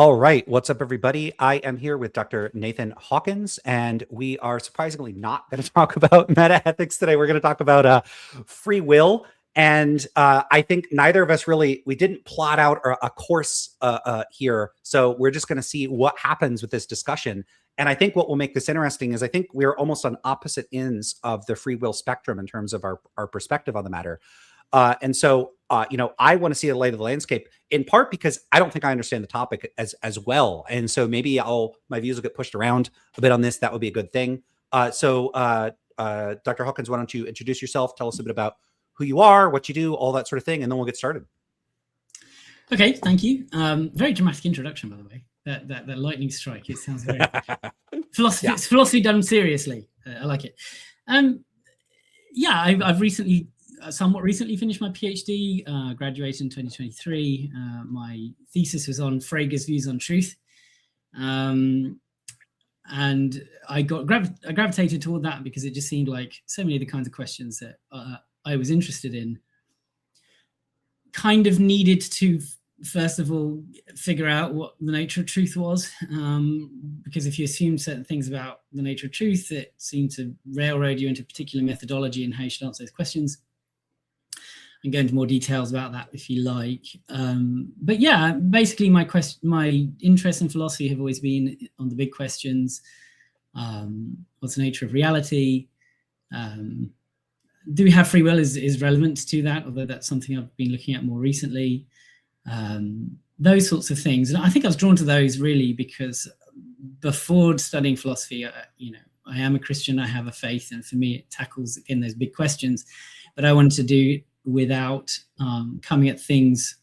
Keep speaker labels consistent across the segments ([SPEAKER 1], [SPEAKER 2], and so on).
[SPEAKER 1] All right. What's up, everybody? I am here with Dr. Nathan Hawkins, and we are surprisingly not going to talk about meta ethics today. We're going to talk about free will. And I think neither of us we didn't plot out a course here. So we're just going to see what happens with this discussion. And I think what will make this interesting is I think we're almost on opposite ends of the free will spectrum in terms of our perspective on the matter. I want to see the lay of the landscape in part because I don't think I understand the topic as well. And so maybe my views will get pushed around a bit on this. That would be a good thing. Dr. Hawkins, why don't you introduce yourself? Tell us a bit about who you are, what you do, all that sort of thing, and then we'll get started.
[SPEAKER 2] Okay, thank you. Very dramatic introduction, by the way. That lightning strike. It sounds very philosophy. Yeah. It's philosophy done seriously. I like it. I've somewhat recently finished my PhD, graduated in 2023. My thesis was on Frege's views on truth. And I gravitated toward that because it just seemed like so many of the kinds of questions that I was interested in kind of needed to, first of all, figure out what the nature of truth was. Because if you assume certain things about the nature of truth, it seemed to railroad you into a particular methodology and how you should answer those questions. And go into more details about that if you like. But yeah, basically my interests in philosophy have always been on the big questions. What's the nature of reality? Do we have free will is relevant to that, although that's something I've been looking at more recently. Those sorts of things. And I think I was drawn to those really because before studying philosophy, I am a Christian, I have a faith, and for me it tackles, again, those big questions. But I wanted to do without coming at things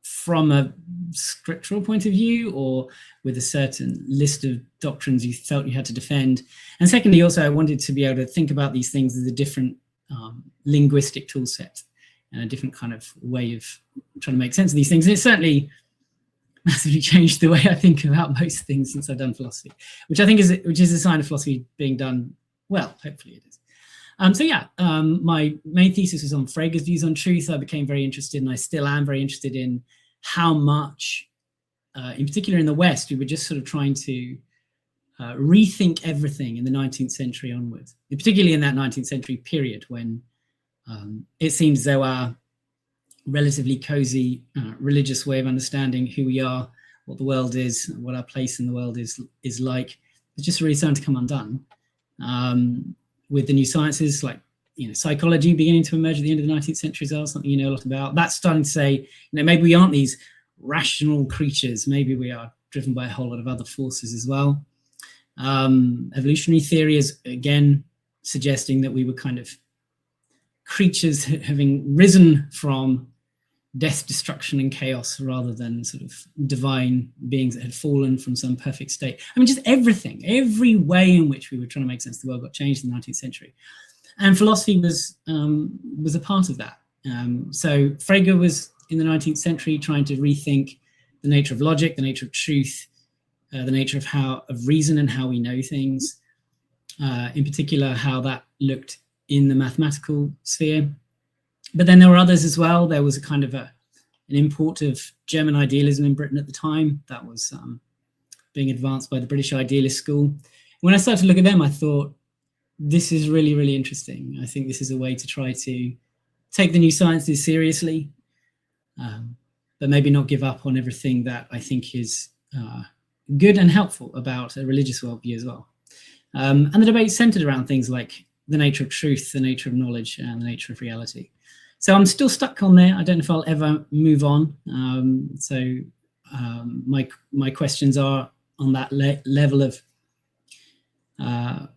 [SPEAKER 2] from a scriptural point of view or with a certain list of doctrines you felt you had to defend. And secondly, also, I wanted to be able to think about these things as a different linguistic tool set and a different kind of way of trying to make sense of these things. And it certainly massively changed the way I think about most things since I've done philosophy, which I think is a sign of philosophy being done well. Hopefully it is. My main thesis was on Frege's views on truth. I became very interested, and I still am very interested in how much, in particular in the West, we were just sort of trying to rethink everything in the 19th century onwards, particularly in that 19th century period when it seems as though our relatively cozy religious way of understanding who we are, what the world is, what our place in the world is like, it's just really starting to come undone. With the new sciences like psychology beginning to emerge at the end of the 19th century as well, something you know a lot about. That's starting to say, maybe we aren't these rational creatures. Maybe we are driven by a whole lot of other forces as well. Evolutionary theory is, again, suggesting that we were kind of creatures having risen from death, destruction, and chaos rather than sort of divine beings that had fallen from some perfect state. I mean, just everything, every way in which we were trying to make sense of the world got changed in the 19th century. And philosophy was a part of that. So Frege was, in the 19th century, trying to rethink the nature of logic, the nature of truth, the nature of reason and how we know things, in particular, how that looked in the mathematical sphere. But then there were others as well. There was a kind of an import of German idealism in Britain at the time that was being advanced by the British idealist school. When I started to look at them, I thought, this is really, really interesting. I think this is a way to try to take the new sciences seriously, but maybe not give up on everything that I think is good and helpful about a religious worldview as well. And the debate centered around things like the nature of truth, the nature of knowledge, and the nature of reality. So I'm still stuck on there. I don't know if I'll ever move on. My questions are on that level of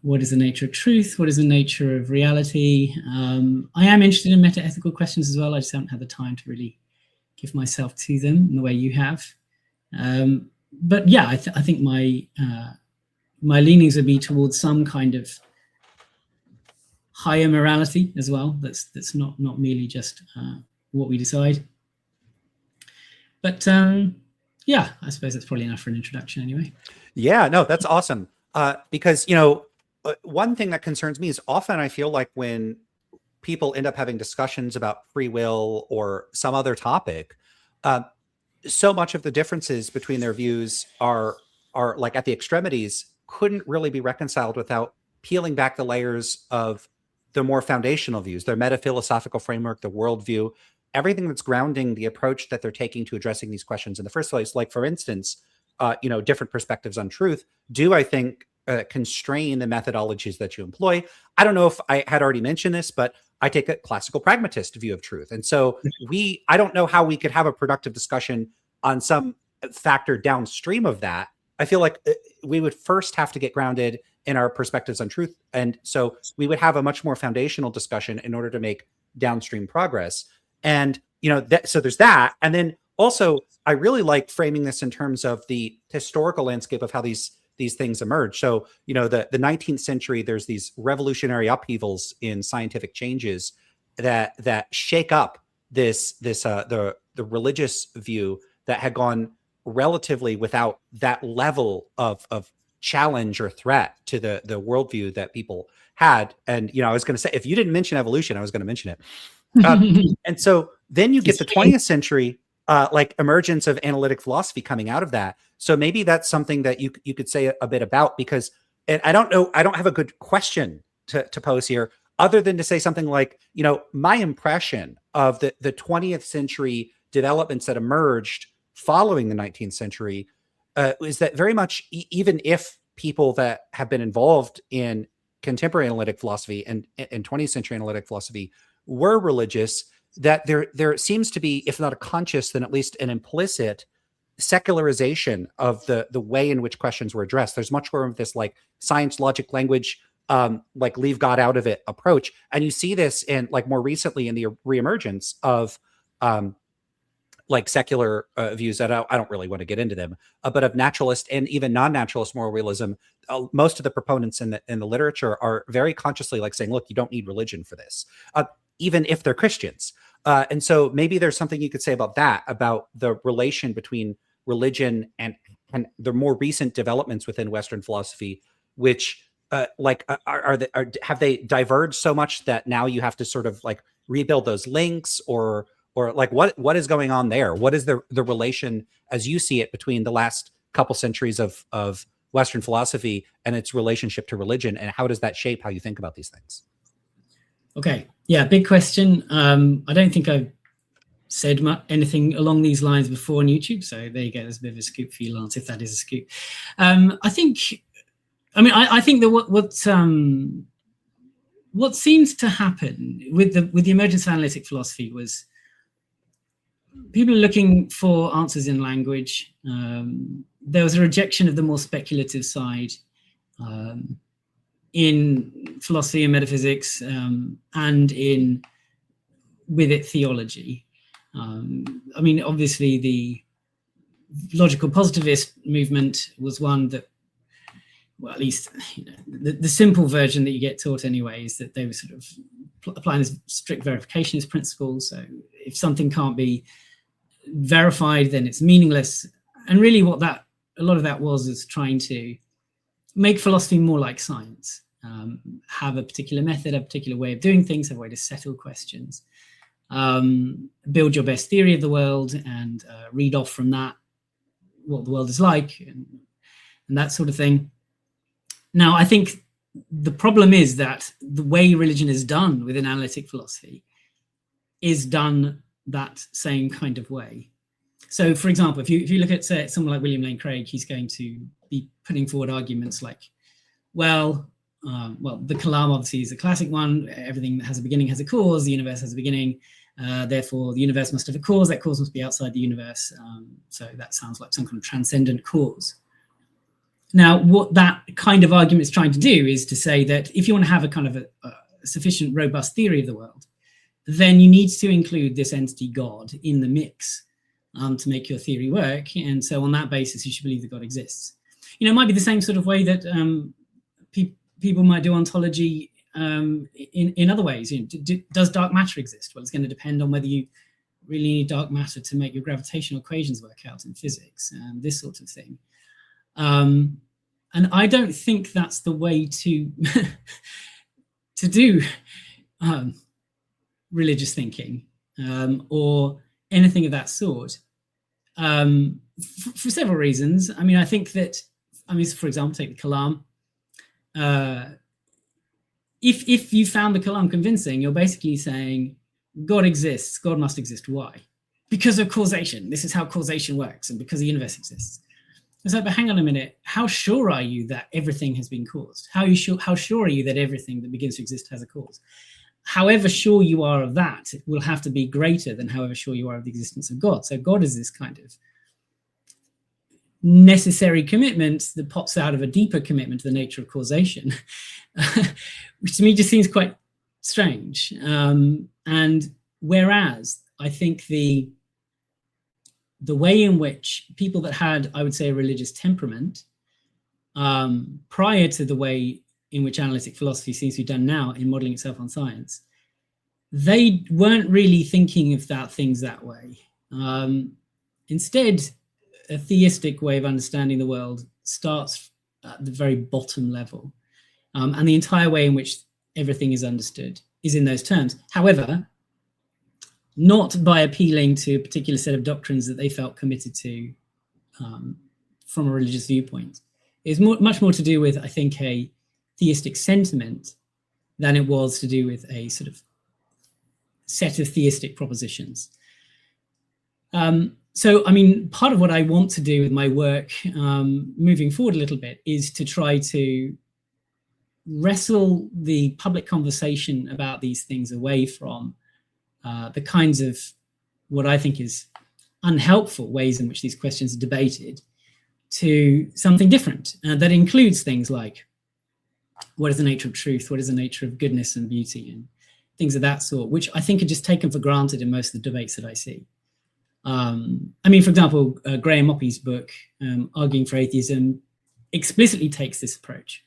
[SPEAKER 2] what is the nature of truth? What is the nature of reality? I am interested in meta-ethical questions as well. I just haven't had the time to really give myself to them in the way you have. But yeah, I think my leanings would be towards some kind of higher morality as well. That's not merely just what we decide. But yeah, I suppose that's probably enough for an introduction anyway.
[SPEAKER 1] Yeah, no, that's awesome. Because, one thing that concerns me is often I feel like when people end up having discussions about free will or some other topic, so much of the differences between their views are like at the extremities couldn't really be reconciled without peeling back the layers of the more foundational views, their meta-philosophical framework, the worldview, everything that's grounding the approach that they're taking to addressing these questions in the first place. Like, for instance, different perspectives on truth do, I think, constrain the methodologies that you employ. I don't know if I had already mentioned this, but I take a classical pragmatist view of truth. And so I don't know how we could have a productive discussion on some factor downstream of that. I feel like we would first have to get grounded in our perspectives on truth. And so we would have a much more foundational discussion in order to make downstream progress. And, so there's that. And then also, I really like framing this in terms of the historical landscape of how these things emerge. So, the 19th century, there's these revolutionary upheavals in scientific changes that shake up the religious view that had gone relatively without that level of challenge or threat to the worldview that people had. And, I was going to say, if you didn't mention evolution, I was going to mention it. And so then you get the 20th century, like emergence of analytic philosophy coming out of that. So maybe that's something that you could say a bit about, because, and I don't know, I don't have a good question to pose here, other than to say something like, my impression of the 20th century developments that emerged following the 19th century is that very much, even if people that have been involved in contemporary analytic philosophy and 20th century analytic philosophy were religious, that there seems to be, if not a conscious, then at least an implicit secularization of the way in which questions were addressed. There's much more of this like science, logic, language, like leave God out of it approach. And you see this in, like, more recently in the reemergence of like secular views that I don't really want to get into them, but of naturalist and even non-naturalist moral realism. Most of the proponents in the literature are very consciously like saying, look, you don't need religion for this, even if they're Christians. And so maybe there's something you could say about that, about the relation between religion and the more recent developments within Western philosophy, which have they diverged so much that now you have to sort of like rebuild those links, or like what is going on there? What is the relation as you see it between the last couple centuries of Western philosophy and its relationship to religion, and how does that shape how you think about these things?
[SPEAKER 2] Okay, yeah, big question. I don't think I've said anything along these lines before on YouTube, so there you go. There's a bit of a scoop for you, Lance, if that is a scoop. I think that what seems to happen with the emergence of analytic philosophy was people are looking for answers in language. There was a rejection of the more speculative side in philosophy and metaphysics, and with it theology. Obviously the logical positivist movement was one that, well, at least the simple version that you get taught anyway is that they were sort of applying this strict verificationist principle. So if something can't be verified, then it's meaningless. And really what a lot of that was is trying to make philosophy more like science, have a particular method, a particular way of doing things, have a way to settle questions, build your best theory of the world, and read off from that what the world is like, and that sort of thing. Now, I think the problem is that the way religion is done within analytic philosophy is done that same kind of way. So, for example, if you look at, say, someone like William Lane Craig, he's going to be putting forward arguments like, the Kalam obviously is a classic one. Everything that has a beginning has a cause. The universe has a beginning. Therefore, the universe must have a cause. That cause must be outside the universe. So that sounds like some kind of transcendent cause. Now, what that kind of argument is trying to do is to say that if you want to have a kind of a sufficient, robust theory of the world, then you need to include this entity God in the mix to make your theory work. And so on that basis, you should believe that God exists. It might be the same sort of way that people might do ontology in other ways. Does dark matter exist? Well, it's going to depend on whether you really need dark matter to make your gravitational equations work out in physics and this sort of thing. And I don't think that's the way to to do religious thinking or anything of that sort. for several reasons. I mean, I think that, I mean, for example, take the Kalam. If you found the Kalam convincing, you're basically saying God exists, God must exist. Why? Because of causation. This is how causation works, and because the universe exists. It's like, but hang on a minute. How sure are you that everything has been caused? How sure are you that everything that begins to exist has a cause? However sure you are of that, it will have to be greater than however sure you are of the existence of God. So God is this kind of necessary commitment that pops out of a deeper commitment to the nature of causation, which to me just seems quite strange. And whereas I think the way in which people that had, I would say, a religious temperament, prior to the way in which analytic philosophy seems to be done now in modeling itself on science, they weren't really thinking about things that way. Instead, a theistic way of understanding the world starts at the very bottom level. And the entire way in which everything is understood is in those terms. However, not by appealing to a particular set of doctrines that they felt committed to from a religious viewpoint. It's much more to do with, I think, a theistic sentiment than it was to do with a sort of set of theistic propositions. So, I mean, part of what I want to do with my work moving forward a little bit is to try to wrestle the public conversation about these things away from the kinds of what I think is unhelpful ways in which these questions are debated to something different that includes things like what is the nature of truth, what is the nature of goodness and beauty, and things of that sort, which I think are just taken for granted in most of the debates that I see. I mean, for example, Graham Oppy's book, Arguing for Atheism, explicitly takes this approach.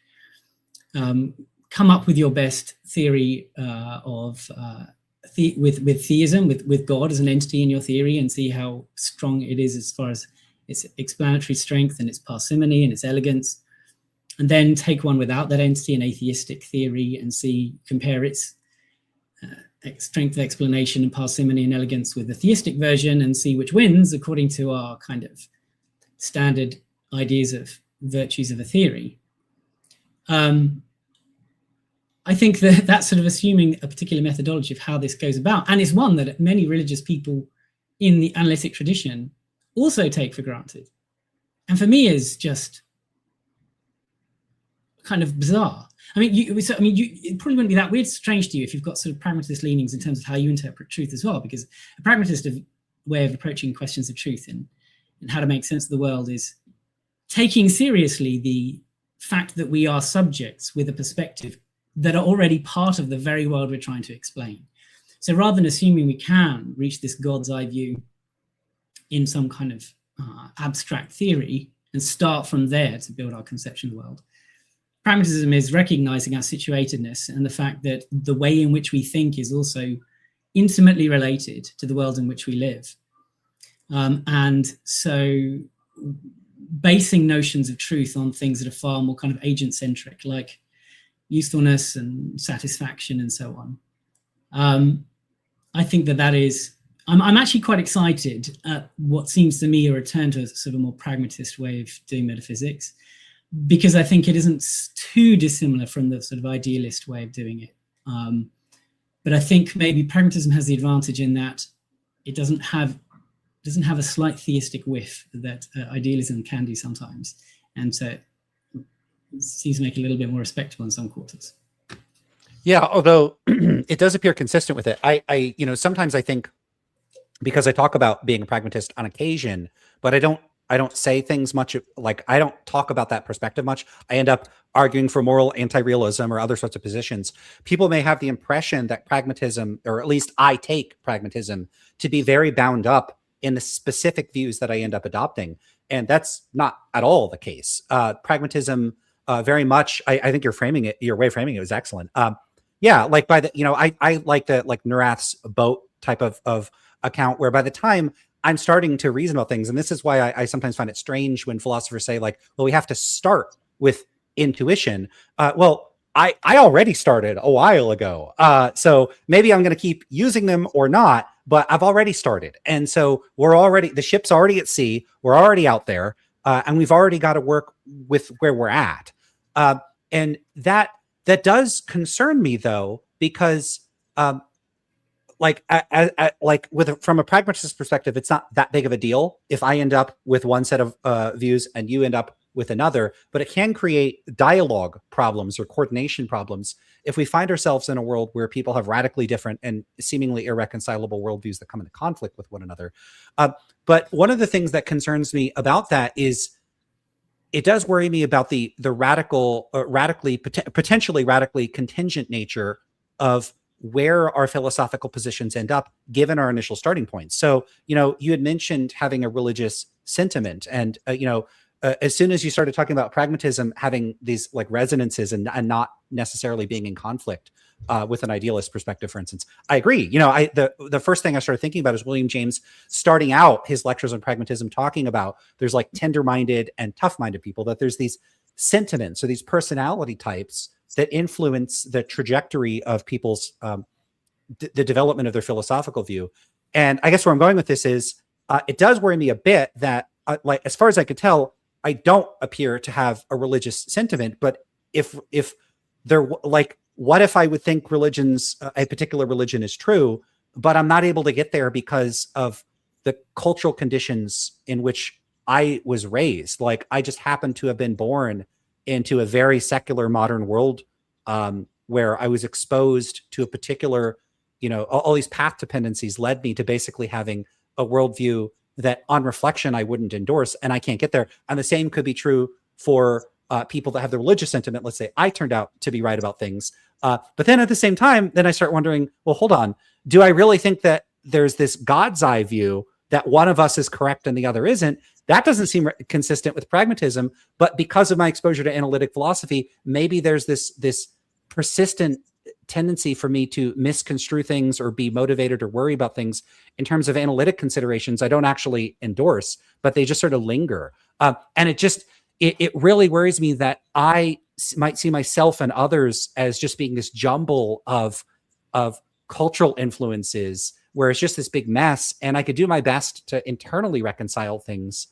[SPEAKER 2] Come up with your best theory with theism, with God as an entity in your theory, and see how strong it is as far as its explanatory strength and its parsimony and its elegance. And then take one without that entity, an atheistic theory, and compare its strength of explanation and parsimony and elegance with the theistic version, and see which wins according to our kind of standard ideas of virtues of a theory. I think that that's sort of assuming a particular methodology of how this goes about, and it's one that many religious people in the analytic tradition also take for granted, and for me is just kind of bizarre. I mean, it probably wouldn't be that weird, strange to you if you've got sort of pragmatist leanings in terms of how you interpret truth as well, because a pragmatist way of approaching questions of truth and how to make sense of the world is taking seriously the fact that we are subjects with a perspective that are already part of the very world we're trying to explain. So rather than assuming we can reach this God's eye view in some kind of abstract theory and start from there to build our conception of the world, pragmatism is recognizing our situatedness and the fact that the way in which we think is also intimately related to the world in which we live. And so basing notions of truth on things that are far more kind of agent-centric, like usefulness and satisfaction and so on. I think that is, I'm actually quite excited at what seems to me a return to a sort of more pragmatist way of doing metaphysics, because I think it isn't too dissimilar from the sort of idealist way of doing it. But I think maybe pragmatism has the advantage in that it doesn't have a slight theistic whiff that idealism can do sometimes. And so it seems to make it a little bit more respectable in some quarters.
[SPEAKER 1] Yeah, although it does appear consistent with it. I sometimes I think, because I talk about being a pragmatist on occasion, but I don't say things much, like I don't talk about that perspective much. I end up arguing for moral anti-realism or other sorts of positions. People may have the impression that pragmatism, or at least I take pragmatism to be very bound up in the specific views that I end up adopting. And that's not at all the case. Pragmatism very much, I think your way of framing it was excellent. Yeah, like by the, I like the Neurath's boat type of account, where by the time I'm starting to reason about things, and this is why I sometimes find it strange when philosophers say, like, well, we have to start with intuition. Well, I already started a while ago. So maybe I'm going to keep using them or not, but I've already started. And so the ship's already at sea. We're already out there. And we've already got to work with where we're at. And that does concern me though, because, like from a pragmatist perspective, it's not that big of a deal if I end up with one set of views and you end up with another, but it can create dialogue problems or coordination problems if we find ourselves in a world where people have radically different and seemingly irreconcilable worldviews that come into conflict with one another. But one of the things that concerns me about that is it does worry me about the potentially radically contingent nature of where our philosophical positions end up given our initial starting points. So, you had mentioned having a religious sentiment, and as soon as you started talking about pragmatism having these like resonances and not necessarily being in conflict with an idealist perspective, for instance, I agree. The first thing I started thinking about is William James starting out his lectures on pragmatism, talking about there's like tender-minded and tough-minded people, that there's these sentiments or these personality types that influence the trajectory of people's the development of their philosophical view. And I guess where I'm going with this is it does worry me a bit that like, as far as I could tell, I don't appear to have a religious sentiment. But if there, like, what if I would think a particular religion is true, but I'm not able to get there because of the cultural conditions in which I was raised? Like, I just happen to have been born into a very secular modern world where I was exposed to a particular, all these path dependencies led me to basically having a worldview that on reflection I wouldn't endorse, and I can't get there. And the same could be true for people that have the religious sentiment. Let's say I turned out to be right about things. But then at the same time, then I start wondering, well, hold on. Do I really think that there's this God's eye view that one of us is correct and the other isn't? That doesn't seem consistent with pragmatism. But because of my exposure to analytic philosophy, maybe there's this persistent tendency for me to misconstrue things or be motivated or worry about things in terms of analytic considerations I don't actually endorse, but they just sort of linger. And it really worries me that I might see myself and others as just being this jumble of cultural influences where it's just this big mess. And I could do my best to internally reconcile things,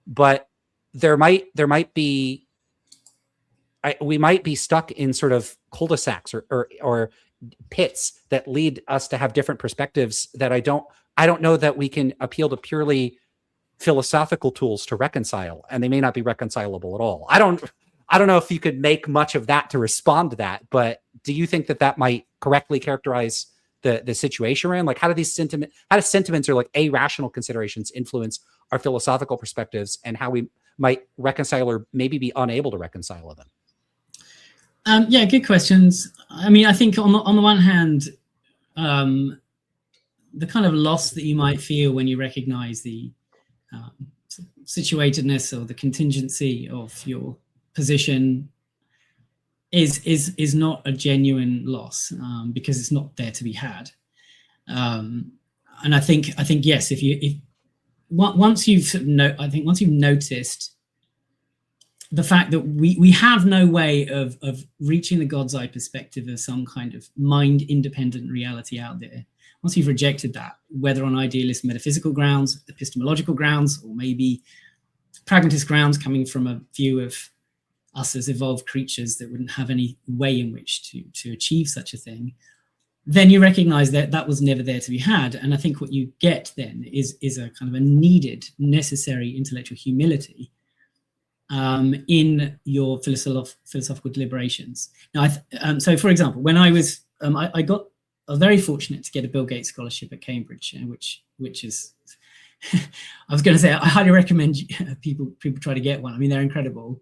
[SPEAKER 1] but we might be stuck in sort of cul-de-sacs or pits that lead us to have different perspectives that I don't know that we can appeal to purely philosophical tools to reconcile, and they may not be reconcilable at all. I don't know if you could make much of that to respond to that, but do you think that might correctly characterize the situation we're in? Like, how do sentiments or like irrational considerations influence our philosophical perspectives, and how we might reconcile or maybe be unable to reconcile them?
[SPEAKER 2] Yeah, good questions. I mean, I think on the one hand, the kind of loss that you might feel when you recognize the situatedness or the contingency of your position is not a genuine loss, because it's not there to be had. And I think yes, once you've noticed the fact that we have no way of reaching the God's eye perspective of some kind of mind independent reality out there. Once you've rejected that, whether on idealist metaphysical grounds, epistemological grounds, or maybe pragmatist grounds coming from a view of us as evolved creatures that wouldn't have any way in which to achieve such a thing, then you recognize that was never there to be had. And I think what you get then is a kind of a needed, necessary intellectual humility in your philosophical deliberations. Now, so for example, when I was, I got very fortunate to get a Bill Gates scholarship at Cambridge, which is, I was going to say, I highly recommend people try to get one. I mean, they're incredible.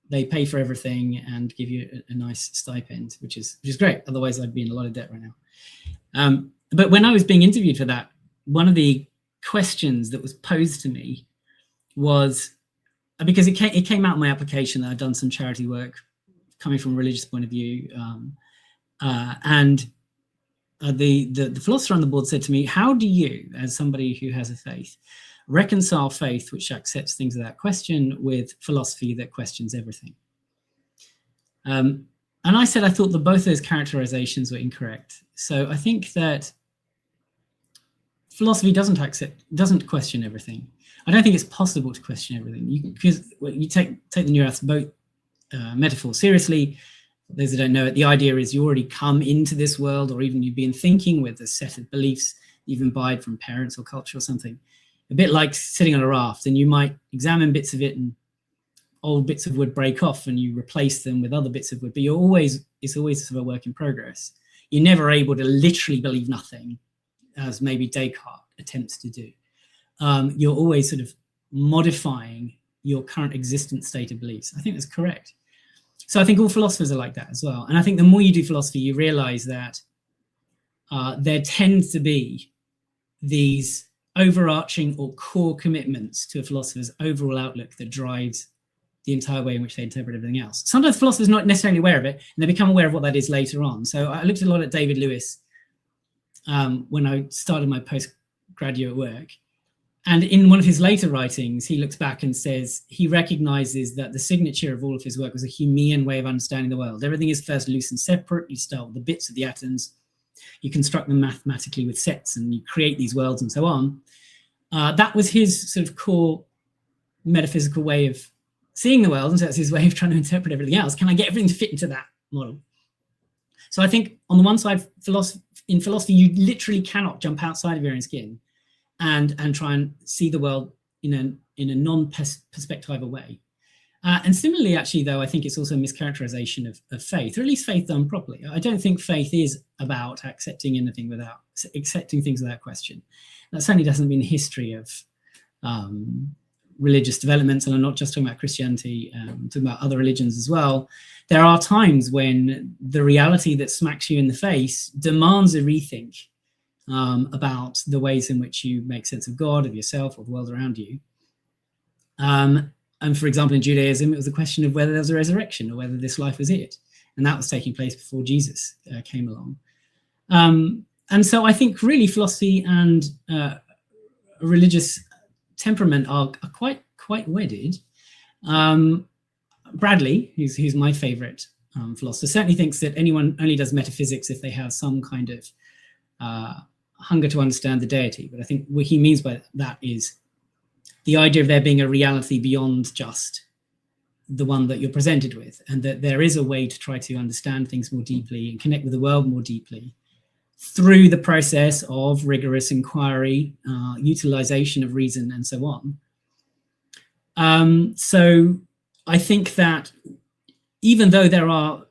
[SPEAKER 2] They pay for everything and give you a nice stipend, which is great. Otherwise, I'd be in a lot of debt right now. But when I was being interviewed for that, one of the questions that was posed to me was, because it came out in my application that I'd done some charity work coming from a religious point of view, and the philosopher on the board said to me, how do you, as somebody who has a faith, reconcile faith which accepts things without question with philosophy that questions everything? And I said I thought that both those characterizations were incorrect. So I think that philosophy doesn't question everything. I don't think it's possible to question everything, because you take the New Earth's boat metaphor seriously. Those that don't know it, the idea is you already come into this world, or even you've been thinking with a set of beliefs you've imbibed from parents or culture or something. A bit like sitting on a raft, and you might examine bits of it, and old bits of wood break off, and you replace them with other bits of wood. But it's always sort of a work in progress. You're never able to literally believe nothing, as maybe Descartes attempts to do. You're always sort of modifying your current existent state of beliefs. I think that's correct. So I think all philosophers are like that as well. And I think the more you do philosophy, you realize that there tends to be these overarching or core commitments to a philosopher's overall outlook that drives the entire way in which they interpret everything else. Sometimes philosophers are not necessarily aware of it, and they become aware of what that is later on. So I looked a lot at David Lewis when I started my postgraduate work. And in one of his later writings, he looks back and says he recognizes that the signature of all of his work was a Humean way of understanding the world. Everything is first loose and separate. You start with the bits of the atoms, you construct them mathematically with sets, and you create these worlds and so on. That was his sort of core metaphysical way of seeing the world, and so that's his way of trying to interpret everything else. Can I get everything to fit into that model? So I think on the one side, in philosophy, you literally cannot jump outside of your own skin and try and see the world in a non-perspectival way. And similarly, actually, though, I think it's also a mischaracterization of faith, or at least faith done properly. I don't think faith is about accepting things without question. That certainly doesn't mean the history of religious developments, and I'm not just talking about Christianity, I'm talking about other religions as well. There are times when the reality that smacks you in the face demands a rethink about the ways in which you make sense of God, of yourself, or the world around you. And for example, in Judaism, it was a question of whether there was a resurrection or whether this life was it. And that was taking place before Jesus came along. And so I think really philosophy and religious temperament are quite wedded. Bradley, who's my favorite philosopher, certainly thinks that anyone only does metaphysics if they have some kind of hunger to understand the deity. But I think what he means by that is the idea of there being a reality beyond just the one that you're presented with, and that there is a way to try to understand things more deeply and connect with the world more deeply through the process of rigorous inquiry, utilization of reason, and so on. So I think that even though there are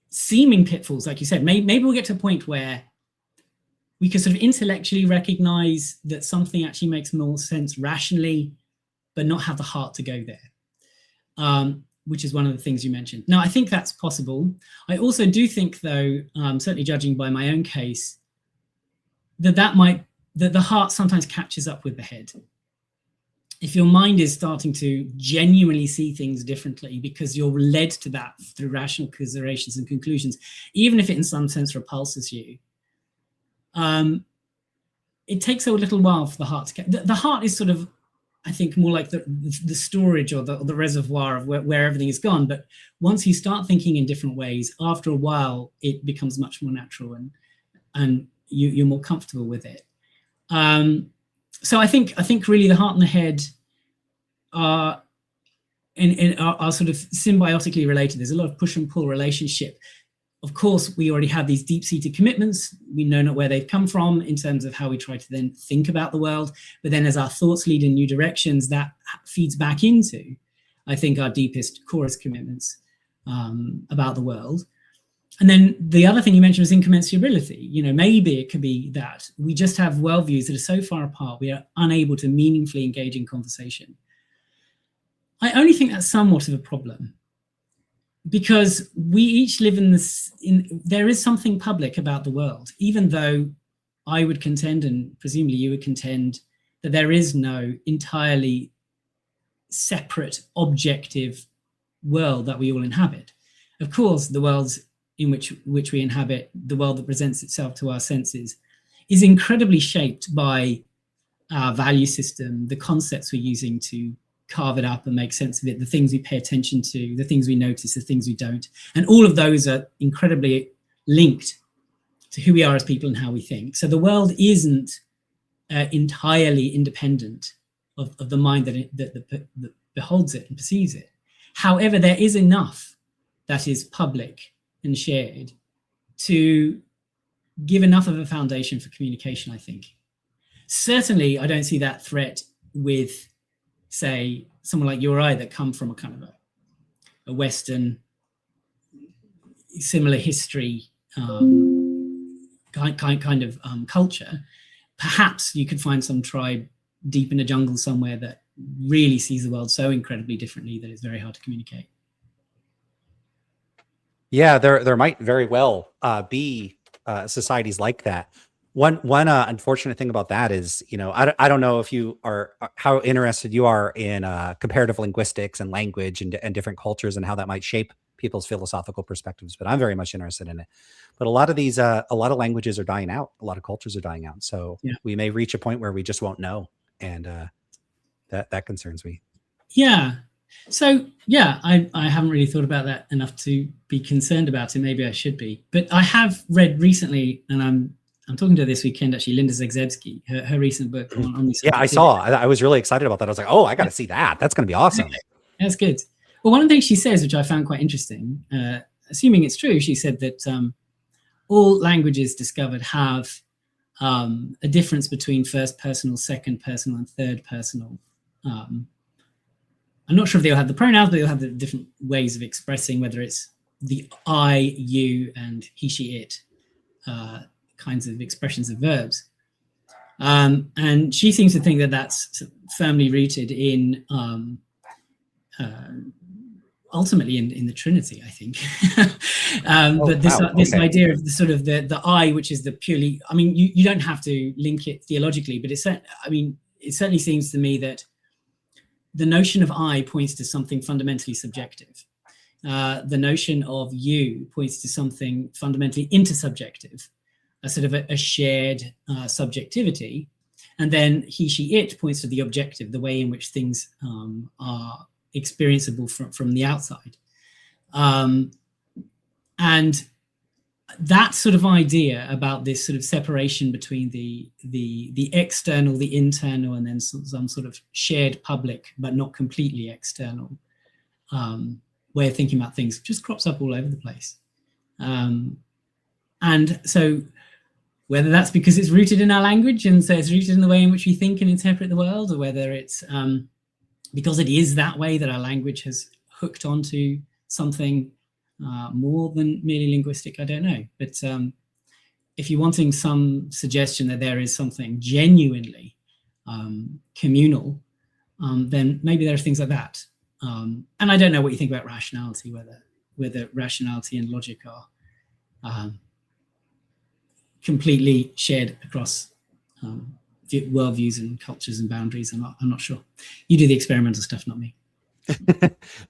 [SPEAKER 2] seeming pitfalls, like you said, maybe we'll get to a point where we can sort of intellectually recognize that something actually makes more sense rationally, but not have the heart to go there, which is one of the things you mentioned. Now, I think that's possible. I also do think, though, certainly judging by my own case, that the heart sometimes catches up with the head. If your mind is starting to genuinely see things differently because you're led to that through rational considerations and conclusions, even if it in some sense repulses you, it takes a little while for the heart to the heart is sort of, I think, more like the storage or the reservoir of where everything is gone. But once you start thinking in different ways, after a while, it becomes much more natural, and you're more comfortable with it. So I think really the heart and the head are sort of symbiotically related. There's a lot of push and pull relationship. Of course, we already have these deep-seated commitments. We know not where they've come from in terms of how we try to then think about the world. But then as our thoughts lead in new directions, that feeds back into, I think, our deepest, corest commitments about the world. And then the other thing you mentioned was incommensurability. Maybe it could be that we just have worldviews that are so far apart, we are unable to meaningfully engage in conversation. I only think that's somewhat of a problem, because we each live there is something public about the world, even though I would contend, and presumably you would contend, that there is no entirely separate, objective world that we all inhabit. Of course, the worlds in which we inhabit, the world that presents itself to our senses, is incredibly shaped by our value system, the concepts we're using to carve it up and make sense of it, the things we pay attention to, the things we notice, the things we don't. And all of those are incredibly linked to who we are as people and how we think. So the world isn't entirely independent of the mind that beholds it and perceives it. However, there is enough that is public and shared to give enough of a foundation for communication, I think. Certainly, I don't see that threat with, say, someone like you or I that come from a kind of a Western, similar history kind of culture. Perhaps you could find some tribe deep in a jungle somewhere that really sees the world so incredibly differently that it's very hard to communicate.
[SPEAKER 1] Yeah, there might very well be societies like that. One unfortunate thing about that is, I don't know if you are how interested you are in comparative linguistics and language and different cultures and how that might shape people's philosophical perspectives, but I'm very much interested in it. But a lot of languages are dying out, a lot of cultures are dying out. So we may reach a point where we just won't know, and that concerns me.
[SPEAKER 2] Yeah. So I haven't really thought about that enough to be concerned about it. Maybe I should be, but I have read recently, and I'm talking to her this weekend actually, Linda Zagzebski, her recent book on this.
[SPEAKER 1] Yeah, I saw. I was really excited about that. I was like, oh, I got to see that. That's going to be awesome.
[SPEAKER 2] That's good. Well, one of the things she says, which I found quite interesting, assuming it's true, she said that all languages discovered have a difference between first personal, second personal, and third personal. I'm not sure if they'll have the pronouns, but they'll have the different ways of expressing, whether it's the I, you, and he, she, it kinds of expressions of verbs. And she seems to think that that's firmly rooted in ultimately in the Trinity, I think. But this idea of the sort of the I, which is the purely, I mean, you don't have to link it theologically, but it certainly seems to me that the notion of I points to something fundamentally subjective. The notion of you points to something fundamentally intersubjective, a sort of a shared subjectivity. And then he, she, it points to the objective, the way in which things are experienceable from the outside. And that sort of idea about this sort of separation between the external, the internal, and then some sort of shared public, but not completely external way of thinking about things just crops up all over the place. And so whether that's because it's rooted in our language and so it's rooted in the way in which we think and interpret the world, or whether it's because it is that way that our language has hooked onto something more than merely linguistic, I don't know. But if you're wanting some suggestion that there is something genuinely communal, then maybe there are things like that. And I don't know what you think about rationality, whether rationality and logic are completely shared across worldviews and cultures and boundaries. I'm not sure. You do the experimental stuff, not me.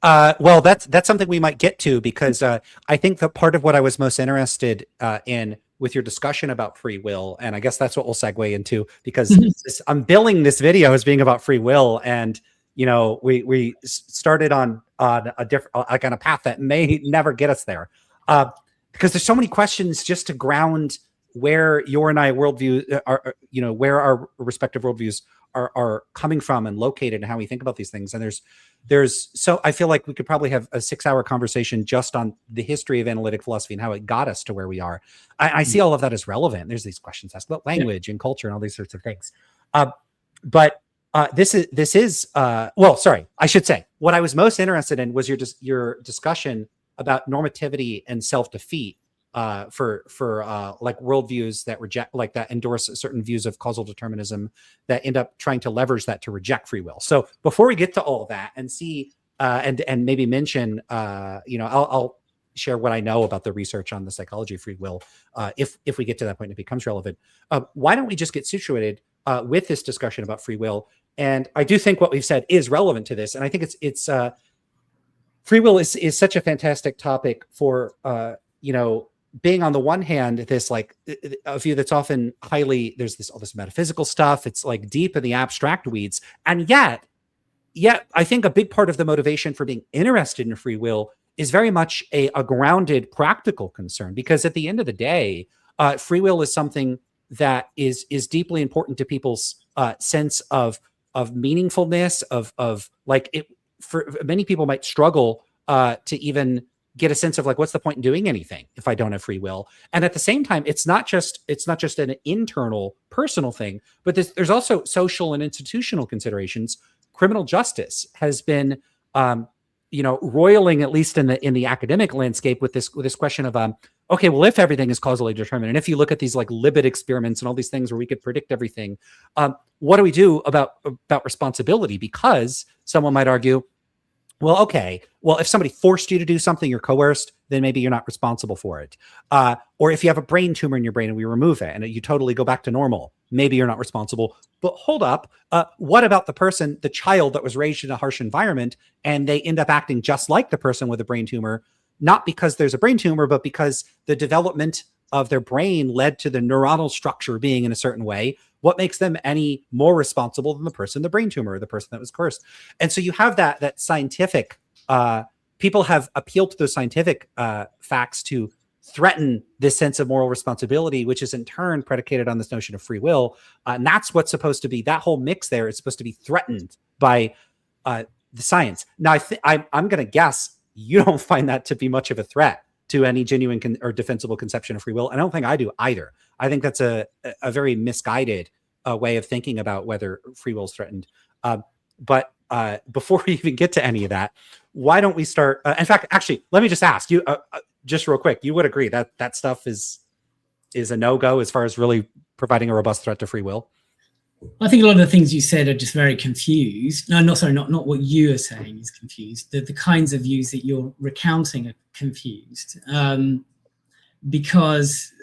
[SPEAKER 1] Well, that's something we might get to, because I think that part of what I was most interested in with your discussion about free will, and I guess that's what we'll segue into, because I'm billing this video as being about free will, and we started on a different, like on a path that may never get us there, because there's so many questions just to ground where your and I worldview are, where our respective worldviews are coming from and located, and how we think about these things. And so I feel like we could probably have a 6-hour conversation just on the history of analytic philosophy and how it got us to where we are. I see all of that as relevant. There's these questions asked about language and culture and all these sorts of things. But this is well, sorry, I should say what I was most interested in was your discussion about normativity and self-defeat for like worldviews that reject, like that endorse certain views of causal determinism that end up trying to leverage that to reject free will. So before we get to all of that and see and maybe mention, I'll share what I know about the research on the psychology of free will. If we get to that point, it becomes relevant. Why don't we just get situated with this discussion about free will? And I do think what we've said is relevant to this, and I think it's free will is such a fantastic topic for being on the one hand, this like a view that's often highly, there's all this metaphysical stuff. It's like deep in the abstract weeds. And yet yet I think a big part of the motivation for being interested in free will is very much a grounded practical concern, because at the end of the day, free will is something that is deeply important to people's sense of meaningfulness, of like it. For many people might struggle to even get a sense of like, what's the point in doing anything if I don't have free will? And at the same time, it's not just an internal personal thing, but there's also social and institutional considerations. Criminal justice has been, roiling, at least in the academic landscape, with this question of okay, well, if everything is causally determined, and if you look at these like Libet experiments and all these things where we could predict everything, what do we do about responsibility? Because someone might argue, well, okay, well, if somebody forced you to do something, you're coerced, then maybe you're not responsible for it. Or if you have a brain tumor in your brain and we remove it and you totally go back to normal, maybe you're not responsible. But hold up, what about the child that was raised in a harsh environment and they end up acting just like the person with a brain tumor, not because there's a brain tumor, but because the development of their brain led to the neuronal structure being in a certain way? What makes them any more responsible than the brain tumor, or the person that was cursed? And so you have that scientific, people have appealed to those scientific facts to threaten this sense of moral responsibility, which is in turn predicated on this notion of free will. And that's what's supposed to be, that whole mix there is supposed to be threatened by the science. Now, I'm going to guess you don't find that to be much of a threat to any genuine or defensible conception of free will. And I don't think I do either. I think that's a very misguided way of thinking about whether free will is threatened. But before we even get to any of that, why don't we start? In fact, actually, let me just ask you, just real quick, you would agree that that stuff is a no-go as far as really providing a robust threat to free will?
[SPEAKER 2] I think a lot of the things you said are just very confused. No, not what you are saying is confused. The kinds of views that you're recounting are confused, because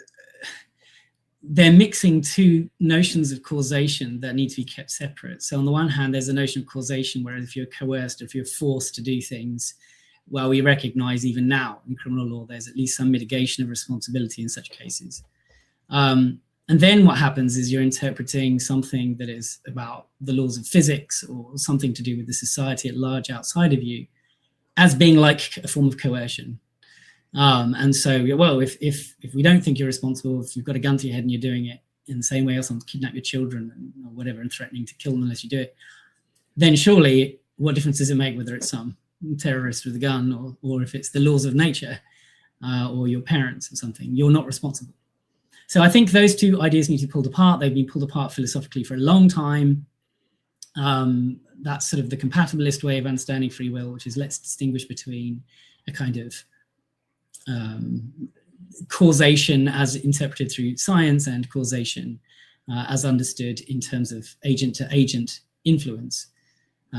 [SPEAKER 2] they're mixing two notions of causation that need to be kept separate. So on the one hand, there's a notion of causation where if you're coerced, if you're forced to do things, well, we recognize even now in criminal law, there's at least some mitigation of responsibility in such cases. And then what happens is you're interpreting something that is about the laws of physics or something to do with the society at large outside of you as being like a form of coercion. And so, well, if we don't think you're responsible, if you've got a gun to your head and you're doing it in the same way else, to kidnap your children or whatever, and threatening to kill them unless you do it, then surely what difference does it make whether it's some terrorist with a gun or if it's the laws of nature or your parents or something? You're not responsible. So I think those two ideas need to be pulled apart. They've been pulled apart philosophically for a long time. That's sort of the compatibilist way of understanding free will, which is let's distinguish between a kind of causation as interpreted through science and causation as understood in terms of agent to agent influence.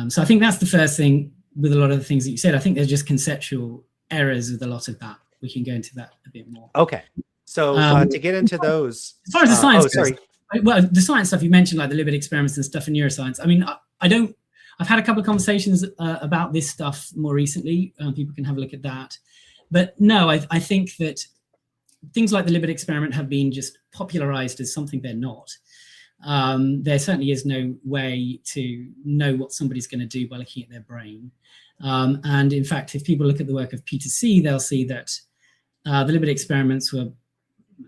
[SPEAKER 2] So I think that's the first thing with a lot of the things that you said. I think there's just conceptual errors with a lot of that. We can go into that a bit more.
[SPEAKER 1] Okay. So to get into those,
[SPEAKER 2] as far as the science goes, well, the science stuff you mentioned, like the Libet experiments and stuff in neuroscience. I mean, I've had a couple of conversations about this stuff more recently. People can have a look at that. But no, I think that things like the Libet experiment have been just popularized as something they're not. There certainly is no way to know what somebody's going to do by looking at their brain. And in fact, if people look at the work of Peter C., they'll see that the Libet experiments were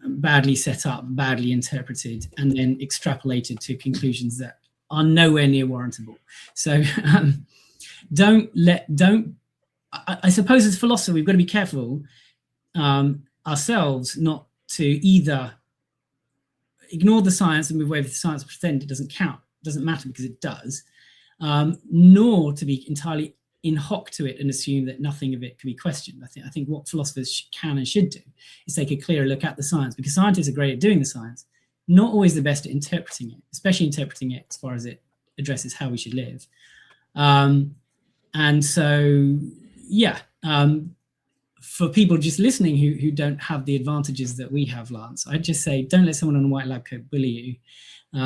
[SPEAKER 2] badly set up, badly interpreted, and then extrapolated to conclusions that are nowhere near warrantable. So I suppose as philosophers, we've got to be careful ourselves not to either ignore the science and move away with the science, pretend it doesn't count, doesn't matter, because it does, nor to be entirely in hoc to it and assume that nothing of it can be questioned. I think what philosophers can and should do is take a clearer look at the science, because scientists are great at doing the science, not always the best at interpreting it, especially interpreting it as far as it addresses how we should live. And so, yeah, for people just listening who don't have the advantages that we have, Lance, I'd just say, don't let someone on a white lab coat bully you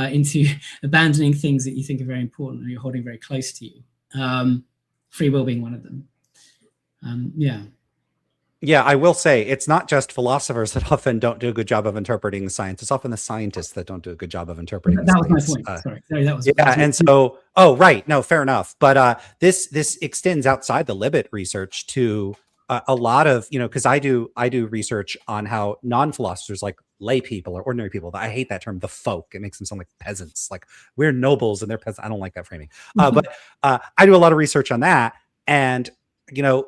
[SPEAKER 2] into abandoning things that you think are very important and you're holding very close to you. Free will being one of them. Yeah.
[SPEAKER 1] Yeah, I will say it's not just philosophers that often don't do a good job of interpreting science. It's often the scientists that don't do a good job of interpreting
[SPEAKER 2] That was my
[SPEAKER 1] science.
[SPEAKER 2] point. Sorry, that
[SPEAKER 1] Yeah,
[SPEAKER 2] was
[SPEAKER 1] and so, oh, right, no, fair enough. But this extends outside the Libet research to a lot of, because I do research on how non-philosophers, like lay people or ordinary people, I hate that term, the folk. It makes them sound like peasants. Like we're nobles and they're peasants. I don't like that framing. But I do a lot of research on that, and you know,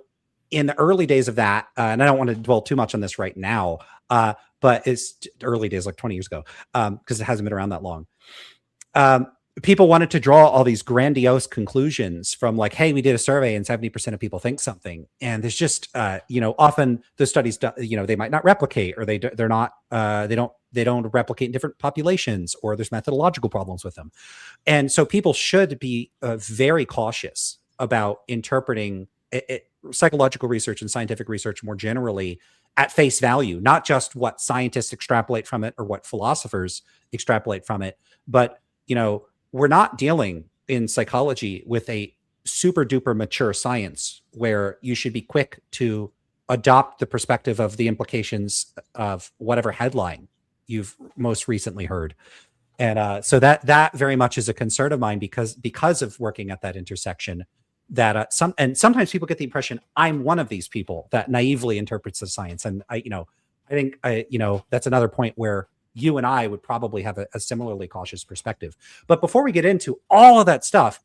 [SPEAKER 1] in the early days of that, and I don't want to dwell too much on this right now, but it's early days, like 20 years ago, because it hasn't been around that long. Um, People wanted to draw all these grandiose conclusions from like, hey, we did a survey and 70% of people think something. And there's just, often the studies, they might not replicate, or they're not, they don't replicate in different populations, or there's methodological problems with them. And so people should be very cautious about interpreting psychological research and scientific research more generally at face value, not just what scientists extrapolate from it or what philosophers extrapolate from it, but we're not dealing in psychology with a super duper mature science where you should be quick to adopt the perspective of the implications of whatever headline you've most recently heard. And so that very much is a concern of mine, because of working at that intersection, that sometimes people get the impression I'm one of these people that naively interprets the science. And I think that's another point where you and I would probably have a similarly cautious perspective. But before we get into all of that stuff,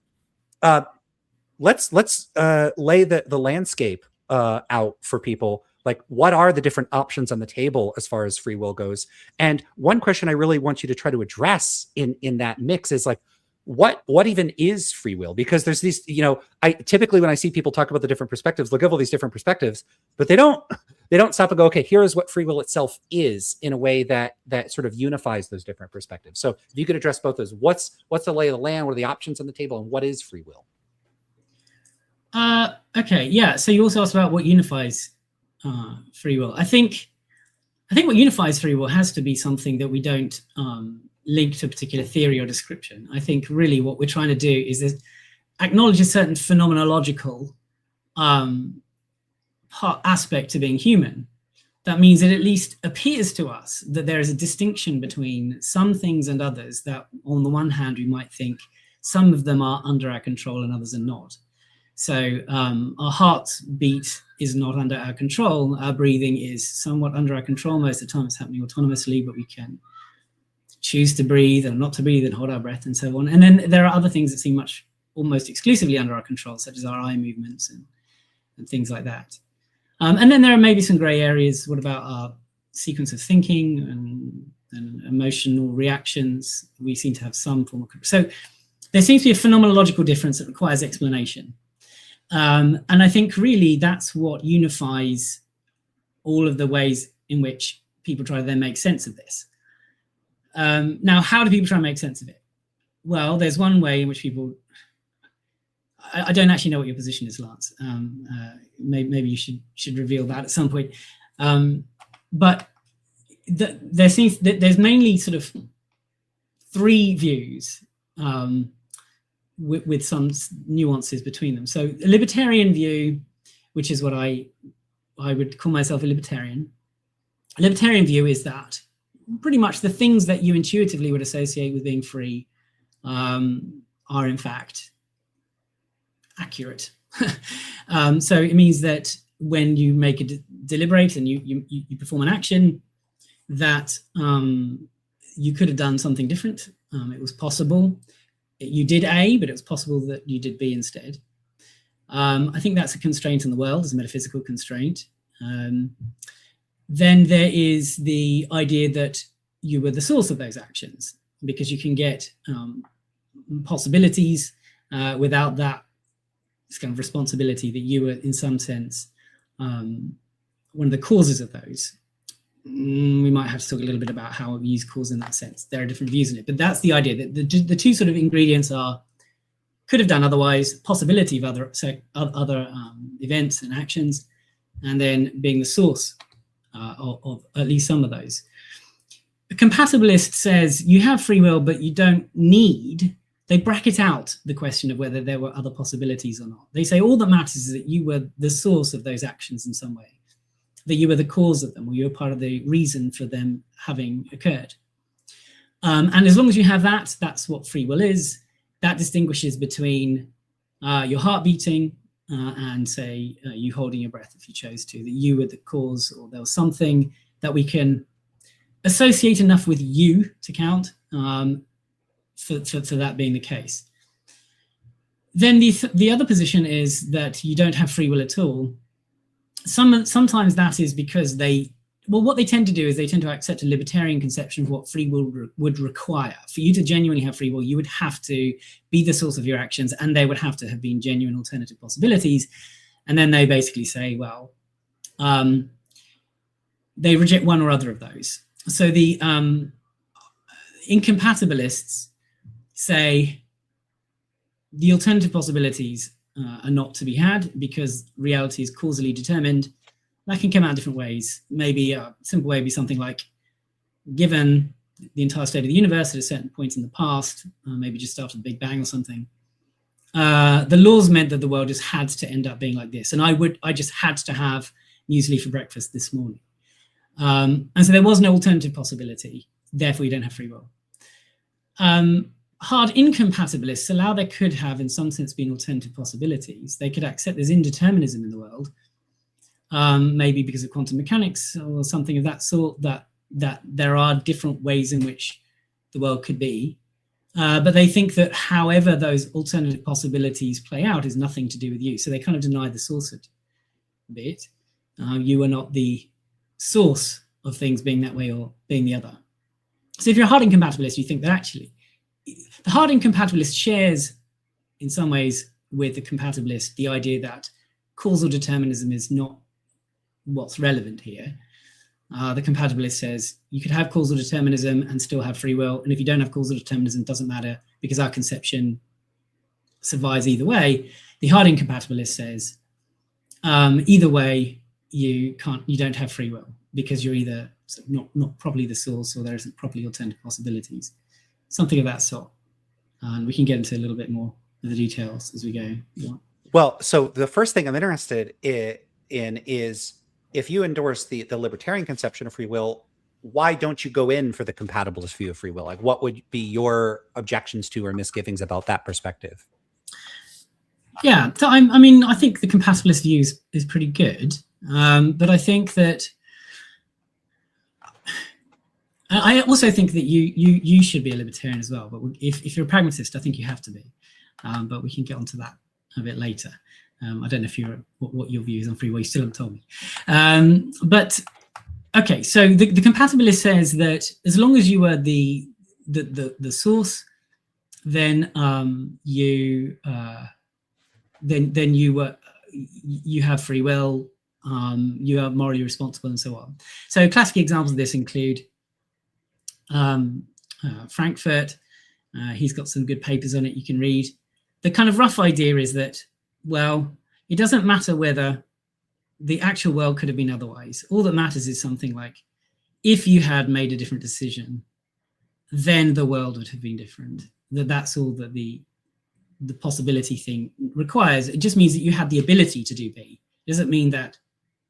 [SPEAKER 1] let's lay the landscape out for people. Like, what are the different options on the table as far as free will goes? And one question I really want you to try to address in that mix is like, what even is free will? Because there's these, I typically, when I see people talk about the different perspectives, they'll give all these different perspectives, but they don't stop and go, okay, here is what free will itself is, in a way that sort of unifies those different perspectives. So if you could address both those, what's the lay of the land, what are the options on the table, and what is free will?
[SPEAKER 2] Okay, yeah. So you also asked about what unifies free will. I think what unifies free will has to be something that we don't link to a particular theory or description. I think really what we're trying to do is acknowledge a certain phenomenological aspect to being human. That means it at least appears to us that there is a distinction between some things and others, that on the one hand we might think some of them are under our control and others are not. So our heartbeat is not under our control. Our breathing is somewhat under our control. Most of the time it's happening autonomously, but we can choose to breathe and not to breathe and hold our breath and so on. And then there are other things that seem almost exclusively under our control, such as our eye movements and things like that. And then there are maybe some gray areas. What about our sequence of thinking and emotional reactions? We seem to have some form of... So there seems to be a phenomenological difference that requires explanation. And I think really that's what unifies all of the ways in which people try to then make sense of this. Now, how do people try and make sense of it? Well, there's one way in which people... I don't actually know what your position is, Lance. Maybe you should reveal that at some point. But there's mainly sort of three views with some nuances between them. So a libertarian view, which is what I would call myself a libertarian. A libertarian view is that pretty much the things that you intuitively would associate with being free are in fact accurate. So it means that when you make a deliberate and you perform an action, that you could have done something different. It was possible. You did A, but it was possible that you did B instead. I think that's a constraint in the world, as a metaphysical constraint. Then there is the idea that you were the source of those actions, because you can get possibilities without that kind of responsibility that you were, in some sense, one of the causes of those. We might have to talk a little bit about how we use cause in that sense. There are different views in it, but that's the idea, that the two sort of ingredients are could have done otherwise, possibility of other events and actions, and then being the source of at least some of those. A compatibilist says you have free will, but you don't need. They bracket out the question of whether there were other possibilities or not. They say all that matters is that you were the source of those actions in some way. that you were the cause of them, or you're part of the reason for them having occurred. And as long as you have that, that's what free will is. That distinguishes between your heart beating and, say, you holding your breath if you chose to, that you were the cause, or there was something that we can associate enough with you to count for that being the case. Then the other position is that you don't have free will at all. Sometimes that is because what they tend to do is they tend to accept a libertarian conception of what free will would require. For you to genuinely have free will, you would have to be the source of your actions, and there would have to have been genuine alternative possibilities. And then they basically say, well, they reject one or other of those. So the incompatibilists say the alternative possibilities are not to be had because reality is causally determined. That can come out different ways. Maybe a simple way would be something like, given the entire state of the universe at a certain point in the past, maybe just after the Big Bang or something, the laws meant that the world just had to end up being like this. And I just had to have muesli for breakfast this morning. And so there was no alternative possibility. Therefore, you don't have free will. Hard incompatibilists allow there could have, in some sense, been alternative possibilities. They could accept there's indeterminism in the world, maybe because of quantum mechanics or something of that sort, that there are different ways in which the world could be. But they think that however those alternative possibilities play out is nothing to do with you. So they kind of deny the source of it. You are not the source of things being that way or being the other. So if you're a hard incompatibilist, you think that actually the hard incompatibilist shares in some ways with the compatibilist the idea that causal determinism is not what's relevant here. The compatibilist says you could have causal determinism and still have free will, and if you don't have causal determinism, it doesn't matter because our conception survives either way. The hard incompatibilist says either way you don't have free will because you're either not properly the source or there isn't properly alternative possibilities, something of that sort. And we can get into a little bit more of the details as we go. Yeah.
[SPEAKER 1] Well, so the first thing I'm interested in is, if you endorse the libertarian conception of free will, why don't you go in for the compatibilist view of free will? Like, what would be your objections to or misgivings about that perspective?
[SPEAKER 2] Yeah, so I think the compatibilist view is pretty good, but I think that I also think that you should be a libertarian as well. But if you're a pragmatist, I think you have to be. But we can get onto that a bit later. I don't know what your view is on free will. You still haven't told me. But okay, so the compatibilist says that as long as you are the source, then you have free will. You are morally responsible, and so on. So classic examples of this include Frankfurt. He's got some good papers on it you can read. The kind of rough idea is that, well, it doesn't matter whether the actual world could have been otherwise. All that matters is something like, if you had made a different decision, then the world would have been different. That's all that the possibility thing requires. It just means that you had the ability to do B. It doesn't mean that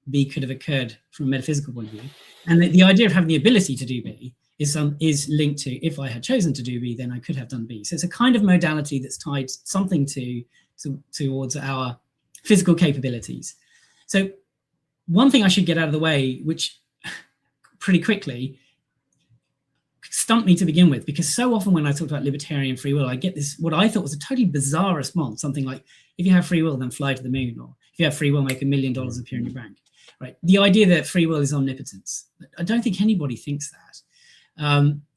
[SPEAKER 2] B could have occurred from a metaphysical point of view. And the idea of having the ability to do B is linked to, if I had chosen to do B, then I could have done B. So it's a kind of modality that's tied something towards our physical capabilities. So one thing I should get out of the way, which pretty quickly stumped me to begin with, because so often when I talk about libertarian free will, I get this, what I thought was a totally bizarre response, something like, if you have free will, then fly to the moon, or if you have free will, make $1 million appear in your bank. Right? The idea that free will is omnipotence. I don't think anybody thinks that.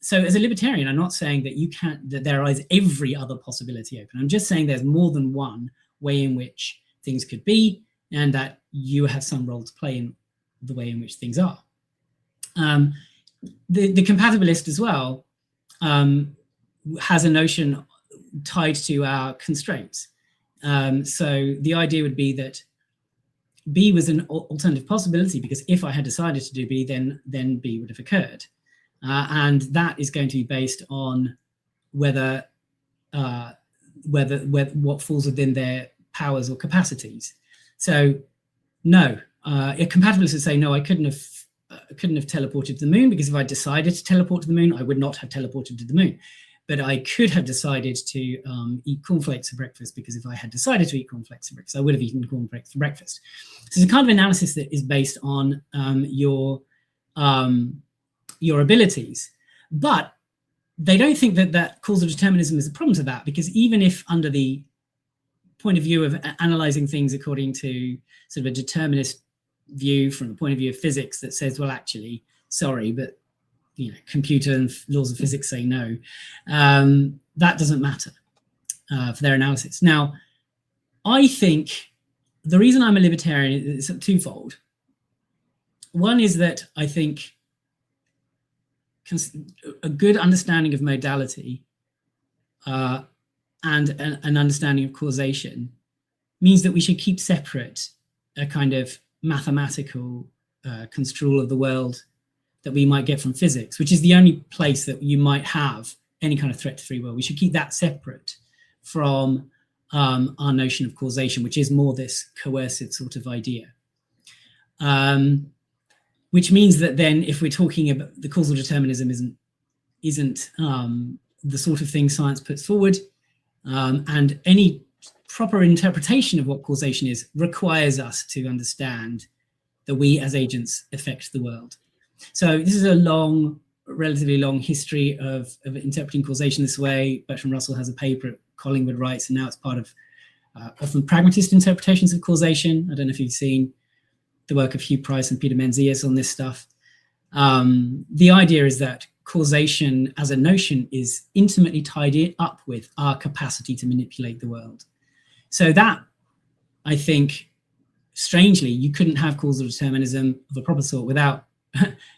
[SPEAKER 2] So as a libertarian, I'm not saying that there is every other possibility open. I'm just saying there's more than one way in which things could be, and that you have some role to play in the way in which things are. The compatibilist as well has a notion tied to our constraints. So the idea would be that B was an alternative possibility because if I had decided to do B, then B would have occurred. And that is going to be based on whether what falls within their powers or capacities. So no, a compatibilist would say, no, I couldn't have teleported to the moon, because if I decided to teleport to the moon, I would not have teleported to the moon. But I could have decided to eat cornflakes for breakfast, because if I had decided to eat cornflakes for breakfast, I would have eaten cornflakes for breakfast. So it's a kind of analysis that is based on your abilities. But they don't think that causal determinism is a problem to that, because even if under the point of view of analyzing things according to sort of a determinist view from the point of view of physics that says, well, actually, sorry, but computer and laws of physics say no, that doesn't matter for their analysis. Now, I think the reason I'm a libertarian is twofold. One is that I think a good understanding of modality and an understanding of causation means that we should keep separate a kind of mathematical construal of the world that we might get from physics, which is the only place that you might have any kind of threat to free will. We should keep that separate from our notion of causation, which is more this coercive sort of idea. Which means that then, if we're talking about the causal determinism isn't the sort of thing science puts forward, and any proper interpretation of what causation is requires us to understand that we as agents affect the world. So this is a relatively long history of interpreting causation this way. Bertrand Russell has a paper at Collingwood writes, and now it's part of often pragmatist interpretations of causation. I don't know if you've seen the work of Hugh Price and Peter Menzies on this stuff. The idea is that causation as a notion is intimately tied up with our capacity to manipulate the world. So that, I think, strangely, you couldn't have causal determinism of a proper sort without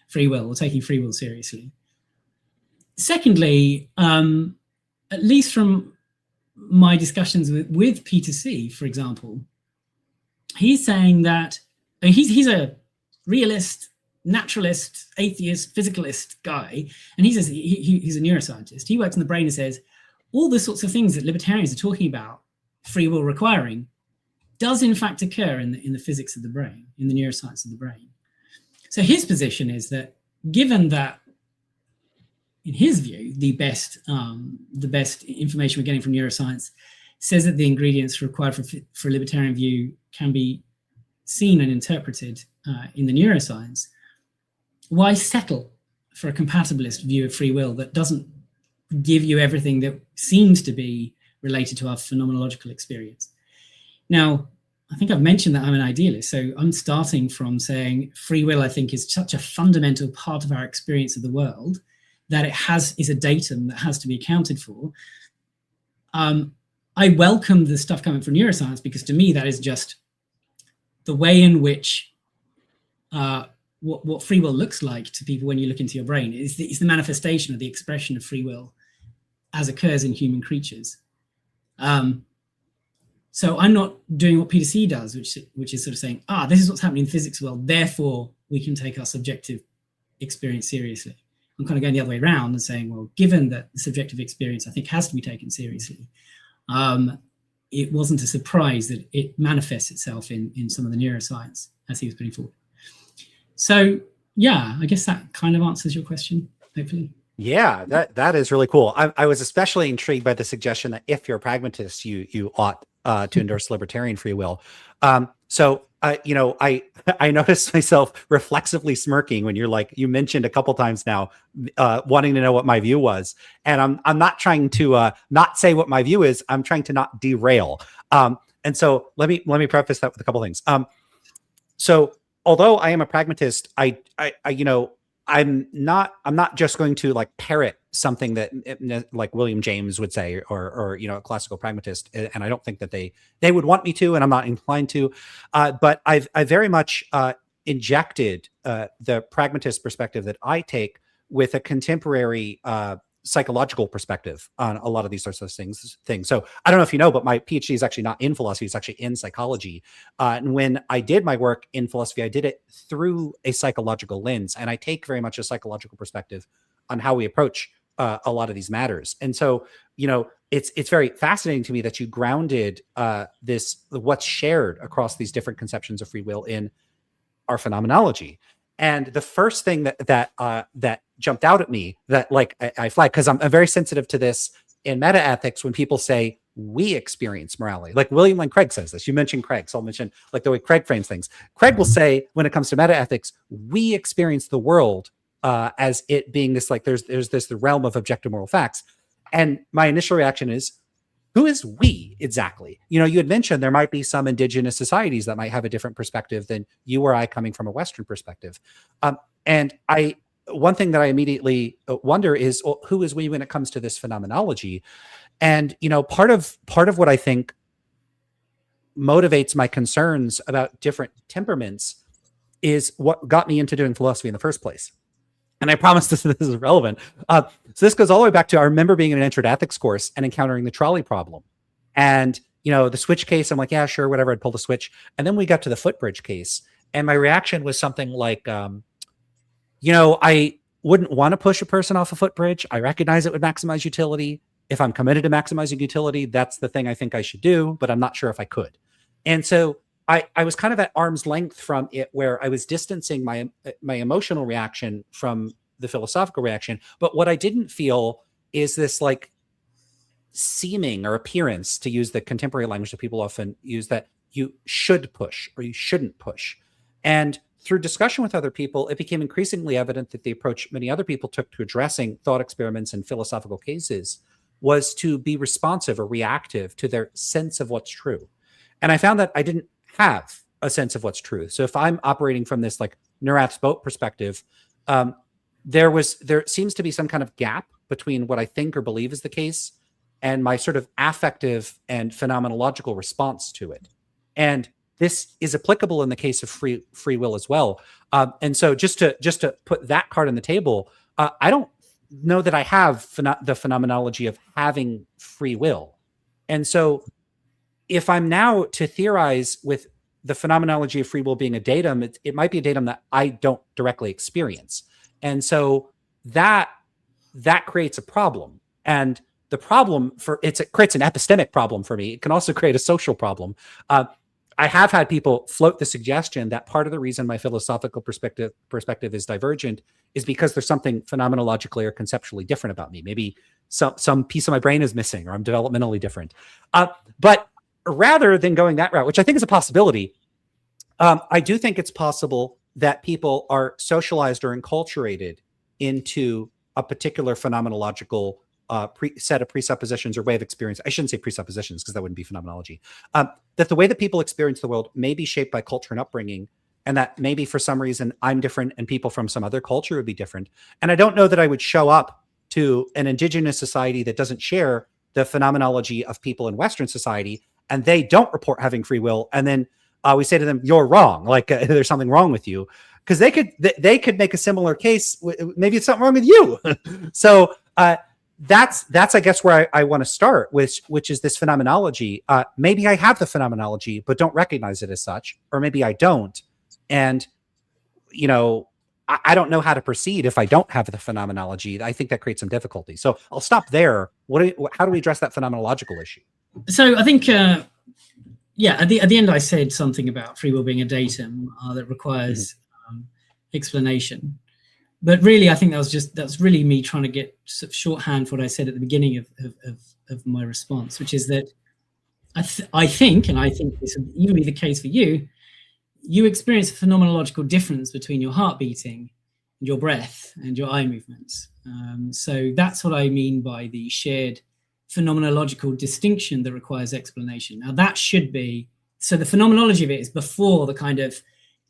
[SPEAKER 2] free will, or taking free will seriously. Secondly, at least from my discussions with Peter C., for example, he's saying that he's a realist, naturalist, atheist, physicalist guy, and he says he's a neuroscientist. He works in the brain and says all the sorts of things that libertarians are talking about, free will requiring, does in fact occur in the physics of the brain, in the neuroscience of the brain. So his position is that, given that, in his view, the best information we're getting from neuroscience says that the ingredients required for a libertarian view can be seen and interpreted in the neuroscience, why settle for a compatibilist view of free will that doesn't give you everything that seems to be related to our phenomenological experience? Now, I think I've mentioned that I'm an idealist, so I'm starting from saying free will, I think, is such a fundamental part of our experience of the world that it is a datum that has to be accounted for. I welcome the stuff coming from neuroscience, because to me that is just the way in which what free will looks like to people when you look into your brain. Is the manifestation of the expression of free will as occurs in human creatures. So I'm not doing what Peter C. does, which is sort of saying, this is what's happening in the physics world, therefore we can take our subjective experience seriously. I'm kind of going the other way around and saying, well, given that the subjective experience, I think, has to be taken seriously, it wasn't a surprise that it manifests itself in some of the neuroscience as he was putting forward. So, yeah, I guess that kind of answers your question, hopefully.
[SPEAKER 1] Yeah, that is really cool. I was especially intrigued by the suggestion that if you're a pragmatist, you ought to endorse libertarian free will. So I noticed myself reflexively smirking when you mentioned a couple times now, wanting to know what my view was, and I'm not trying to not say what my view is. I'm trying to not derail. And so let me preface that with a couple things. So although I am a pragmatist, I'm not just going to parrot something that like William James would say, or a classical pragmatist, and I don't think that they would want me to, and I'm not inclined to. But I very much injected the pragmatist perspective that I take with a contemporary psychological perspective on a lot of these sorts of things. So I don't know if you know, but my PhD is actually not in philosophy; it's actually in psychology. And when I did my work in philosophy, I did it through a psychological lens, and I take very much a psychological perspective on how we approach a lot of these matters. And so, it's very fascinating to me that you grounded what's shared across these different conceptions of free will in our phenomenology. And the first thing that jumped out at me, that like I flagged, because I'm very sensitive to this in meta ethics, when people say we experience morality, like William Lane Craig says this. You mentioned Craig, so I'll mention like the way Craig frames things. Craig will say, when it comes to meta ethics, we experience the world as it being this, like there's this the realm of objective moral facts. And my initial reaction is, who is we exactly? You know, you had mentioned there might be some indigenous societies that might have a different perspective than you or I coming from a Western perspective. And one thing that I immediately wonder is, well, who is we when it comes to this phenomenology? And, you know, part of what I think motivates my concerns about different temperaments is what got me into doing philosophy in the first place. And I promise this is relevant. So this goes all the way back to, I remember being in an intro to ethics course and encountering the trolley problem. And, you know, the switch case, I'm like, yeah, sure, whatever, I'd pull the switch. And then we got to the footbridge case. And my reaction was something like, you know, I wouldn't want to push a person off a footbridge. I recognize it would maximize utility. If I'm committed to maximizing utility, that's the thing I think I should do, but I'm not sure if I could. And so I was kind of at arm's length from it, where I was distancing my emotional reaction from the philosophical reaction. But what I didn't feel is this like seeming or appearance, to use the contemporary language that people often use, that you should push or you shouldn't push. And through discussion with other people, it became increasingly evident that the approach many other people took to addressing thought experiments and philosophical cases was to be responsive or reactive to their sense of what's true. And I found that I didn't have a sense of what's true. So if I'm operating from this like Neurath's boat perspective, there seems to be some kind of gap between what I think or believe is the case and my sort of affective and phenomenological response to it. And this is applicable in the case of free will as well. And so just to put that card on the table, I don't know that I have the phenomenology of having free will. And so if I'm now to theorize with the phenomenology of free will being a datum, it might be a datum that I don't directly experience. And so that creates a problem. And the problem it creates an epistemic problem for me. It can also create a social problem. I have had people float the suggestion that part of the reason my philosophical perspective is divergent is because there's something phenomenologically or conceptually different about me. Maybe some piece of my brain is missing, or I'm developmentally different. But rather than going that route, which I think is a possibility, I do think it's possible that people are socialized or enculturated into a particular phenomenological set of presuppositions or way of experience. I shouldn't say presuppositions because that wouldn't be phenomenology. That the way that people experience the world may be shaped by culture and upbringing, and that maybe for some reason I'm different and people from some other culture would be different. And I don't know that I would show up to an indigenous society that doesn't share the phenomenology of people in Western society, and they don't report having free will. And then we say to them, you're wrong. Like there's something wrong with you, because they could make a similar case. Maybe it's something wrong with you. So that's I guess where I want to start, which is this phenomenology. Maybe I have the phenomenology, but don't recognize it as such, or maybe I don't. And, you know, I don't know how to proceed if I don't have the phenomenology. I think that creates some difficulty. So I'll stop there. How do we address that phenomenological issue?
[SPEAKER 2] So I think, at the end I said something about free will being a datum that requires explanation. But really, I think that's really me trying to get sort of shorthand for what I said at the beginning of my response, which is that I think this would even be the case for you, you experience a phenomenological difference between your heart beating and your breath and your eye movements. So that's what I mean by the shared phenomenological distinction that requires explanation. Now that should be, so the phenomenology of it is before the kind of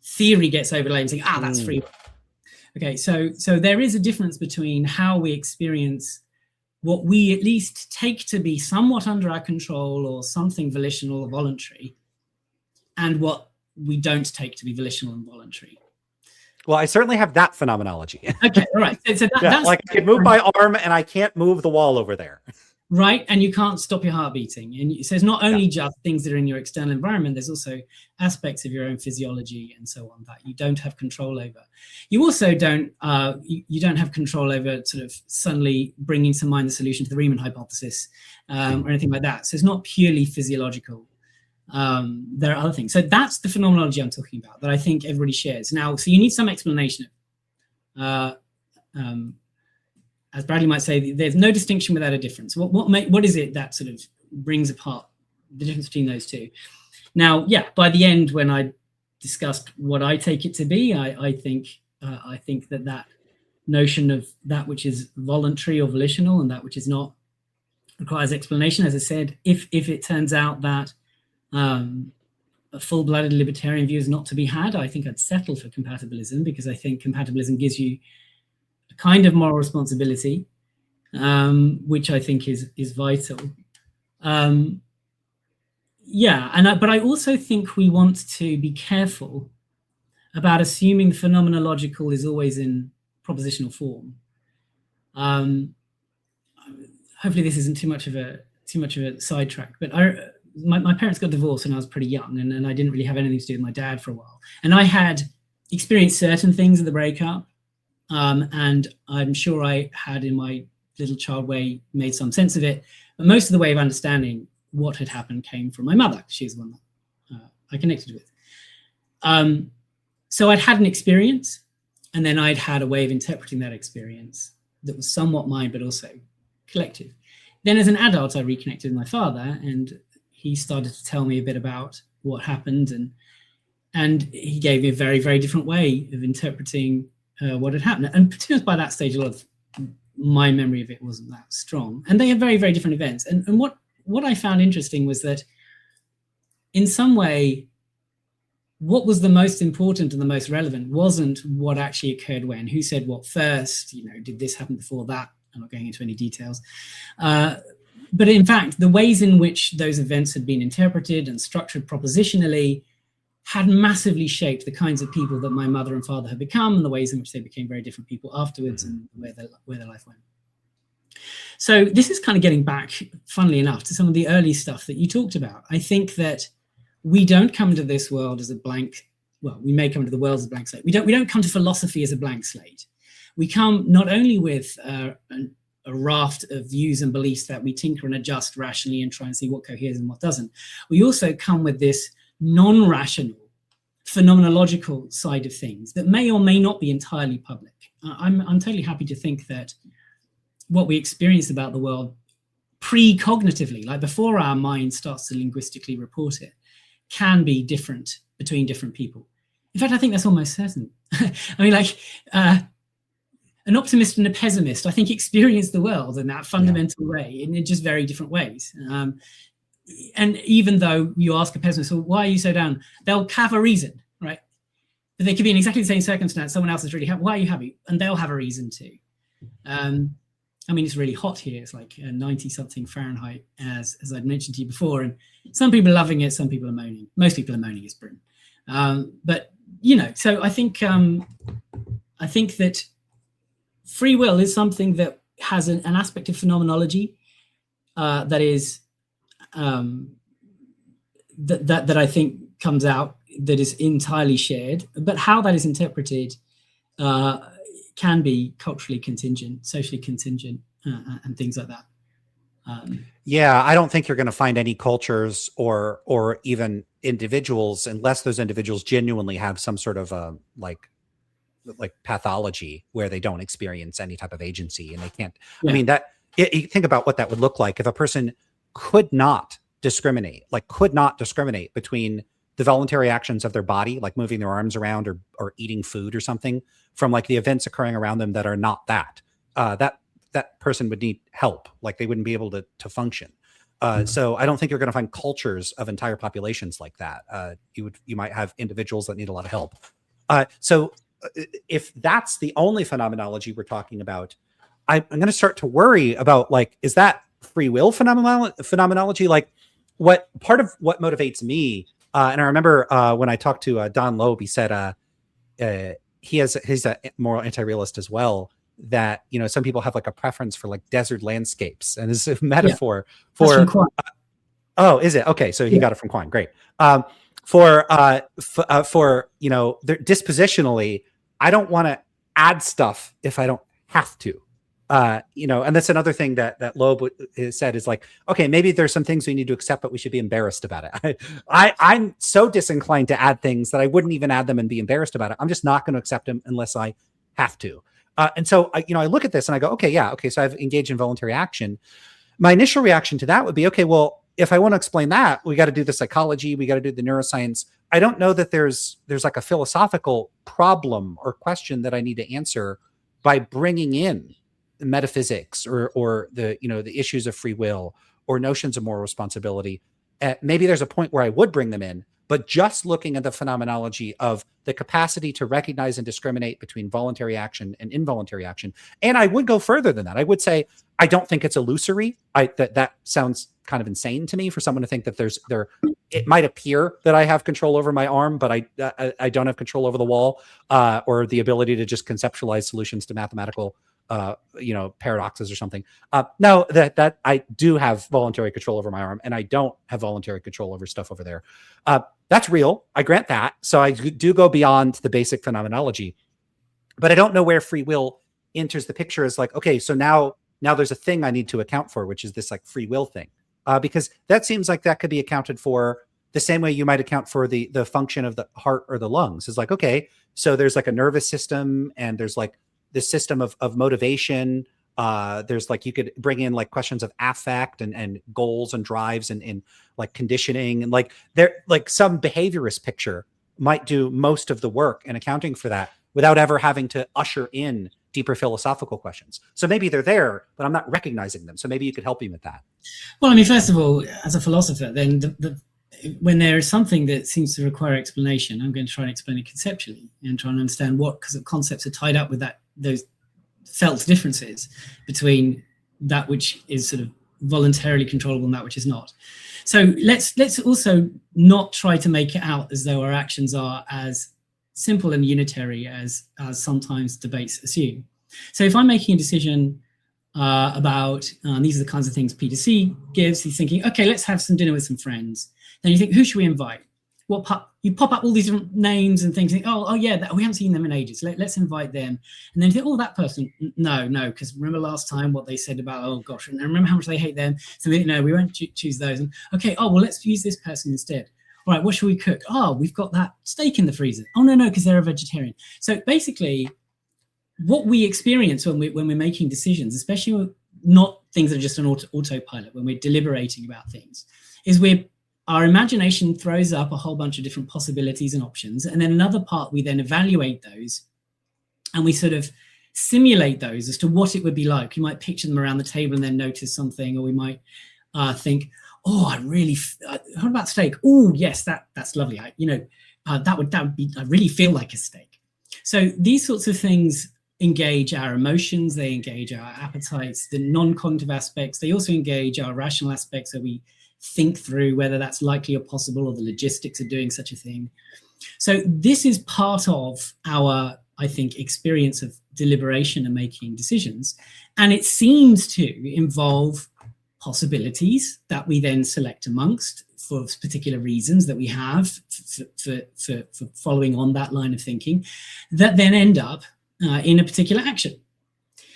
[SPEAKER 2] theory gets overlaid and saying, that's free will. Okay, so there is a difference between how we experience what we at least take to be somewhat under our control or something volitional or voluntary, and what we don't take to be volitional and voluntary.
[SPEAKER 1] Well, I certainly have that phenomenology.
[SPEAKER 2] Okay, all right. So that's
[SPEAKER 1] like I can move my arm and I can't move the wall over there.
[SPEAKER 2] Right, and you can't stop your heart beating. And so it's not only just things that are in your external environment, there's also aspects of your own physiology and so on that you don't have control over. You also don't you don't have control over sort of suddenly bringing to mind the solution to the Riemann hypothesis or anything like that. So it's not purely physiological. There are other things. So that's the phenomenology I'm talking about that I think everybody shares. Now, so you need some explanation. As Bradley might say, there's no distinction without a difference. What is it that sort of brings apart the difference between those two? Now, yeah, by the end, when I discussed what I take it to be, I think that notion of that which is voluntary or volitional and that which is not requires explanation. As I said, if it turns out that a full-blooded libertarian view is not to be had, I think I'd settle for compatibilism, because I think compatibilism gives you a kind of moral responsibility, which I think is vital. But I also think we want to be careful about assuming the phenomenological is always in propositional form. Hopefully this isn't too much of a sidetrack, but my parents got divorced when I was pretty young, and I didn't really have anything to do with my dad for a while. And I had experienced certain things in the breakup, and I'm sure I had, in my little child way, made some sense of it. But most of the way of understanding what had happened came from my mother. She was the one that I connected with. So I'd had an experience, and then I'd had a way of interpreting that experience that was somewhat mine, but also collective. Then as an adult, I reconnected with my father, and he started to tell me a bit about what happened, and he gave me a very, very different way of interpreting what had happened. And particularly by that stage, a lot of my memory of it wasn't that strong. And they had very, very different events. And what I found interesting was that in some way, what was the most important and the most relevant wasn't what actually occurred when, who said what first, did this happen before that? I'm not going into any details. But in fact, the ways in which those events had been interpreted and structured propositionally had massively shaped the kinds of people that my mother and father had become, and the ways in which they became very different people afterwards, and where their life went. So this is kind of getting back, funnily enough, to some of the early stuff that you talked about. I think that we don't come to this world as a blank, well, we may come to the world as a blank slate. We don't come to philosophy as a blank slate. We come not only with a raft of views and beliefs that we tinker and adjust rationally and try and see what coheres and what doesn't. We also come with this non-rational, phenomenological side of things that may or may not be entirely public. I'm totally happy to think that what we experience about the world pre-cognitively, like before our mind starts to linguistically report it, can be different between different people. In fact, I think that's almost certain. I mean, like an optimist and a pessimist, I think, experience the world in that fundamental way, in just very different ways. And even though you ask a pessimist, well, why are you so down? They'll have a reason, right? But they could be in exactly the same circumstance. Someone else is really happy. Why are you happy? And they'll have a reason too. I mean, it's really hot here. It's like 90-something Fahrenheit, as I'd mentioned to you before. And some people are loving it. Some people are moaning. Most people are moaning, it's Britain. But, so I think that free will is something that has an aspect of phenomenology that is that I think comes out, that is entirely shared. But how that is interpreted can be culturally contingent, socially contingent, and things like that.
[SPEAKER 1] I don't think you're going to find any cultures or even individuals, unless those individuals genuinely have some sort of like pathology where they don't experience any type of agency, and they can't. Yeah. I mean, you think about what that would look like if a person could not discriminate between the voluntary actions of their body, like moving their arms around or eating food or something, from like the events occurring around them that are not that. That person would need help. Like they wouldn't be able to function. So I don't think you're going to find cultures of entire populations like that. You might have individuals that need a lot of help. So if that's the only phenomenology we're talking about, I'm going to start to worry about, like, is that free will phenomenology? Like, what part of what motivates me? And I remember when I talked to Don Loeb, he said he's a moral anti-realist as well. That, some people have like a preference for like desert landscapes, and this is a metaphor for. Oh, is it? Okay, so he got it from Quine. Great. For dispositionally, I don't want to add stuff if I don't have to. And that's another thing that Loeb said is like, okay, maybe there's some things we need to accept, but we should be embarrassed about it. I'm so disinclined to add things that I wouldn't even add them and be embarrassed about it. I'm just not going to accept them unless I have to. And so I look at this and I go, okay, so I've engaged in voluntary action. My initial reaction to that would be, okay, well, if I want to explain that, we got to do the psychology, we got to do the neuroscience. I don't know that there's like a philosophical problem or question that I need to answer by bringing in metaphysics or the issues of free will or notions of moral responsibility. Maybe there's a point where I would bring them in, but just looking at the phenomenology of the capacity to recognize and discriminate between voluntary action and involuntary action. And I would go further than that. I would say, I don't think it's illusory. That sounds kind of insane to me for someone to think that it might appear that I have control over my arm, but I don't have control over the wall, or the ability to just conceptualize solutions to mathematical paradoxes or something. No, that I do have voluntary control over my arm, and I don't have voluntary control over stuff over there. That's real. I grant that. So I do go beyond the basic phenomenology, but I don't know where free will enters the picture as like, okay, so now there's a thing I need to account for, which is this like free will thing. Because that seems like that could be accounted for the same way you might account for the function of the heart or the lungs. It's like, okay, so there's like a nervous system and there's like this system of motivation. There's like, you could bring in like questions of affect and goals and drives and like conditioning, and like there, like some behaviorist picture might do most of the work in accounting for that without ever having to usher in deeper philosophical questions. So maybe they're there, but I'm not recognizing them. So maybe you could help me with that.
[SPEAKER 2] Well, I mean, first of all, as a philosopher, then when there is something that seems to require explanation, I'm going to try and explain it conceptually and try and understand what concepts are tied up with those felt differences between that which is sort of voluntarily controllable and that which is not. So let's also not try to make it out as though our actions are as simple and unitary as sometimes debates assume. So if I'm making a decision about these are the kinds of things Peter C gives, he's thinking, okay, let's have some dinner with some friends. Then you think, who should we invite? You pop up all these different names and things. Oh yeah, we haven't seen them in ages. Let's invite them. And then you think, oh, that person, no, because remember last time what they said about, oh gosh, and remember how much they hate them. So we won't choose those. And okay, oh well, let's use this person instead. All right, what should we cook? Oh, we've got that steak in the freezer. Oh no, because they're a vegetarian. So basically, what we experience when we're making decisions, especially not things that are just an autopilot, when we're deliberating about things, is our imagination throws up a whole bunch of different possibilities and options. And then another part, we then evaluate those and we sort of simulate those as to what it would be like. You might picture them around the table and then notice something, or we might think, oh, what about steak? Oh, yes, that's lovely. That would be, I really feel like a steak. So these sorts of things engage our emotions, they engage our appetites, the non-cognitive aspects. They also engage our rational aspects, where we think through whether that's likely or possible, or the logistics of doing such a thing. So this is part of our, I think, experience of deliberation and making decisions. And it seems to involve possibilities that we then select amongst for particular reasons that we have for following on that line of thinking, that then end up in a particular action.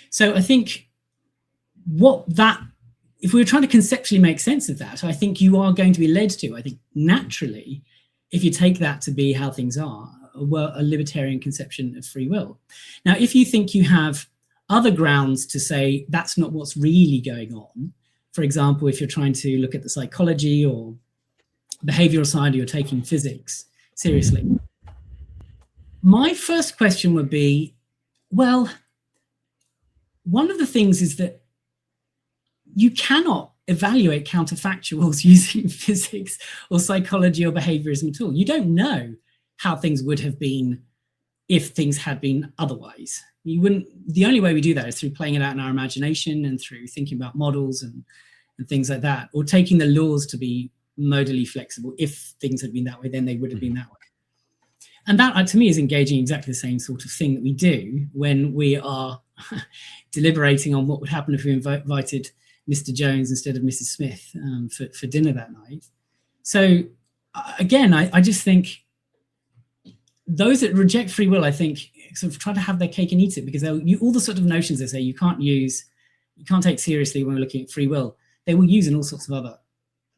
[SPEAKER 2] So I think if we were trying to conceptually make sense of that, I think you are going to be led to, I think naturally, if you take that to be how things are, a libertarian conception of free will. Now, if you think you have other grounds to say that's not what's really going on, for example, if you're trying to look at the psychology or behavioral side, or you're taking physics seriously, my first question would be, well, one of the things is that you cannot evaluate counterfactuals using physics or psychology or behaviorism at all. You don't know how things would have been if things had been otherwise. The only way we do that is through playing it out in our imagination and through thinking about models and things like that, or taking the laws to be modally flexible. If things had been that way, then they would have been that way. And that, to me, is engaging exactly the same sort of thing that we do when we are deliberating on what would happen if we invited Mr. Jones instead of Mrs. Smith for dinner that night. So again, I just think those that reject free will, I think, sort of try to have their cake and eat it, because all the sort of notions they say you can't take seriously when we're looking at free will, they will use in all sorts of other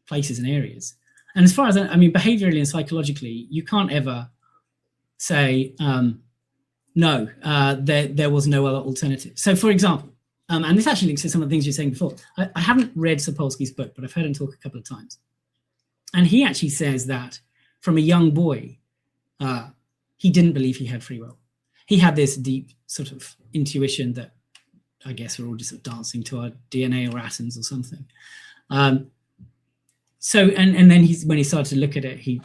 [SPEAKER 2] places and areas. And as far as behaviorally and psychologically, you can't ever say no, there was no other alternative. So, for example, and this actually links to some of the things you're saying before. I haven't read Sapolsky's book, but I've heard him talk a couple of times. And he actually says that from a young boy, he didn't believe he had free will. He had this deep sort of intuition that I guess we're all just sort of dancing to our DNA or atoms or something. So, and then when he started to look at it, he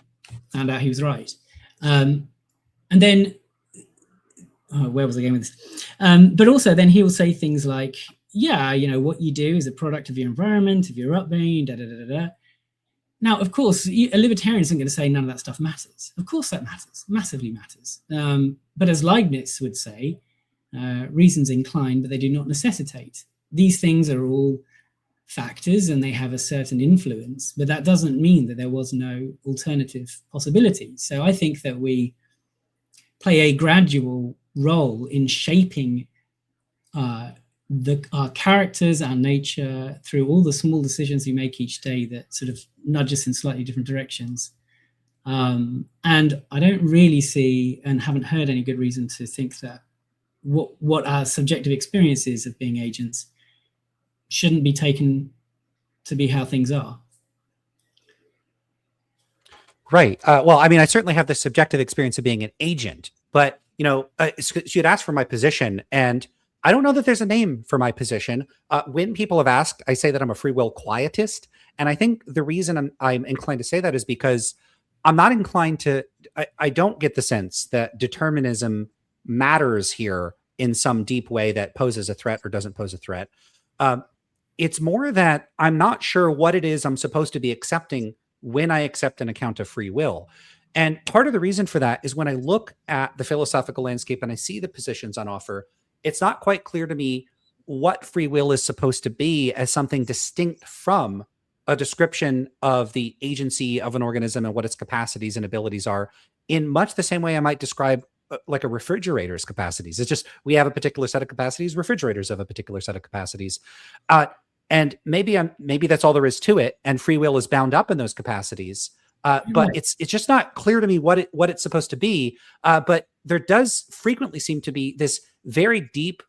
[SPEAKER 2] found out he was right. And then, where was I going with this? But also then he will say things like, yeah, what you do is a product of your environment, of your upbringing, da, da, da, da, da. Now, of course, a libertarian isn't going to say none of that stuff matters. Of course that matters, massively matters. But as Leibniz would say, reasons incline, but they do not necessitate. These things are all factors and they have a certain influence, but that doesn't mean that there was no alternative possibility. So I think that we play a gradual role in shaping our characters, our nature, through all the small decisions we make each day that sort of nudge us in slightly different directions. And I don't really see and haven't heard any good reason to think that what our subjective experience is of being agents shouldn't be taken to be how things are.
[SPEAKER 1] Right. Well, I certainly have the subjective experience of being an agent, but, she had asked for my position, and I don't know that there's a name for my position. When people have asked, I say that I'm a free will quietist. And I think the reason I'm inclined to say that is because I'm not inclined to, I don't get the sense that determinism matters here in some deep way that poses a threat or doesn't pose a threat. It's more that I'm not sure what it is I'm supposed to be accepting when I accept an account of free will. And part of the reason for that is when I look at the philosophical landscape and I see the positions on offer, it's not quite clear to me what free will is supposed to be as something distinct from a description of the agency of an organism and what its capacities and abilities are, in much the same way I might describe like a refrigerator's capacities. It's just, we have a particular set of capacities, refrigerators have a particular set of capacities. And maybe that's all there is to it, and free will is bound up in those capacities. But it's just not clear to me what it's supposed to be. But there does frequently seem to be this very deep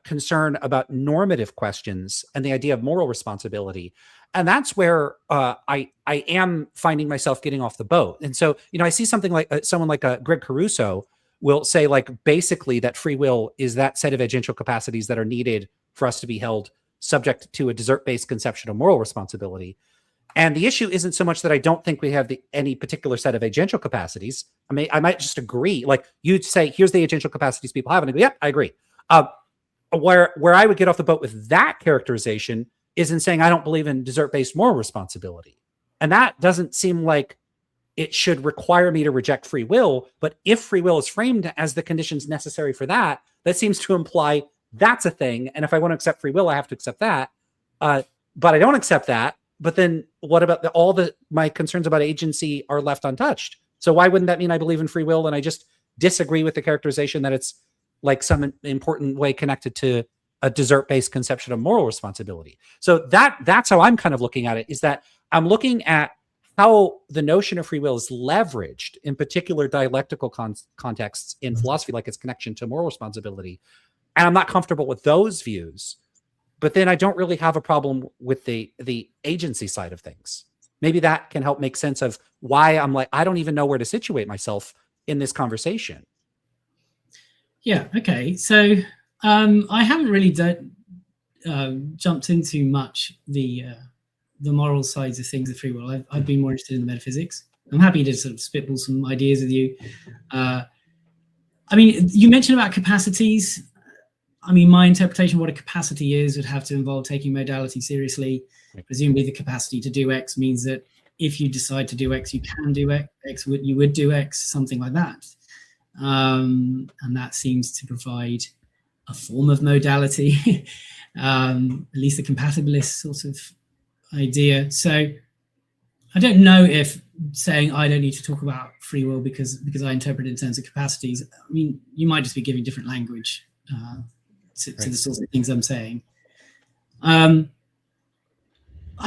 [SPEAKER 1] concern about normative questions and the idea of moral responsibility. And that's where I am finding myself getting off the boat. And so, I see something like someone like Greg Caruso will say, like, basically that free will is that set of agential capacities that are needed for us to be held subject to a desert-based conception of moral responsibility. And the issue isn't so much that I don't think we have any particular set of agential capacities. I might just agree. Like, you'd say, here's the agential capacities people have, and I go, yep, I agree. Where I would get off the boat with that characterization is in saying I don't believe in desert-based moral responsibility. And that doesn't seem like it should require me to reject free will. But if free will is framed as the conditions necessary for that, that seems to imply that's a thing. And if I want to accept free will, I have to accept that. But I don't accept that. But then what about my concerns about agency are left untouched? So why wouldn't that mean I believe in free will and I just disagree with the characterization that it's like some important way connected to a desert-based conception of moral responsibility? So that's how I'm kind of looking at it, is that I'm looking at how the notion of free will is leveraged in particular dialectical contexts in philosophy, like its connection to moral responsibility. And I'm not comfortable with those views. But then I don't really have a problem with the agency side of things. Maybe that can help make sense of why I'm like, I don't even know where to situate myself in this conversation.
[SPEAKER 2] Yeah. Okay. So I haven't really jumped into much the moral sides of things of free will. I've been more interested in the metaphysics. I'm happy to sort of spitball some ideas with you. You mentioned about capacities. My interpretation of what a capacity is would have to involve taking modality seriously. Presumably the capacity to do X means that if you decide to do X, you can do X, you would do X, something like that. And that seems to provide a form of modality, at least the compatibilist sort of idea. So I don't know if saying I don't need to talk about free will because I interpret it in terms of capacities. I mean, you might just be giving different language to the sorts of things I'm saying. I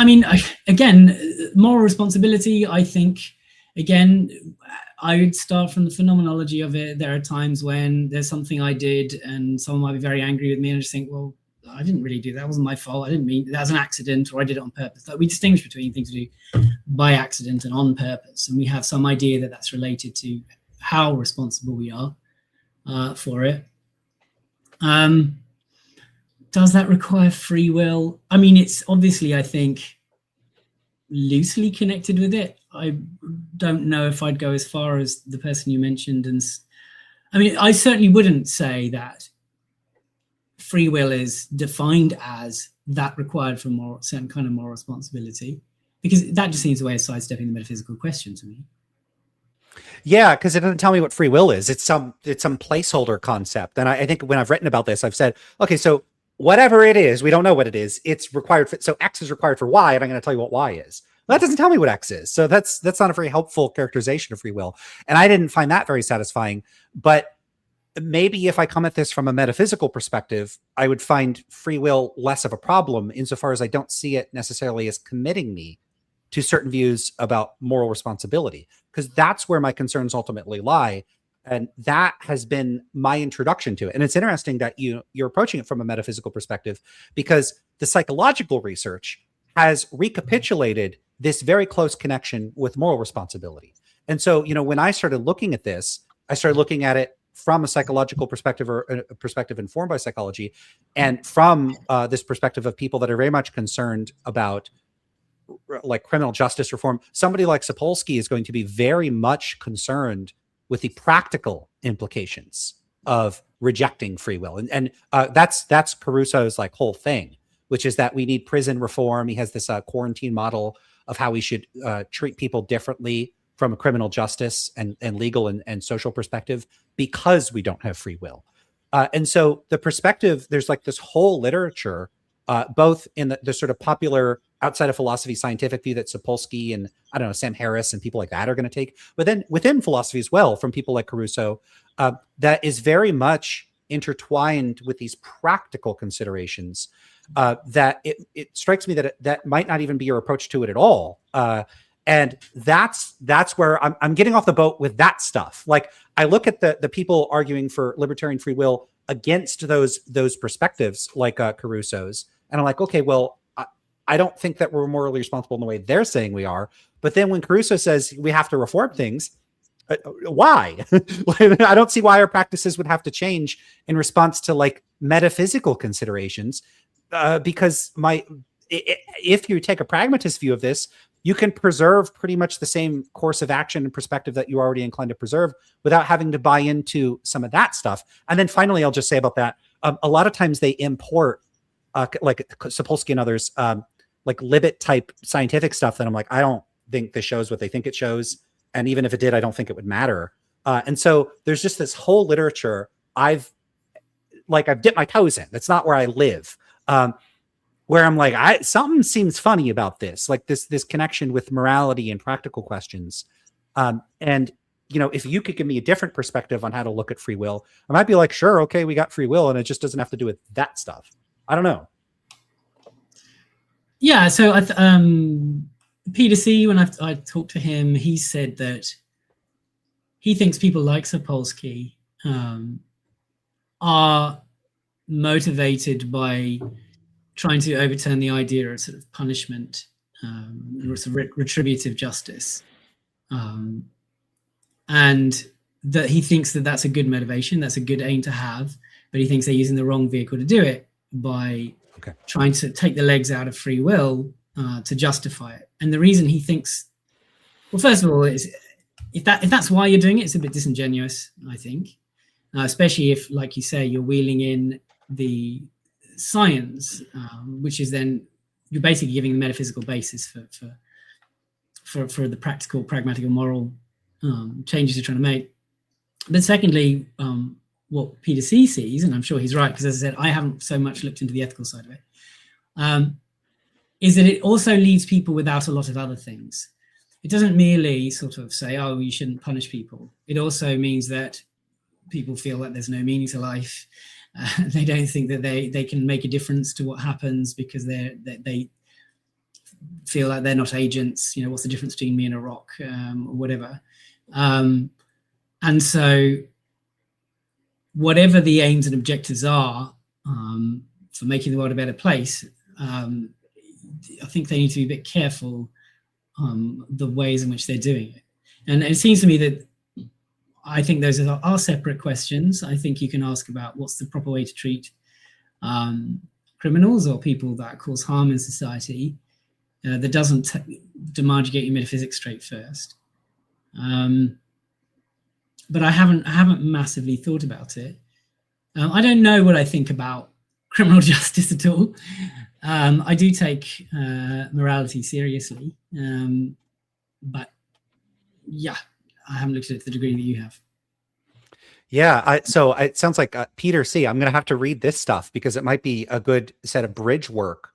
[SPEAKER 2] mean, again, moral responsibility, I think, again, I would start from the phenomenology of it. There are times when there's something I did and someone might be very angry with me and I just think, well, I didn't really do that. It wasn't my fault. I didn't mean that was an accident, or I did it on purpose. Like, we distinguish between things we do by accident and on purpose. And we have some idea that that's related to how responsible we are for it. Does that require free will? I mean, it's obviously, I think, loosely connected with it. I don't know if I'd go as far as the person you mentioned. And I mean, I certainly wouldn't say that free will is defined as that required for certain kind of moral responsibility, because that just seems a way of sidestepping the metaphysical question to me.
[SPEAKER 1] Yeah, because it doesn't tell me what free will is. It's some placeholder concept. And I think when I've written about this, I've said, okay, so whatever it is, we don't know what it is. It's required for, so X is required for Y, and I'm going to tell you what Y is. Well, that doesn't tell me what X is. So that's not a very helpful characterization of free will. And I didn't find that very satisfying. But maybe if I come at this from a metaphysical perspective, I would find free will less of a problem, insofar as I don't see it necessarily as committing me to certain views about moral responsibility, because that's where my concerns ultimately lie. And that has been my introduction to it. And it's interesting that you're approaching it from a metaphysical perspective, because the psychological research has recapitulated this very close connection with moral responsibility. And so, when I started looking at this, I started looking at it from a psychological perspective, or a perspective informed by psychology, and from this perspective of people that are very much concerned about like criminal justice reform. Somebody like Sapolsky is going to be very much concerned with the practical implications of rejecting free will. And that's Caruso's like whole thing, which is that we need prison reform. He has this quarantine model of how we should treat people differently from a criminal justice and legal and social perspective, because we don't have free will. And so the perspective, there's like this whole literature, both in the sort of popular outside of philosophy scientific view that Sapolsky and I don't know, Sam Harris and people like that are going to take, but then within philosophy as well, from people like Caruso, that is very much intertwined with these practical considerations, that it strikes me that that might not even be your approach to it at all. And that's where I'm getting off the boat with that stuff. Like, I look at the people arguing for libertarian free will against those perspectives, like Caruso's, and I'm like, okay, well, I don't think that we're morally responsible in the way they're saying we are. But then when Caruso says we have to reform things, why? I don't see why our practices would have to change in response to like metaphysical considerations, because if you take a pragmatist view of this, you can preserve pretty much the same course of action and perspective that you're already inclined to preserve without having to buy into some of that stuff. And then finally, I'll just say about that, a lot of times they import, like Sapolsky and others, like Libet type scientific stuff that I'm like, I don't think this shows what they think it shows. And even if it did, I don't think it would matter. And so there's just this whole literature I've dipped my toes in. That's not where I live. Where I'm like, something seems funny about this, like this connection with morality and practical questions. And if you could give me a different perspective on how to look at free will, I might be like, sure, okay, we got free will, and it just doesn't have to do with that stuff. I don't know.
[SPEAKER 2] Yeah, so Peter C., when I talked to him, he said that he thinks people like Sapolsky are motivated by trying to overturn the idea of sort of punishment, or sort of retributive justice, and that he thinks that that's a good motivation, that's a good aim to have, but he thinks they're using the wrong vehicle to do it by trying to take the legs out of free will to justify it. And the reason he thinks, well, first of all, is if that's why you're doing it, it's a bit disingenuous, I think, especially if, like you say, you're wheeling in the science, which is then you're basically giving the metaphysical basis for the practical, pragmatic, or moral changes you're trying to make. But secondly, what Peter C. sees, and I'm sure he's right, because as I said, I haven't so much looked into the ethical side of it, is that it also leaves people without a lot of other things. it doesn't merely sort of say, oh, you shouldn't punish people. It also means that people feel that there's no meaning to life. They don't think that they can make a difference to what happens because they feel like they're not agents. You know, what's the difference between me and a rock, or whatever. And so whatever the aims and objectives are for making the world a better place, I think they need to be a bit careful the ways in which they're doing it. And it seems to me that I think those are separate questions. I think you can ask about what's the proper way to treat criminals or people that cause harm in society that doesn't demand you get your metaphysics straight first. But I haven't massively thought about it. I don't know what I think about criminal justice at all. I do take morality seriously, but yeah, I haven't looked at it to the degree that you have.
[SPEAKER 1] Yeah, so it sounds like Peter C. I'm going to have to read this stuff because it might be a good set of bridge work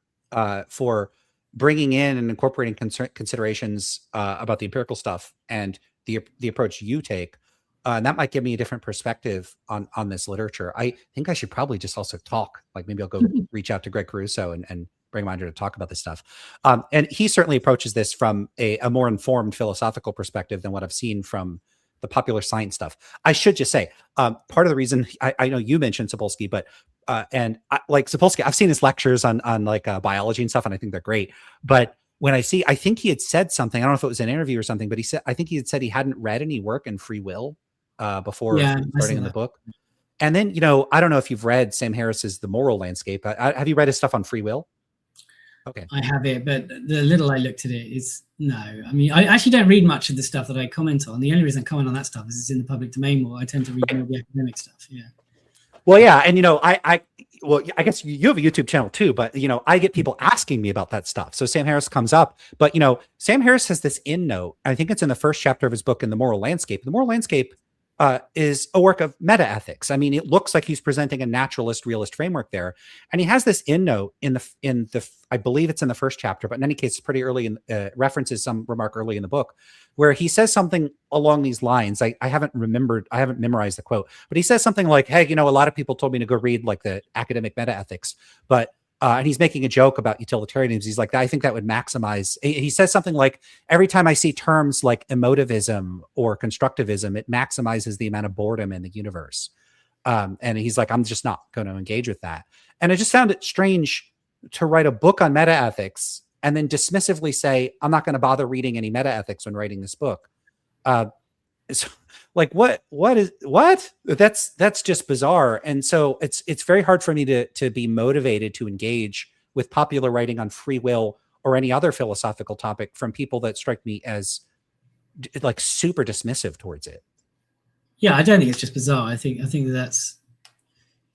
[SPEAKER 1] for bringing in and incorporating considerations about the empirical stuff and the approach you take. And that might give me a different perspective on this literature. I think I should probably just also talk. Like maybe I'll go reach out to Greg Caruso and bring him on here to talk about this stuff. And he certainly approaches this from a more informed philosophical perspective than what I've seen from the popular science stuff. I should just say, part of the reason I know you mentioned Sapolsky, but like Sapolsky, I've seen his lectures on like biology and stuff, and I think they're great. But when I think he had said something, I don't know if it was an interview or something, but I think he had said he hadn't read any work in free will before starting in the book. And then, I don't know if you've read Sam Harris's The Moral Landscape. Have you read his stuff on free will? Okay.
[SPEAKER 2] I have it, but the little I looked at it is no. I mean, I actually don't read much of the stuff that I comment on. The only reason I comment on that stuff is it's in the public domain more. I tend to read more of the academic stuff. Yeah.
[SPEAKER 1] Well, yeah. And, I guess you have a YouTube channel too, but, I get people asking me about that stuff. So Sam Harris comes up, but, Sam Harris has this endnote. I think it's in the first chapter of his book in The Moral Landscape. The Moral Landscape is a work of meta-ethics. I mean, it looks like he's presenting a naturalist, realist framework there. And he has this endnote in the I believe it's in the first chapter, but in any case, it's pretty early references some remark early in the book where he says something along these lines. I haven't memorized the quote, but he says something like, hey, a lot of people told me to go read like the academic meta-ethics, but and he's making a joke about utilitarianism. He's like, I think that would maximize. He says something like, every time I see terms like emotivism or constructivism, it maximizes the amount of boredom in the universe. And he's like, I'm just not going to engage with that. And I just found it strange to write a book on metaethics and then dismissively say, I'm not going to bother reading any metaethics when writing this book. So, like what that's just bizarre. And so it's very hard for me to be motivated to engage with popular writing on free will or any other philosophical topic from people that strike me as like super dismissive towards it.
[SPEAKER 2] Yeah, I don't think it's just bizarre. I think it's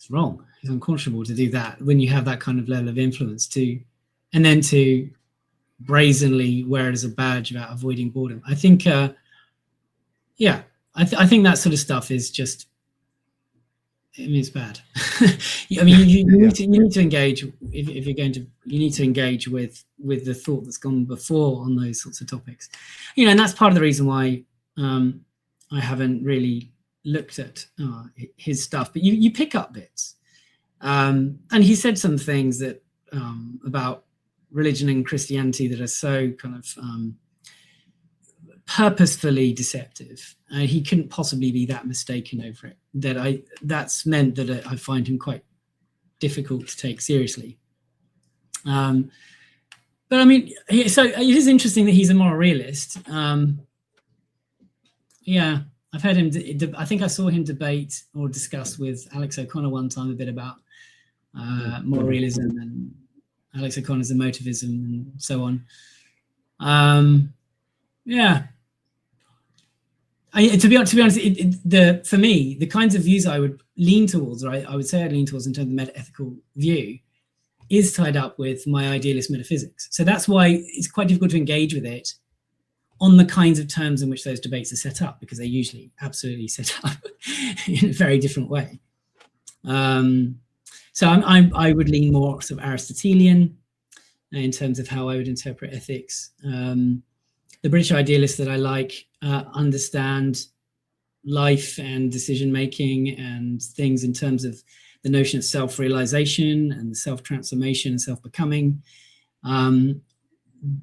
[SPEAKER 2] wrong. It's unconscionable to do that when you have that kind of level of influence and then to brazenly wear it as a badge about avoiding boredom. I think I think that sort of stuff is just, I mean, it's bad. I mean, you need to engage if you're going to. You need to engage with the thought that's gone before on those sorts of topics, and that's part of the reason why I haven't really looked at his stuff. But you pick up bits, and he said some things that about religion and Christianity that are so kind of purposefully deceptive. He couldn't possibly be that mistaken over it. That's meant that I find him quite difficult to take seriously. But I mean, so it is interesting that he's a moral realist. Yeah, I've heard him. I think I saw him debate or discuss with Alex O'Connor one time a bit about moral realism and Alex O'Connor's emotivism and so on. Yeah. To be honest, for me, the kinds of views I would lean towards, or I would say I'd lean towards in terms of meta-ethical view, is tied up with my idealist metaphysics. So that's why it's quite difficult to engage with it on the kinds of terms in which those debates are set up, because they're usually absolutely set up in a very different way. So I would lean more sort of Aristotelian in terms of how I would interpret ethics. the British idealists that I like understand life and decision making and things in terms of the notion of self-realization and self-transformation and self-becoming.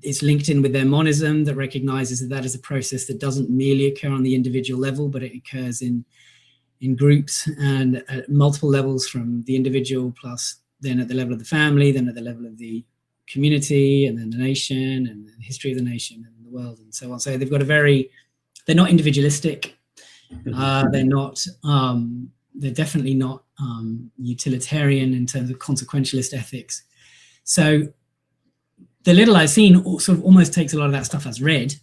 [SPEAKER 2] It's linked in with their monism that recognizes that is a process that doesn't merely occur on the individual level, but it occurs in groups and at multiple levels, from the individual plus then at the level of the family, then at the level of the community, and then the nation, and the history of the nation and the world, and so on. So they've got they're not individualistic. They're definitely not utilitarian in terms of consequentialist ethics. So the little I've seen sort of almost takes a lot of that stuff as read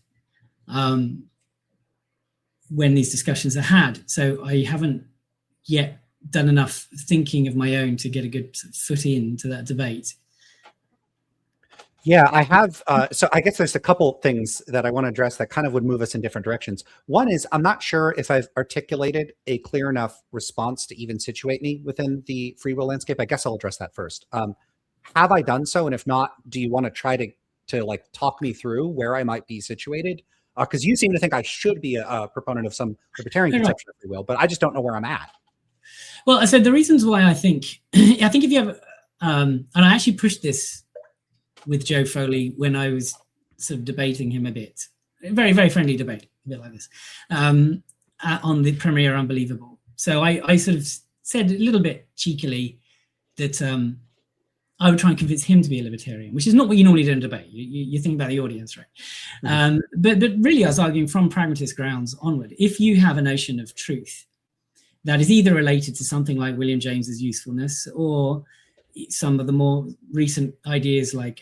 [SPEAKER 2] when these discussions are had. So I haven't yet done enough thinking of my own to get a good foot into that debate.
[SPEAKER 1] Yeah, I have. So I guess there's a couple things that I want to address that kind of would move us in different directions. One is I'm not sure if I've articulated a clear enough response to even situate me within the free will landscape. I guess I'll address that first. Have I done so? And if not, do you want to try to like talk me through where I might be situated? Because you seem to think I should be a proponent of some libertarian conception of free will, but I just don't know where I'm at.
[SPEAKER 2] Well, I said the reasons why I think if you have, and I actually pushed this with Joe Foley when I was sort of debating him a bit, very, very friendly debate, a bit like this, on the Premiere Unbelievable. So I sort of said a little bit cheekily that I would try and convince him to be a libertarian, which is not what you normally do in debate. You think about the audience, right? Mm-hmm. But really, I was arguing from pragmatist grounds onward. If you have a notion of truth that is either related to something like William James's usefulness, or some of the more recent ideas like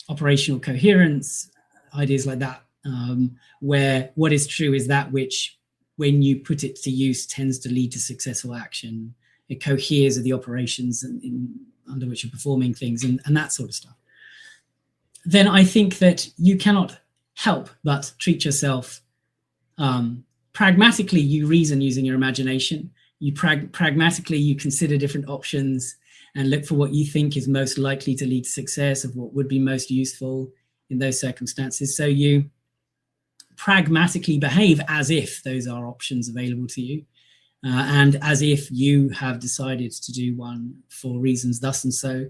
[SPEAKER 2] operational coherence, ideas like that, where what is true is that which, when you put it to use, tends to lead to successful action. It coheres with the operations under which you're performing things, and that sort of stuff. Then I think that you cannot help but treat yourself pragmatically. You reason using your imagination. You pragmatically, you consider different options and look for what you think is most likely to lead to success, of what would be most useful in those circumstances. So you pragmatically behave as if those are options available to you, and as if you have decided to do one for reasons thus and so.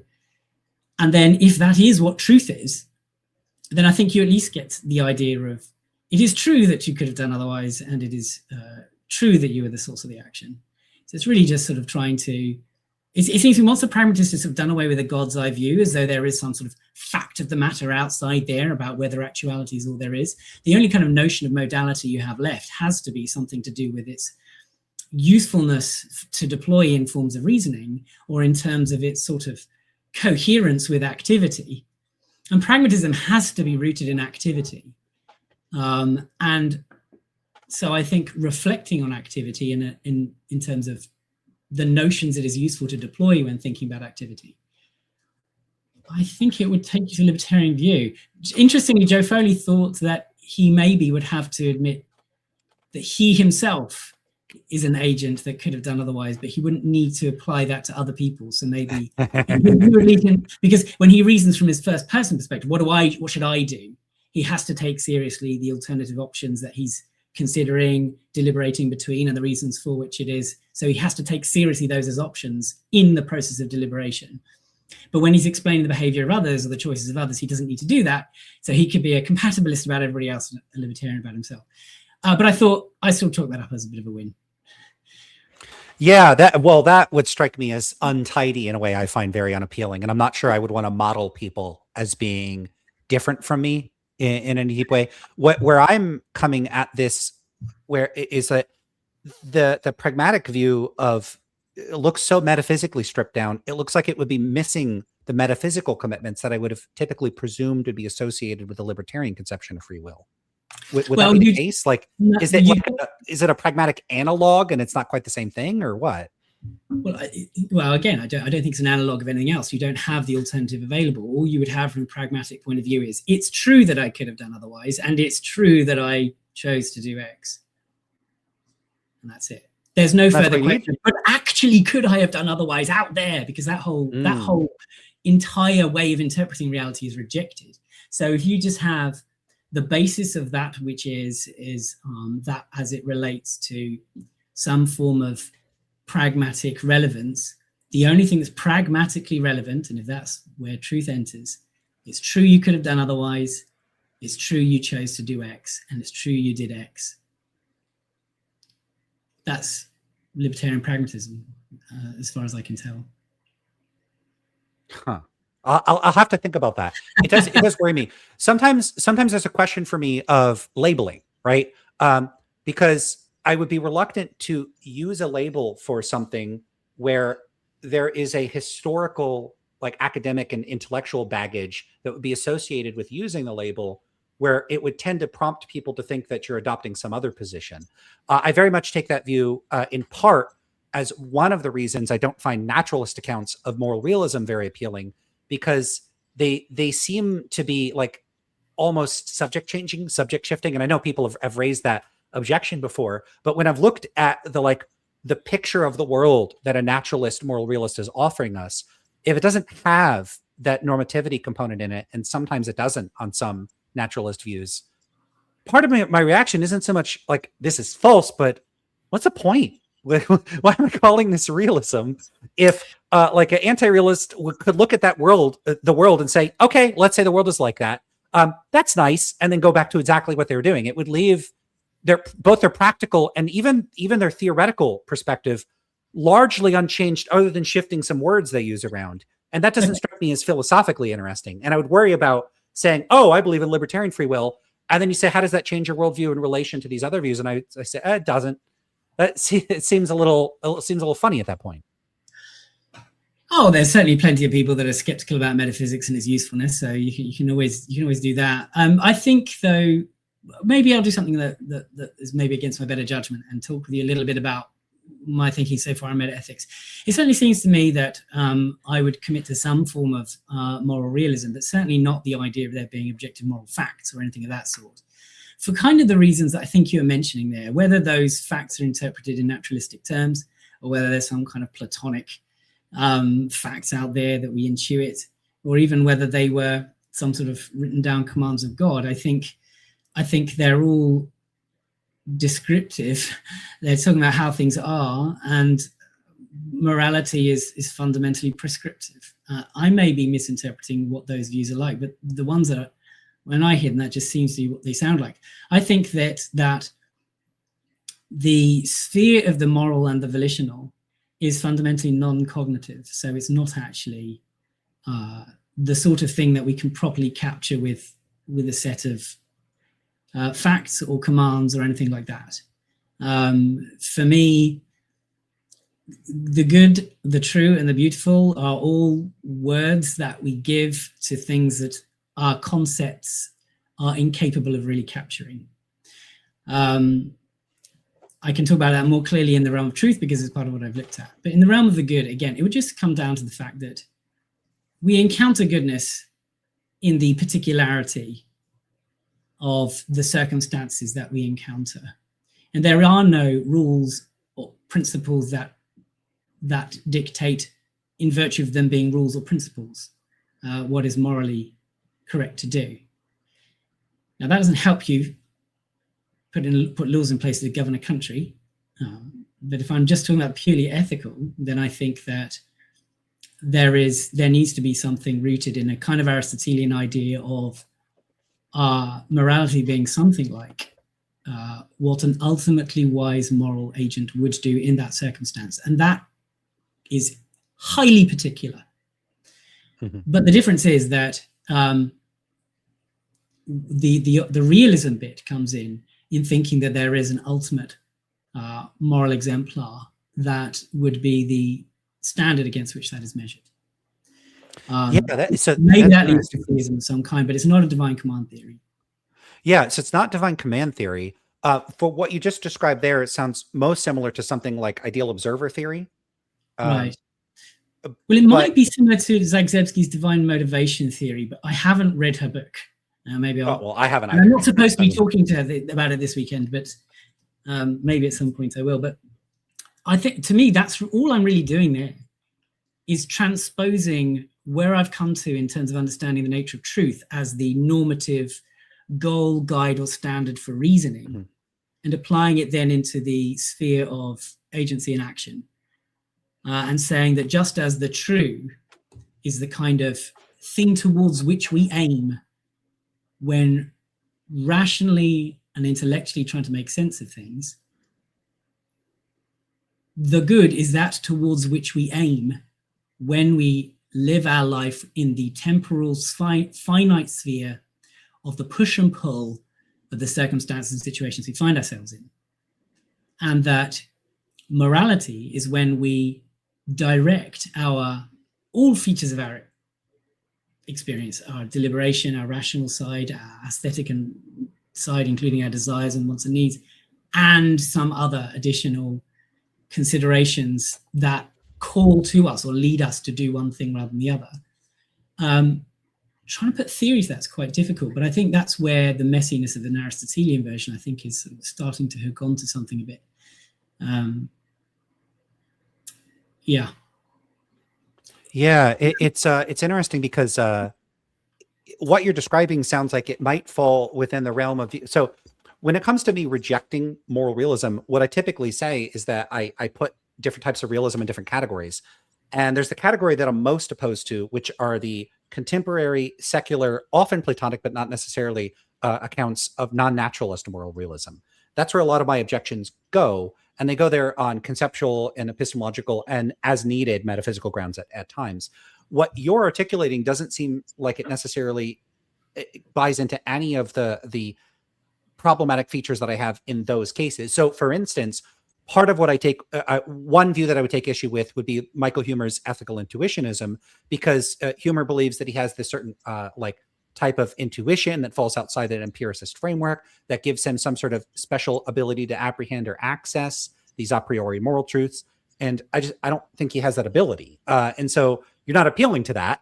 [SPEAKER 2] And then if that is what truth is, then I think you at least get the idea of, it is true that you could have done otherwise, and it is true that you were the source of the action. So it's really just sort of trying to, it seems to me once the pragmatists have done away with the God's eye view, as though there is some sort of fact of the matter outside there about whether actuality is all there is, the only kind of notion of modality you have left has to be something to do with its usefulness to deploy in forms of reasoning, or in terms of its sort of coherence with activity. And pragmatism has to be rooted in activity. And so I think reflecting on activity in terms of the notions it is useful to deploy when thinking about activity, I think it would take you to a libertarian view. Interestingly, Joe Foley thought that he maybe would have to admit that he himself is an agent that could have done otherwise, but he wouldn't need to apply that to other people. So maybe because when he reasons from his first person perspective, what should I do? He has to take seriously the alternative options that he's considering, deliberating between, and the reasons for which it is. So he has to take seriously those as options in the process of deliberation. But when he's explaining the behavior of others or the choices of others, he doesn't need to do that. So he could be a compatibilist about everybody else and a libertarian about himself. But I thought I still chalk that up as a bit of a win.
[SPEAKER 1] Yeah, that would strike me as untidy in a way I find very unappealing. And I'm not sure I would want to model people as being different from me in any deep way. Where I'm coming at this, where is that the pragmatic view of it looks so metaphysically stripped down. It looks like it would be missing the metaphysical commitments that I would have typically presumed would be associated with the libertarian conception of free will. Would that be the case? Like, is it a pragmatic analog and it's not quite the same thing, or what?
[SPEAKER 2] Well, again, I don't think it's an analog of anything else. You don't have the alternative available. All you would have from a pragmatic point of view is, it's true that I could have done otherwise, and it's true that I chose to do X. And that's it. There's no further question. But actually, could I have done otherwise out there? Because that whole entire way of interpreting reality is rejected. So if you just have the basis of that, which is that as it relates to some form of pragmatic relevance, the only thing that's pragmatically relevant, and if that's where truth enters, it's true you could have done otherwise, it's true you chose to do X, and it's true you did X. That's libertarian pragmatism, as far as I can tell.
[SPEAKER 1] Huh. I'll have to think about that. It does worry me. Sometimes there's a question for me of labeling, right? Because I would be reluctant to use a label for something where there is a historical, like academic and intellectual baggage that would be associated with using the label, where it would tend to prompt people to think that you're adopting some other position. I very much take that view in part as one of the reasons I don't find naturalist accounts of moral realism very appealing, because they seem to be like almost subject shifting. And I know people have raised that objection before, but when I've looked at the picture of the world that a naturalist moral realist is offering us, if it doesn't have that normativity component in it, and sometimes it doesn't on some naturalist views, part of my reaction isn't so much like this is false, but what's the point? Why am I calling this realism if like an anti-realist could look at that world, the world, and say, okay, let's say the world is like that. That's nice. And then go back to exactly what they were doing. It would leave both their practical and even their theoretical perspective largely unchanged, other than shifting some words they use around. And that doesn't strike me as philosophically interesting. And I would worry about saying, oh, I believe in libertarian free will. And then you say, how does that change your worldview in relation to these other views? And I say, it doesn't. It seems a little funny at that point.
[SPEAKER 2] Oh, there's certainly plenty of people that are skeptical about metaphysics and its usefulness. So you can always do that. I think, though, maybe I'll do something that is maybe against my better judgment and talk with you a little bit about my thinking so far on metaethics. It certainly seems to me that I would commit to some form of moral realism, but certainly not the idea of there being objective moral facts or anything of that sort, for kind of the reasons that I think you were mentioning there, whether those facts are interpreted in naturalistic terms or whether there's some kind of Platonic facts out there that we intuit, or even whether they were some sort of written down commands of God. I think they're all descriptive. They're talking about how things are, and morality is fundamentally prescriptive. I may be misinterpreting what those views are like, but the ones that are, when I hear them, that just seems to be what they sound like. I think that the sphere of the moral and the volitional is fundamentally non-cognitive. So it's not actually the sort of thing that we can properly capture with a set of facts or commands or anything like that. For me, the good, the true, and the beautiful are all words that we give to things that our concepts are incapable of really capturing. I can talk about that more clearly in the realm of truth because it's part of what I've looked at. But in the realm of the good, again, it would just come down to the fact that we encounter goodness in the particularity of the circumstances that we encounter. And there are no rules or principles that dictate, in virtue of them being rules or principles, what is morally correct to do. Now, that doesn't help you put laws in place to govern a country. But if I'm just talking about purely ethical, then I think that there needs to be something rooted in a kind of Aristotelian idea of morality being something like what an ultimately wise moral agent would do in that circumstance. And that is highly particular. Mm-hmm. But the difference is that the realism bit comes in thinking that there is an ultimate moral exemplar that would be the standard against which that is measured. Maybe that leads to theism of some kind, but it's not a divine command theory.
[SPEAKER 1] Yeah, so it's not divine command theory. For what you just described there, it sounds most similar to something like ideal observer theory.
[SPEAKER 2] Right. Well, it might be similar to Zagzebski's divine motivation theory, but I haven't read her book. Maybe
[SPEAKER 1] I haven't.
[SPEAKER 2] I'm not supposed to be talking to her about it this weekend, but maybe at some point I will. But I think, to me, that's all I'm really doing there, is transposing where I've come to in terms of understanding the nature of truth as the normative goal, guide, or standard for reasoning, and applying it then into the sphere of agency and action, and saying that just as the true is the kind of thing towards which we aim when rationally and intellectually trying to make sense of things, the good is that towards which we aim when we live our life in the temporal finite sphere of the push and pull of the circumstances and situations we find ourselves in. And that morality is when we direct all features of our experience, our deliberation, our rational side, our aesthetic and side, including our desires and wants and needs, and some other additional considerations that call to us or lead us to do one thing rather than the other. Trying to put theories, that's quite difficult, but I think that's where the messiness of the Aristotelian version, I think, is starting to hook onto something a bit.
[SPEAKER 1] It's interesting because what you're describing sounds like it might fall within the realm of so when it comes to me rejecting moral realism, what I typically say is that I put different types of realism in different categories. And there's the category that I'm most opposed to, which are the contemporary, secular, often Platonic, but not necessarily accounts of non-naturalist moral realism. That's where a lot of my objections go. And they go there on conceptual and epistemological and as needed metaphysical grounds at times. What you're articulating doesn't seem like it necessarily buys into any of the problematic features that I have in those cases. So for instance, part of what I take, one view that I would take issue with would be Michael Huemer's ethical intuitionism, because Huemer believes that he has this certain type of intuition that falls outside an empiricist framework that gives him some sort of special ability to apprehend or access these a priori moral truths. And I don't think he has that ability. And so you're not appealing to that.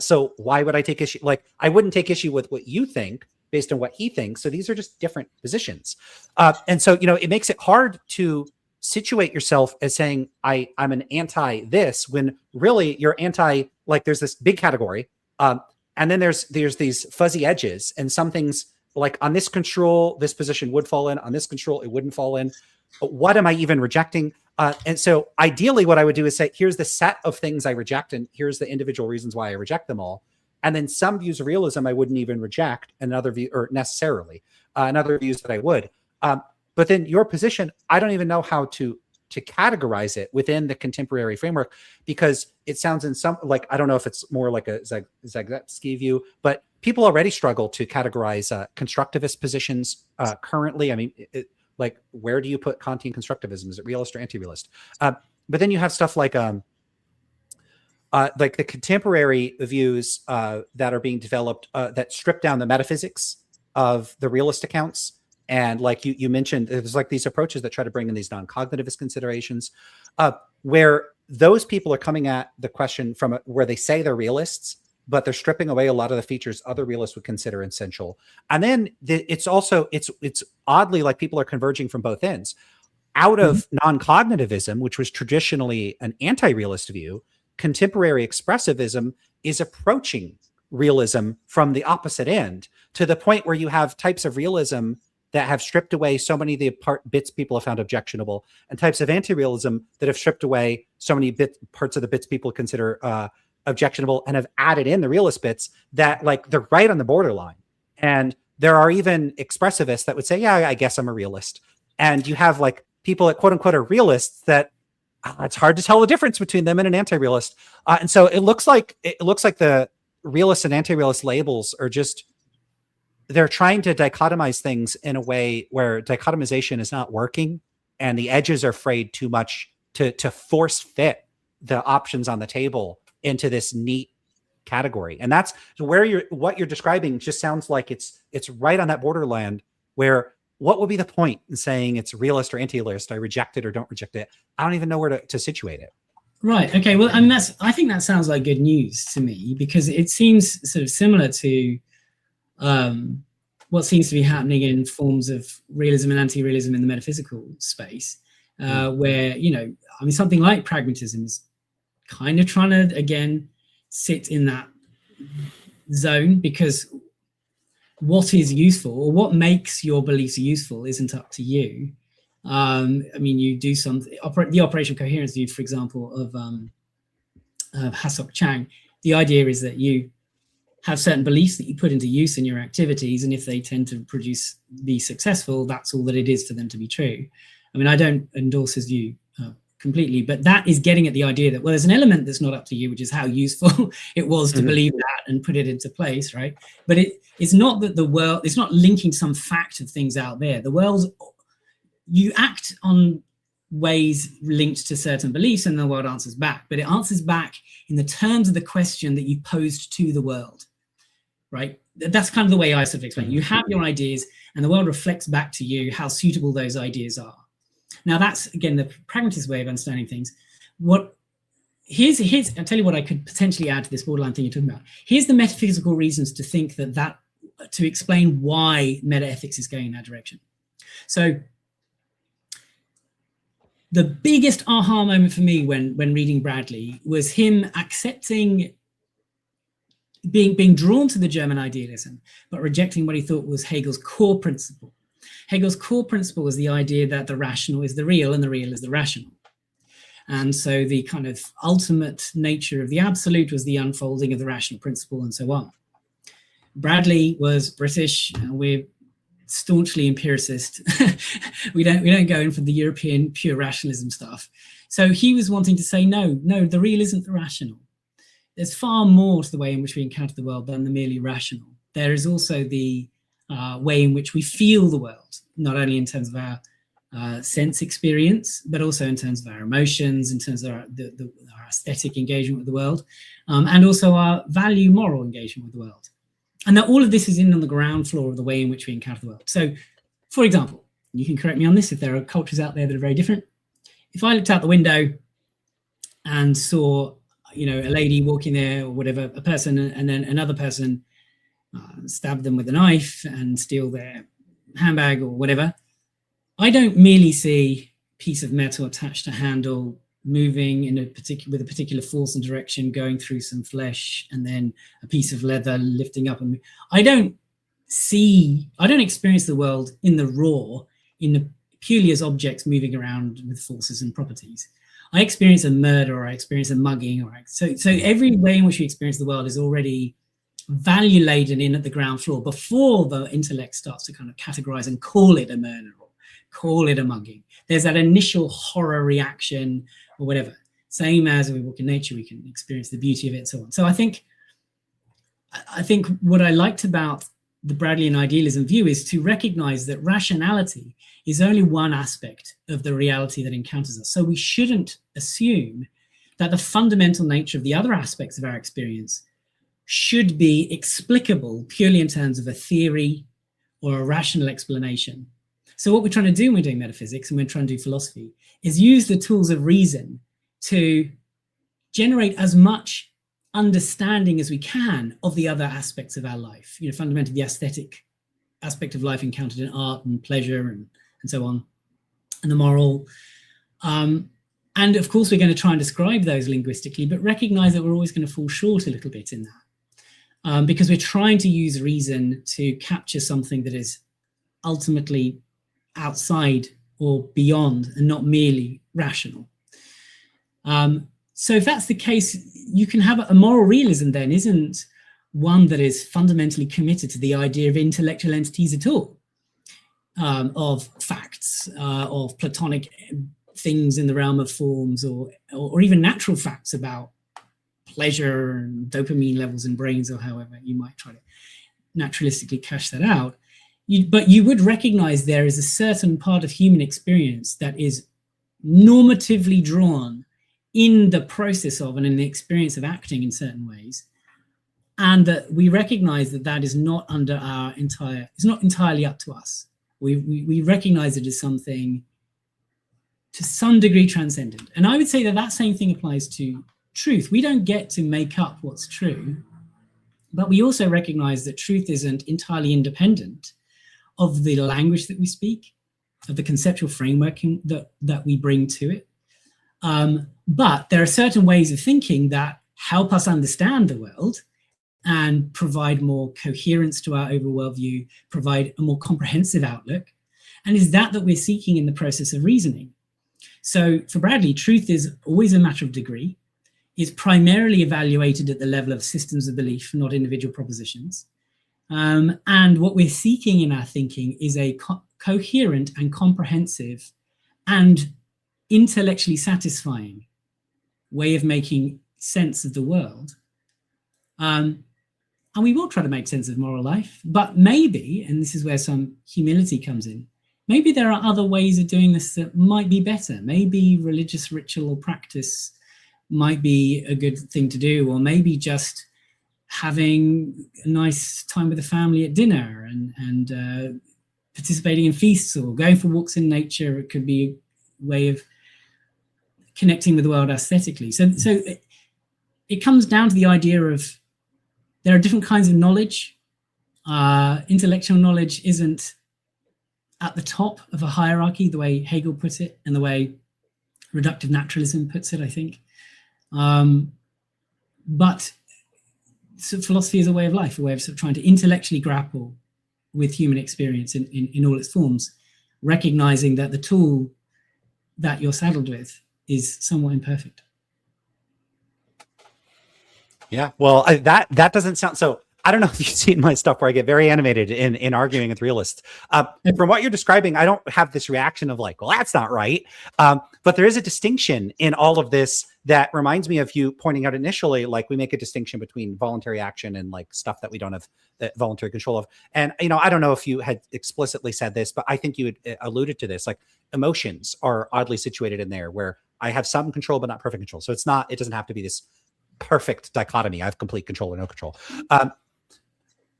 [SPEAKER 1] So why would I take issue? Like, I wouldn't take issue with what you think based on what he thinks. So these are just different positions. And so, it makes it hard to situate yourself as saying, I'm an anti this, when really you're anti, like, there's this big category. And then there's these fuzzy edges, and some things, like on this control, this position would fall in, on this control, it wouldn't fall in. But what am I even rejecting? And so ideally what I would do is say, here's the set of things I reject, and here's the individual reasons why I reject them all. And then some views of realism I wouldn't even reject, and other view, or necessarily, and other views that I would. But then your position, I don't even know how to categorize it within the contemporary framework, because it sounds in some, like, I don't know if it's more like a Zagzebski view, but people already struggle to categorize constructivist positions currently. I mean, like, where do you put Kantian constructivism? Is it realist or anti-realist? But then you have stuff like the contemporary views that are being developed that strip down the metaphysics of the realist accounts. And like you mentioned, there's like these approaches that try to bring in these non-cognitivist considerations, where those people are coming at the question from where they say they're realists, but they're stripping away a lot of the features other realists would consider essential. And then it's oddly like people are converging from both ends. Out of non-cognitivism, which was traditionally an anti-realist view, contemporary expressivism is approaching realism from the opposite end, to the point where you have types of realism that have stripped away so many of the bits people have found objectionable, and types of anti-realism that have stripped away so many parts of the bits people consider objectionable, and have added in the realist bits that, like, they're right on the borderline. And there are even expressivists that would say, yeah, I guess I'm a realist. And you have like people that quote unquote are realists that it's hard to tell the difference between them and an anti-realist. And so it looks like the realist and anti-realist labels are just, they're trying to dichotomize things in a way where dichotomization is not working, and the edges are frayed too much to force fit the options on the table into this neat category. And that's where what you're describing just sounds like it's right on that borderland where what would be the point in saying it's realist or anti-realist? I reject it or don't reject it. I don't even know where to situate it.
[SPEAKER 2] Right. Okay. Well, I mean, I think that sounds like good news to me, because it seems sort of similar to what seems to be happening in forms of realism and anti-realism in the metaphysical space, where, I mean, something like pragmatism is kind of trying to, again, sit in that zone, because what is useful or what makes your beliefs useful isn't up to you. I mean, you do something, the operational coherence view, for example, of Hasok Chang. The idea is that you have certain beliefs that you put into use in your activities, and if they tend to be successful, that's all that it is for them to be true. I mean, I don't endorse his view completely, but that is getting at the idea that, well, there's an element that's not up to you, which is how useful it was to believe that and put it into place, right? But it's not that the world, it's not linking some fact of things out there. The world, you act on ways linked to certain beliefs and the world answers back, but it answers back in the terms of the question that you posed to the world, right? That's kind of the way I sort of explain it. You have your ideas and the world reflects back to you how suitable those ideas are. Now that's, again, the pragmatist way of understanding things. Here's I'll tell you what I could potentially add to this borderline thing you're talking about. Here's the metaphysical reasons to think to explain why metaethics is going in that direction. So the biggest aha moment for me when reading Bradley was him accepting being drawn to the German idealism, but rejecting what he thought was Hegel's core principle. Hegel's core principle was the idea that the rational is the real and the real is the rational. And so the kind of ultimate nature of the absolute was the unfolding of the rational principle and so on. Bradley was British, and we're staunchly empiricist. we don't go in for the European pure rationalism stuff. So he was wanting to say, no, the real isn't the rational. There's far more to the way in which we encounter the world than the merely rational. There is also the way in which we feel the world, not only in terms of our sense experience, but also in terms of our emotions, in terms of our aesthetic engagement with the world, and also our value moral engagement with the world. And that all of this is on the ground floor of the way in which we encounter the world. So, for example, you can correct me on this if there are cultures out there that are very different. If I looked out the window and saw, a lady walking there or whatever, a person, and then another person stab them with a knife and steal their handbag or whatever, I don't merely see a piece of metal attached to a handle moving with a particular force and direction, going through some flesh, and then a piece of leather lifting up. And I don't experience the world in the raw, purely as objects moving around with forces and properties. I experience a murder, or I experience a mugging, so every way in which we experience the world is already value laden in at the ground floor before the intellect starts to kind of categorize and call it a murder or call it a mugging. There's that initial horror reaction or whatever. Same as when we walk in nature, we can experience the beauty of it and so on. So I think what I liked about the Bradleyan idealism view is to recognize that rationality is only one aspect of the reality that encounters us. So we shouldn't assume that the fundamental nature of the other aspects of our experience should be explicable purely in terms of a theory or a rational explanation. So what we're trying to do when we're doing metaphysics and we're trying to do philosophy is use the tools of reason to generate as much understanding as we can of the other aspects of our life. Fundamentally the aesthetic aspect of life encountered in art and pleasure and so on, and the moral. And of course, we're going to try and describe those linguistically, but recognize that we're always going to fall short a little bit in that, because we're trying to use reason to capture something that is ultimately outside or beyond and not merely rational. So if that's the case, you can have a moral realism then isn't one that is fundamentally committed to the idea of intellectual entities at all, of facts, of Platonic things in the realm of forms, or even natural facts about pleasure and dopamine levels in brains, or however you might try to naturalistically cash that out. But you would recognize there is a certain part of human experience that is normatively drawn in the process of and in the experience of acting in certain ways, and that we recognize that is not it's not entirely up to us. We recognize it as something to some degree transcendent. And I would say that same thing applies to truth. We don't get to make up what's true, but we also recognize that truth isn't entirely independent of the language that we speak, of the conceptual framework that we bring to it. But there are certain ways of thinking that help us understand the world and provide more coherence to our overall worldview, provide a more comprehensive outlook. And is that we're seeking in the process of reasoning? So for Bradley, truth is always a matter of degree. It's primarily evaluated at the level of systems of belief, not individual propositions. And what we're seeking in our thinking is a coherent and comprehensive and intellectually satisfying way of making sense of the world. And we will try to make sense of moral life, but maybe, and this is where some humility comes in, maybe there are other ways of doing this that might be better. Maybe religious ritual or practice might be a good thing to do, or maybe just having a nice time with the family at dinner and participating in feasts or going for walks in nature. It could be a way of connecting with the world aesthetically. So it comes down to the idea of there are different kinds of knowledge. Intellectual knowledge isn't at the top of a hierarchy, the way Hegel put it, and the way reductive naturalism puts it, I think. But philosophy is a way of life, a way of sort of trying to intellectually grapple with human experience in all its forms, recognizing that the tool that you're saddled with is somewhat imperfect.
[SPEAKER 1] Yeah, well, that doesn't sound so. I don't know if you've seen my stuff where I get very animated in arguing with realists. From what you're describing, I don't have this reaction of like, well, that's not right. But there is a distinction in all of this that reminds me of you pointing out initially, like we make a distinction between voluntary action and like stuff that we don't have voluntary control of. And, I don't know if you had explicitly said this, but I think you had alluded to this, like emotions are oddly situated in there where I have some control, but not perfect control. So it doesn't have to be this perfect dichotomy. I have complete control or no control.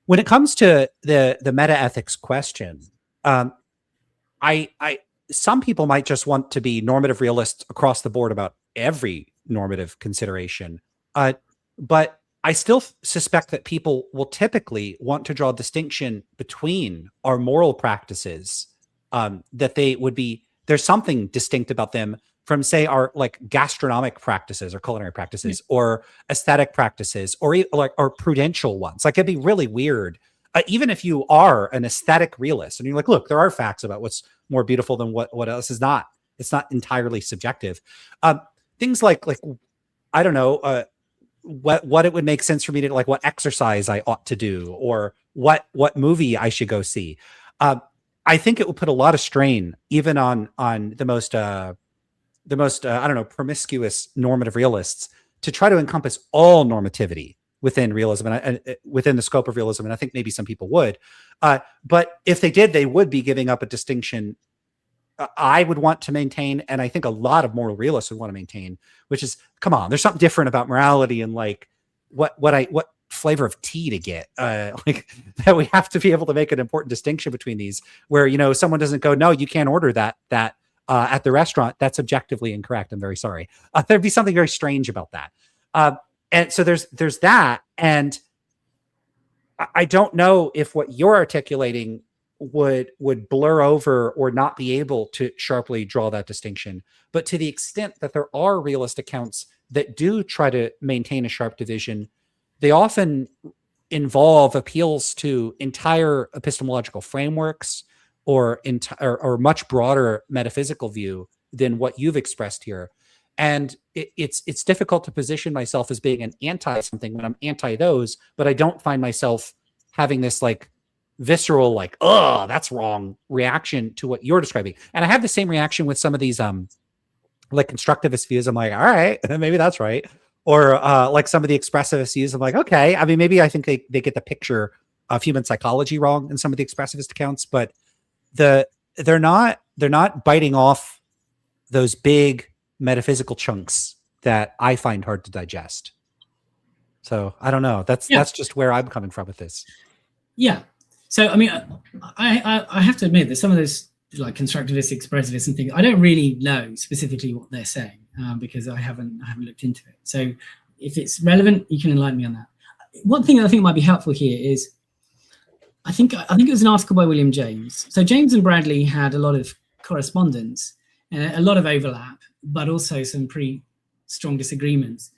[SPEAKER 1] When it comes to the metaethics question, some people might just want to be normative realists across the board about every normative consideration. But I still suspect that people will typically want to draw a distinction between our moral practices, that there's something distinct about them from, say, our like gastronomic practices or culinary practices or aesthetic practices or prudential ones. Like it'd be really weird, even if you are an aesthetic realist and you're like, look, there are facts about what's more beautiful than what else is not. It's not entirely subjective. Things like I don't know what it would make sense for me to like what exercise I ought to do or what movie I should go see. I think it would put a lot of strain even on the most I don't know, promiscuous normative realists to try to encompass all normativity within realism and within the scope of realism. And I think maybe some people would, but if they did, they would be giving up a distinction I would want to maintain. And I think a lot of moral realists would want to maintain, which is, come on, there's something different about morality and like what flavor of tea to get, like that we have to be able to make an important distinction between these where, someone doesn't go, no, you can't order that at the restaurant. That's objectively incorrect. I'm very sorry. There'd be something very strange about that. And so there's that. And I don't know if what you're articulating would blur over or not be able to sharply draw that distinction. But to the extent that there are realist accounts that do try to maintain a sharp division, they often involve appeals to entire epistemological frameworks or much broader metaphysical view than what you've expressed here. And it's difficult to position myself as being an anti something when I'm anti those, but I don't find myself having this like visceral, like, oh, that's wrong reaction to what you're describing. And I have the same reaction with some of these like constructivist views. I'm like, all right, maybe that's right. Or like some of the expressivist views. I'm like, okay. I mean, maybe I think they get the picture of human psychology wrong in some of the expressivist accounts, but they're not biting off those big metaphysical chunks that I find hard to digest. So I don't know. That's just where I'm coming from with this. Yeah.
[SPEAKER 2] So I mean, I have to admit that some of those like constructivist, expressivist, and things, I don't really know specifically what they're saying because I haven't looked into it. So if it's relevant, you can enlighten me on that. One thing that I think might be helpful here is I think it was an article by William James. So James and Bradley had a lot of correspondence and a lot of overlap, but also some pretty strong disagreements.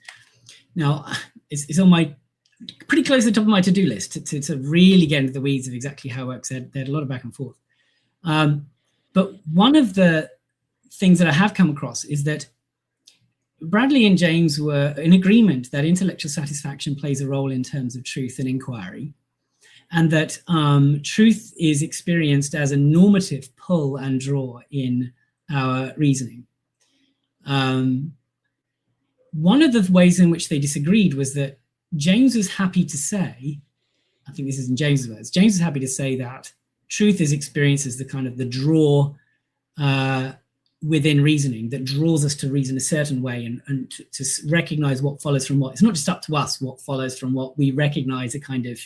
[SPEAKER 2] Now, it's on my pretty close to the top of my to-do list to really get into the weeds of exactly how it works. They had a lot of back and forth. But one of the things that I have come across is that Bradley and James were in agreement that intellectual satisfaction plays a role in terms of truth and inquiry, and that truth is experienced as a normative pull and draw in our reasoning. One of the ways in which they disagreed was that James was happy to say, I think this is in James's words, James is happy to say that truth is experienced as the kind of the draw within reasoning that draws us to reason a certain way and to recognize what follows from what. It's not just up to us what follows from what. We recognize a kind of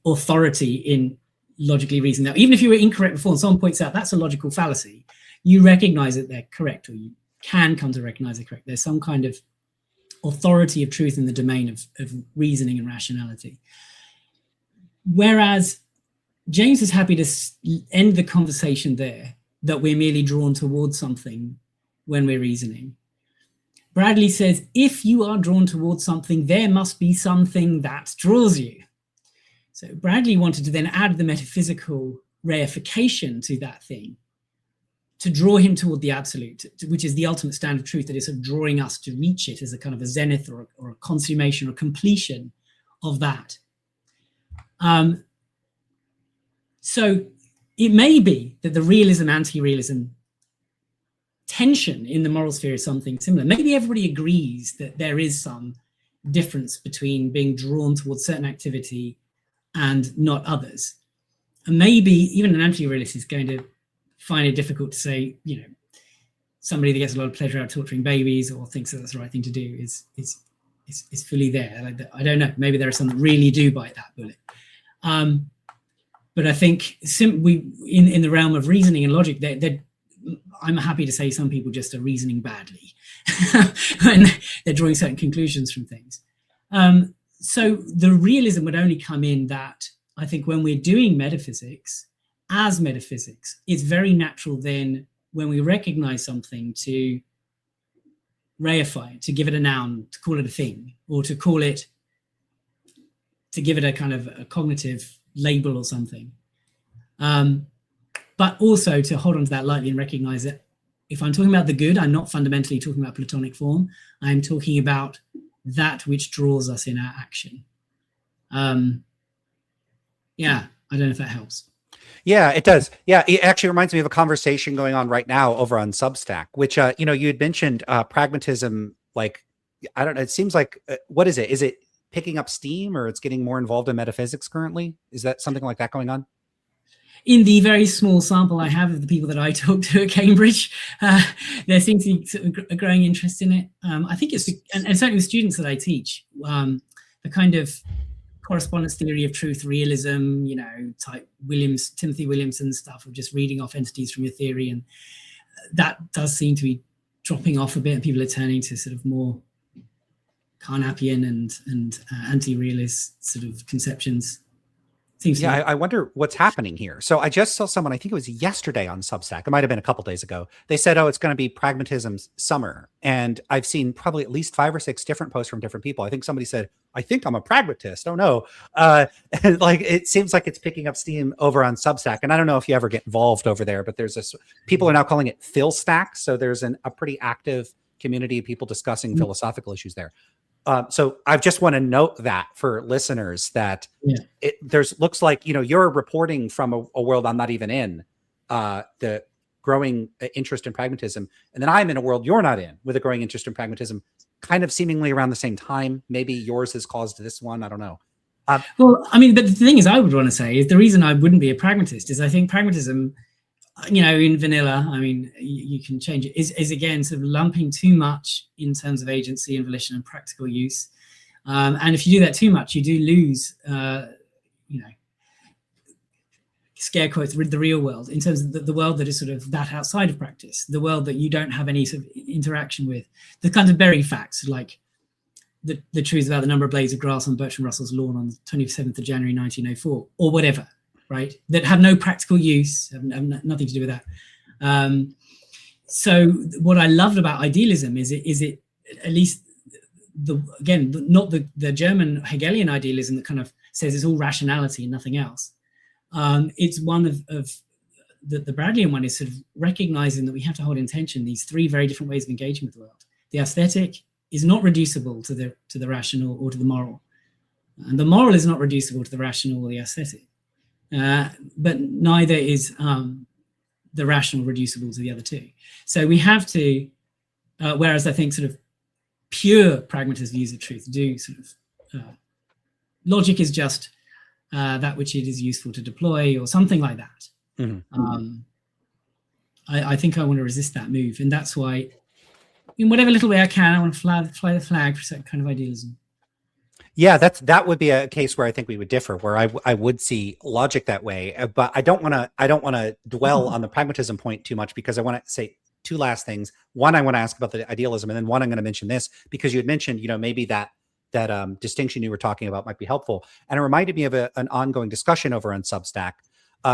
[SPEAKER 2] authority in logically reasoning. Now, even if you were incorrect before and someone points out that's a logical fallacy, you recognize that they're correct, or you can come to recognize they're correct. There's some kind of authority of truth in the domain of reasoning and rationality. Whereas James is happy to end the conversation there, that we're merely drawn towards something when we're reasoning. Bradley says, if you are drawn towards something, there must be something that draws you. So Bradley wanted to then add the metaphysical reification to that thing, to draw him toward the absolute, which is the ultimate standard of truth, that is sort of drawing us to reach it as a kind of a zenith or a consummation or completion of that. So it may be that the realism, anti-realism tension in the moral sphere is something similar. Maybe everybody agrees that there is some difference between being drawn towards certain activity and not others. And maybe even an anti-realist is going to find it difficult to say, you know, somebody that gets a lot of pleasure out of torturing babies or thinks that that's the right thing to do is fully there. Like, I don't know. Maybe there are some that really do bite that bullet. But I think in the realm of reasoning and logic, I'm happy to say some people just are reasoning badly when they're drawing certain conclusions from things. So the realism would only come in that I think when we're doing metaphysics, as metaphysics, it's very natural then when we recognize something to reify it, to give it a noun, to call it a thing, or to give it a kind of a cognitive label or something. But also to hold on to that lightly and recognize that if I'm talking about the good, I'm not fundamentally talking about Platonic form. I'm talking about that which draws us in our action. Yeah, I don't know if that helps.
[SPEAKER 1] Yeah, it does. Yeah, it actually reminds me of a conversation going on right now over on Substack, which, you know, you had mentioned pragmatism. Like, I don't know, it seems like, what is it? Is it picking up steam, or it's getting more involved in metaphysics currently? Is that something like that going on?
[SPEAKER 2] In the very small sample I have of the people that I talk to at Cambridge, there seems to be sort of a growing interest in it. I think it's, and certainly with students that I teach, the kind of correspondence theory of truth, realism, you know, type Timothy Williamson stuff of just reading off entities from your theory, and that does seem to be dropping off a bit, and people are turning to sort of more Carnapian and anti-realist sort of conceptions.
[SPEAKER 1] Yeah, I wonder what's happening here. So I just saw someone, I think it was yesterday on Substack, it might have been a couple days ago. They said, oh, it's going to be pragmatism's summer. And I've seen probably at least 5 or 6 different posts from different people. I think somebody said, I think I'm a pragmatist. Oh, no. Like, it seems like it's picking up steam over on Substack. And I don't know if you ever get involved over there, but there's this, people are now calling it Phil Stack. So there's a pretty active community of people discussing philosophical issues there. So I just want to note that for listeners that looks like, you know, you're reporting from a world I'm not even in, the growing interest in pragmatism. And then I'm in a world you're not in with a growing interest in pragmatism, kind of seemingly around the same time. Maybe yours has caused this one. I don't know.
[SPEAKER 2] Well, I mean, but the thing is, I would want to say is the reason I wouldn't be a pragmatist is I think pragmatism, you know, in vanilla, I mean, you can change it, is again sort of lumping too much in terms of agency and volition and practical use. And if you do that too much, you do lose, you know, scare quotes, the real world, in terms of the world that is sort of that outside of practice, the world that you don't have any sort of interaction with, the kind of buried facts, like the truth about the number of blades of grass on Bertrand Russell's lawn on the 27th of January, 1904, or whatever. Right, that have no practical use, have nothing to do with that. So what I loved about idealism is it at least not the German Hegelian idealism that kind of says it's all rationality and nothing else. It's one of the Bradleyan one is sort of recognizing that we have to hold in tension these three very different ways of engaging with the world. The aesthetic is not reducible to the rational or to the moral, and the moral is not reducible to the rational or the aesthetic. But neither is the rational reducible to the other two. So we have to, whereas I think sort of pure pragmatist views of truth do sort of, logic is just that which it is useful to deploy or something like that. Mm-hmm. I think I want to resist that move. And that's why, in whatever little way I can, I want to fly the flag for some kind of idealism.
[SPEAKER 1] Yeah, that would be a case where I think we would differ, where I would see logic that way, but I don't want to dwell on the pragmatism point too much, because I want to say two last things. One, I want to ask about the idealism, and then one, I'm going to mention this because you had mentioned, maybe that distinction you were talking about might be helpful, and it reminded me of an ongoing discussion over on Substack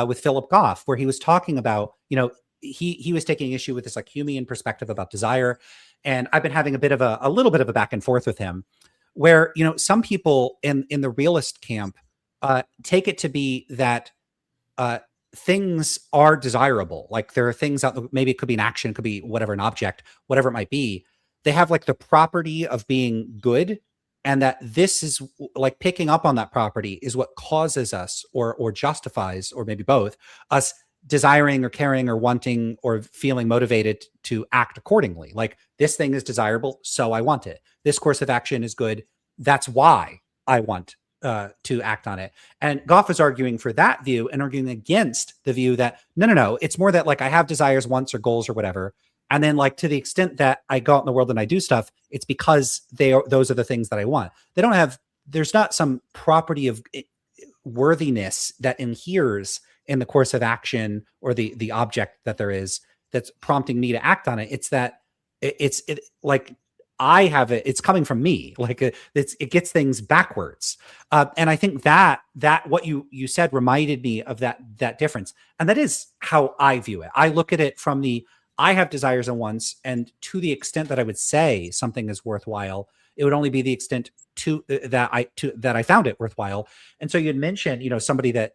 [SPEAKER 1] with Philip Goff, where he was talking about, he was taking issue with this like Humean perspective about desire, and I've been having a little bit of a back and forth with him, where, some people in the realist camp take it to be that things are desirable. Like there are things out, maybe it could be an action, it could be whatever, an object, whatever it might be. They have like the property of being good, and that this is like picking up on that property is what causes us or justifies, or maybe both, us desiring or caring or wanting or feeling motivated to act accordingly. Like this thing is desirable, so I want it. This course of action is good. That's why I want to act on it. And Goff is arguing for that view and arguing against the view that no, it's more that like I have desires, wants, or goals or whatever. And then like to the extent that I go out in the world and I do stuff, it's because those are the things that I want. There's not some property of worthiness that inheres in the course of action or the object that there is that's prompting me to act on it. It's that it's like I have it. It's coming from me. Like it gets things backwards. And I think that what you said reminded me of that difference. And that is how I view it. I look at it from I have desires and wants, and to the extent that I would say something is worthwhile, it would only be the extent that I found it worthwhile. And so you'd mentioned, somebody that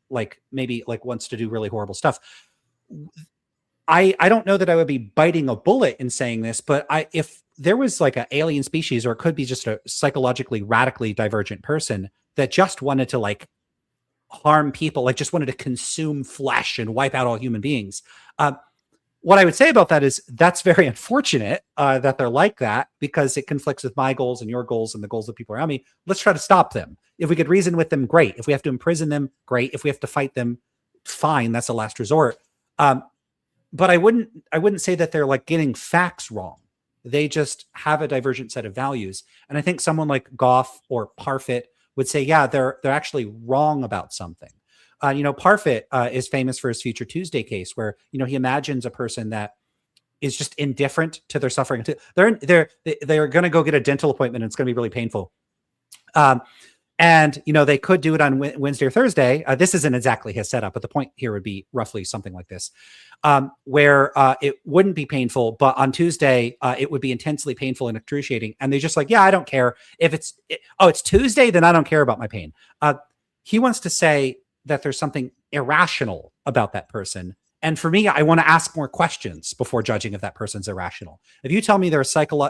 [SPEAKER 1] like maybe like wants to do really horrible stuff. I don't know that I would be biting a bullet in saying this, but if there was like an alien species, or it could be just a psychologically radically divergent person that just wanted to like harm people, like just wanted to consume flesh and wipe out all human beings. What I would say about that is that's very unfortunate that they're like that, because it conflicts with my goals and your goals and the goals of people around me. Let's try to stop them. If we could reason with them, great. If we have to imprison them, great. If we have to fight them, fine. That's a last resort. But I wouldn't say that they're like getting facts wrong. They just have a divergent set of values. And I think someone like Goff or Parfit would say, yeah, they're actually wrong about something. Parfit is famous for his Future Tuesday case, where, he imagines a person that is just indifferent to their suffering. They're going to go get a dental appointment, and it's going to be really painful. And, they could do it on Wednesday or Thursday. This isn't exactly his setup, but the point here would be roughly something like this, where it wouldn't be painful, but on Tuesday, it would be intensely painful and excruciating. And they're just like, yeah, I don't care. If it's Tuesday, then I don't care about my pain. He wants to say that there's something irrational about that person. And for me, I want to ask more questions before judging if that person's irrational. If you tell me they're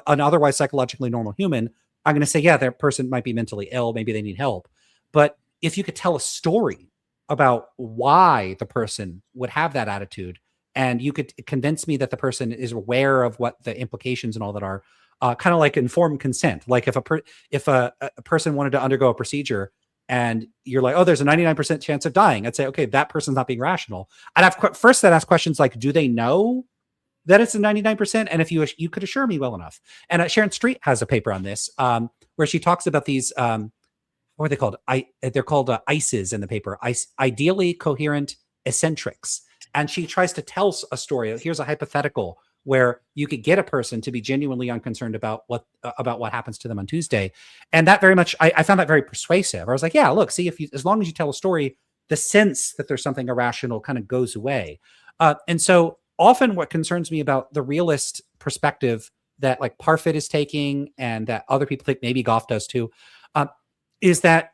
[SPEAKER 1] an otherwise psychologically normal human, I'm going to say, yeah, that person might be mentally ill. Maybe they need help. But if you could tell a story about why the person would have that attitude, and you could convince me that the person is aware of what the implications and all that are, kind of like informed consent. Like if a person wanted to undergo a procedure and you're like, oh, there's a 99% chance of dying, I'd say, okay, that person's not being rational. I'd ask questions like, do they know that it's a 99%? And if you could assure me well enough. And Sharon Street has a paper on this, where she talks about these, what are they called? They're called ICEs in the paper, ideally coherent eccentrics. And she tries to tell a story. Here's a hypothetical where you could get a person to be genuinely unconcerned about what happens to them on Tuesday. And that very much, I found that very persuasive. I was like, yeah, look, see, as long as you tell a story, the sense that there's something irrational kind of goes away. And so often what concerns me about the realist perspective that like Parfit is taking and that other people take, maybe Goff does too, is that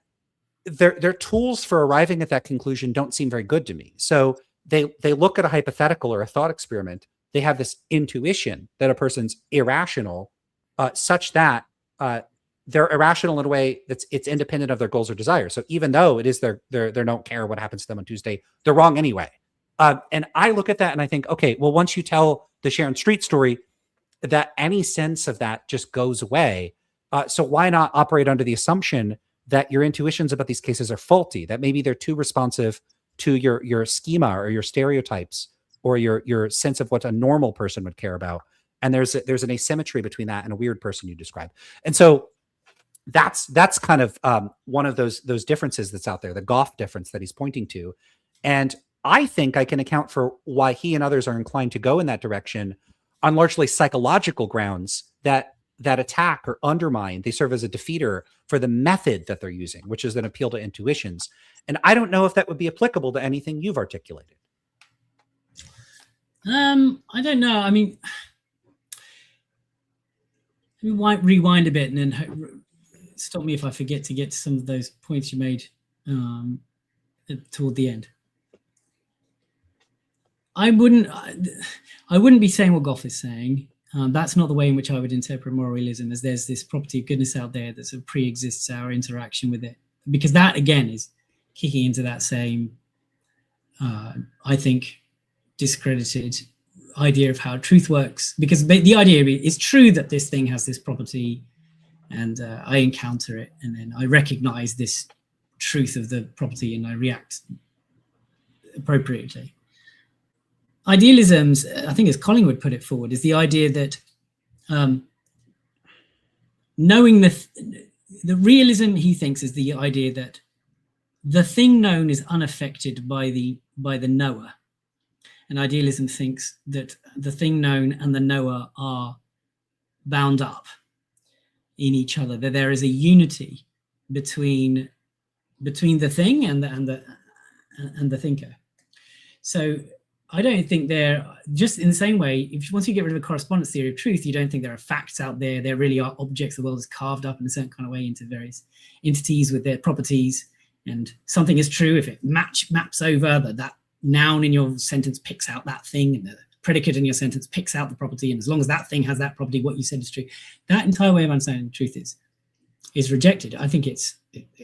[SPEAKER 1] their tools for arriving at that conclusion don't seem very good to me. So they look at a hypothetical or a thought experiment. They have this intuition that a person's irrational, such that they're irrational in a way it's independent of their goals or desires. So even though it is they don't care what happens to them on Tuesday, they're wrong anyway. And I look at that and I think, okay, well, once you tell the Sharon Street story, that any sense of that just goes away. So why not operate under the assumption that your intuitions about these cases are faulty, that maybe they're too responsive to your schema or your stereotypes or your sense of what a normal person would care about. And there's an asymmetry between that and a weird person you describe. And so that's kind of one of those differences that's out there, the Goff difference that he's pointing to. And I think I can account for why he and others are inclined to go in that direction on largely psychological grounds that attack or undermine. They serve as a defeater for the method that they're using, which is an appeal to intuitions. And I don't know if that would be applicable to anything you've articulated.
[SPEAKER 2] I don't know. I mean, let me rewind a bit and then stop me if I forget to get to some of those points you made toward the end. I wouldn't be saying what Goff is saying. That's not the way in which I would interpret moral realism, as there's this property of goodness out there that sort of pre-exists our interaction with it. Because that, again, is kicking into that same, I think, discredited idea of how truth works. Because the idea is true that this thing has this property, and I encounter it, and then I recognize this truth of the property, and I react appropriately. Idealisms, I think as Colin would put it forward, is the idea that knowing the realism, he thinks, is the idea that the thing known is unaffected by the knower. And idealism thinks that the thing known and the knower are bound up in each other, that there is a unity between the thing and the thinker. So I don't think they're just in the same way. Once you get rid of the correspondence theory of truth, you don't think there are facts out there. There really are objects. The world is carved up in a certain kind of way into various entities with their properties. And something is true if it maps over that noun in your sentence picks out that thing, and the predicate in your sentence picks out the property. And as long as that thing has that property, what you said is true. That entire way of understanding truth is rejected. I think it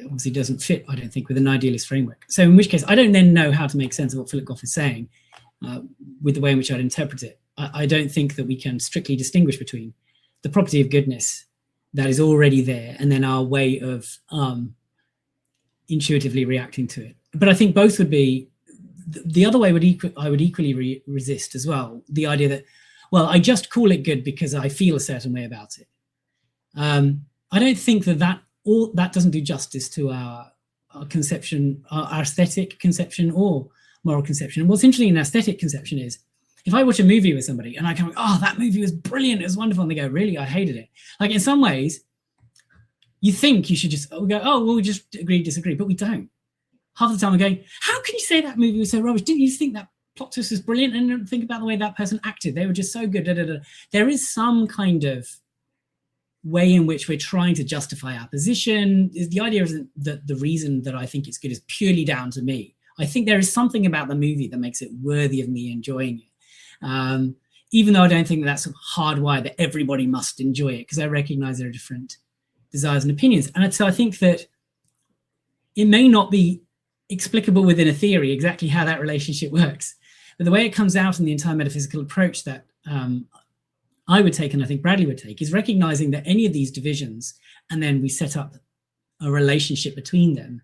[SPEAKER 2] obviously doesn't fit, I don't think, with an idealist framework. So in which case, I don't then know how to make sense of what Philip Goff is saying with the way in which I'd interpret it. I don't think that we can strictly distinguish between the property of goodness that is already there and then our way of intuitively reacting to it. But I think both would be, the other way I would equally resist as well, the idea that, well, I just call it good because I feel a certain way about it. I don't think that doesn't do justice to our conception, our aesthetic conception or moral conception. And what's interesting in aesthetic conception is, if I watch a movie with somebody and I come, oh, that movie was brilliant, it was wonderful, and they go, really, I hated it. Like, in some ways, you think you should just go, oh, well, we just agree, disagree, but we don't. Half the time I'm going, how can you say that movie was so rubbish? Didn't you think that plot twist was brilliant? And think about the way that person acted. They were just so good. Da, da, da. There is some kind of way in which we're trying to justify our position. The idea isn't that the reason that I think it's good is purely down to me. I think there is something about the movie that makes it worthy of me enjoying it. Even though I don't think that's hardwired that everybody must enjoy it, because I recognize there are different desires and opinions. And so I think that it may not be explicable within a theory exactly how that relationship works, but the way it comes out in the entire metaphysical approach that I would take, and I think Bradley would take, is recognizing that any of these divisions, and then we set up a relationship between them,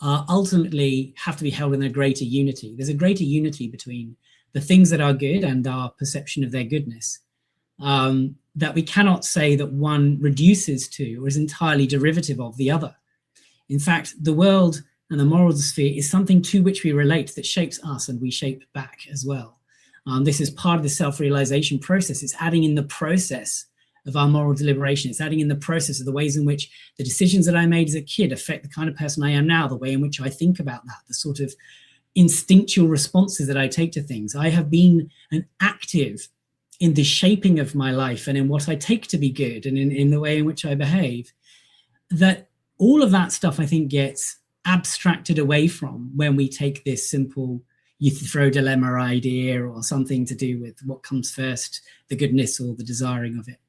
[SPEAKER 2] ultimately have to be held in a greater unity. There's a greater unity between the things that are good and our perception of their goodness, that we cannot say that one reduces to or is entirely derivative of the other. In fact, the world and the moral sphere is something to which we relate, that shapes us and we shape back as well. This is part of the self-realization process. It's adding in the process of our moral deliberation. It's adding in the process of the ways in which the decisions that I made as a kid affect the kind of person I am now, the way in which I think about that, the sort of instinctual responses that I take to things. I have been an active in the shaping of my life and in what I take to be good and in the way in which I behave, that all of that stuff I think gets abstracted away from when we take this simple Euthyphro dilemma idea or something to do with what comes first, the goodness or the desiring of it.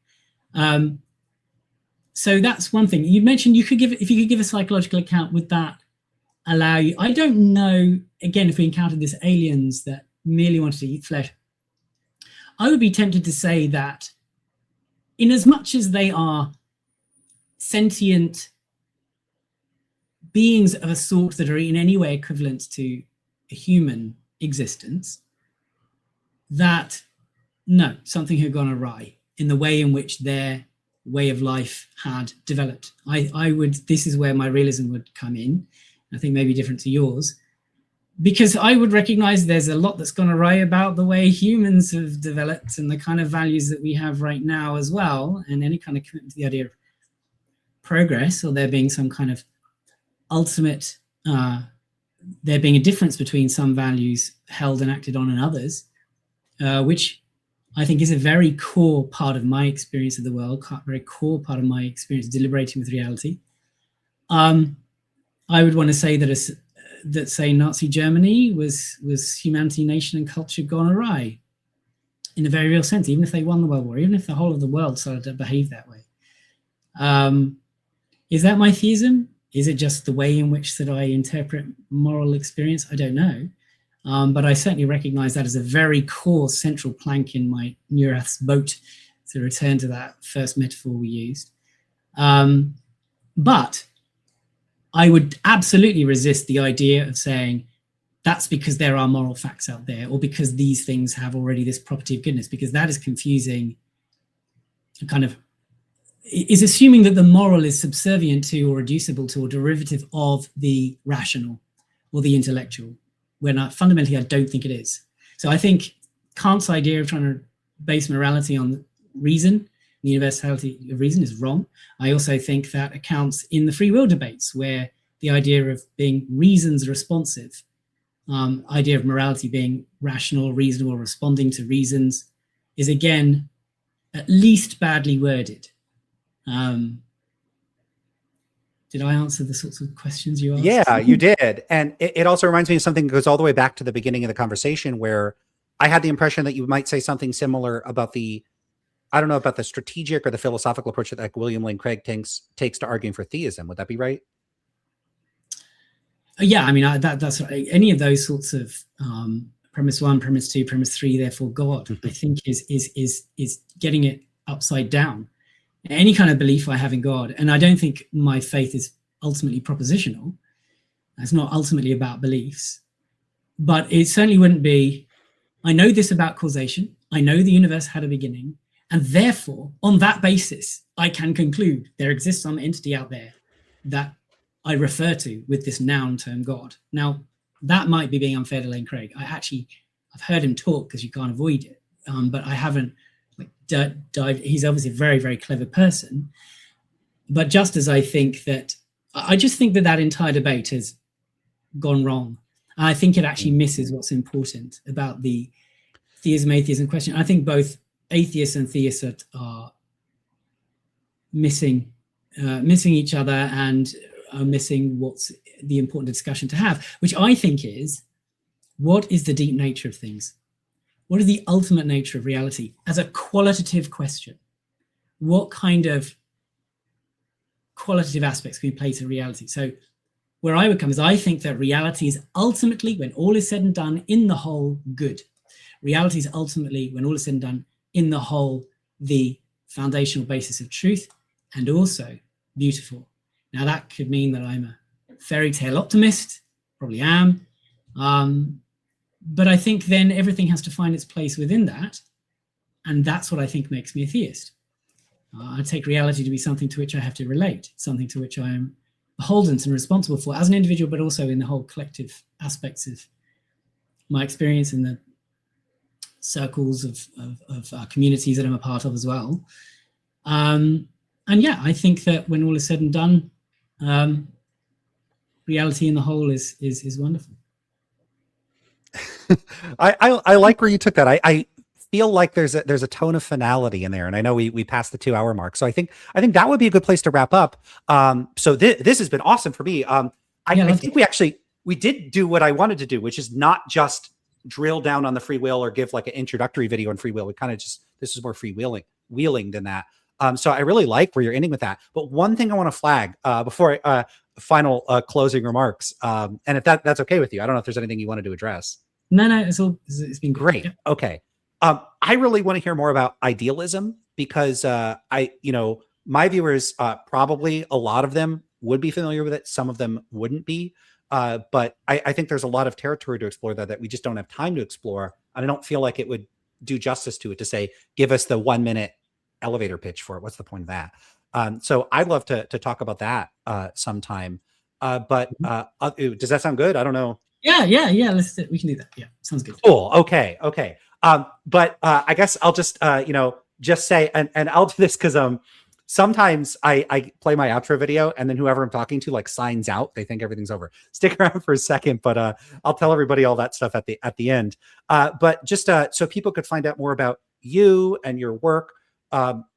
[SPEAKER 2] So that's one thing. You mentioned if you could give a psychological account, would that allow you? I don't know, again, if we encountered this aliens that merely wanted to eat flesh, I would be tempted to say that in as much as they are sentient beings of a sort that are in any way equivalent to a human existence, that no, something had gone awry in the way in which their way of life had developed. This is where my realism would come in. I think maybe different to yours, because I would recognize there's a lot that's gone awry about the way humans have developed and the kind of values that we have right now as well, and any kind of commitment to the idea of progress or there being some kind of ultimate, there being a difference between some values held and acted on and others, which I think is a very core part of my experience of the world, very core part of my experience deliberating with reality. I would want to say that say Nazi Germany was humanity, nation, and culture gone awry in a very real sense, even if they won the World War, even if the whole of the world started to behave that way. Is that my theism? Is it just the way in which that I interpret moral experience? I don't know. But I certainly recognize that as a very core central plank in my Neurath's boat, to return to that first metaphor we used. But I would absolutely resist the idea of saying that's because there are moral facts out there or because these things have already this property of goodness, because that is confusing, kind of is assuming that the moral is subservient to or reducible to or derivative of the rational or the intellectual, when fundamentally I don't think it is. So I think Kant's idea of trying to base morality on reason, the universality of reason, is wrong. I also think that accounts in the free will debates, where the idea of being reasons responsive, idea of morality being rational, reasonable, responding to reasons, is again at least badly worded. Did I answer the sorts of questions you asked?
[SPEAKER 1] Yeah, you did. And it also reminds me of something that goes all the way back to the beginning of the conversation, where I had the impression that you might say something similar about I don't know, about the strategic or the philosophical approach that like William Lane Craig takes to arguing for theism. Would that be right?
[SPEAKER 2] Yeah, I mean, that's any of those sorts of premise one, premise two, premise three, therefore God, I think is getting it upside down. Any kind of belief I have in God, and I don't think my faith is ultimately propositional. It's not ultimately about beliefs, but it certainly wouldn't be, I know this about causation, I know the universe had a beginning, and therefore, on that basis, I can conclude there exists some entity out there that I refer to with this noun term God. Now, that might be being unfair to Lane Craig. I've heard him talk because you can't avoid it, but I haven't dived. He's obviously a very, very clever person. But just as I think that, I just think that entire debate has gone wrong. And I think it actually misses what's important about the theism-atheism question. I think both atheists and theists are missing each other and are missing what's the important discussion to have, which I think is, what is the deep nature of things? What is the ultimate nature of reality as a qualitative question? What kind of qualitative aspects can we place in reality? So where I would come is, I think that reality is ultimately, when all is said and done, in the whole, good. Reality is ultimately, when all is said and done, in the whole, the foundational basis of truth, and also beautiful. Now that could mean that I'm a fairy tale optimist, probably am. But I think then everything has to find its place within that. And that's what I think makes me a theist. I take reality to be something to which I have to relate, something to which I am beholden and responsible for as an individual, but also in the whole collective aspects of my experience in the circles of communities that I'm a part of as well. And yeah, I think that when all is said and done, reality in the whole is wonderful.
[SPEAKER 1] I like where you took that. I feel like there's a tone of finality in there, and I know we passed the 2 hour mark, so I think that would be a good place to wrap up. So this has been awesome for me. I think we did do what I wanted to do, which is not just drill down on the free will or give like an introductory video on free will. We kind of just, this is more wheeling than that. So I really like where you're ending with that. But one thing I want to flag before final closing remarks, and if that's okay with you, I don't know if there's anything you wanted to address.
[SPEAKER 2] No, it's been
[SPEAKER 1] great. Yeah. Okay. I really want to hear more about idealism, because my viewers, probably a lot of them would be familiar with it. Some of them wouldn't be. But I think there's a lot of territory to explore that we just don't have time to explore. And I don't feel like it would do justice to it to say, give us the 1 minute elevator pitch for it. What's the point of that? So I'd love to talk about that sometime. But does that sound good? I don't know.
[SPEAKER 2] Yeah. We can do that. Yeah, sounds good.
[SPEAKER 1] Cool. Okay. But I guess I'll just just say, and I'll do this because sometimes I play my outro video and then whoever I'm talking to like signs out. They think everything's over. Stick around for a second, but I'll tell everybody all that stuff at the end. But just so people could find out more about you and your work,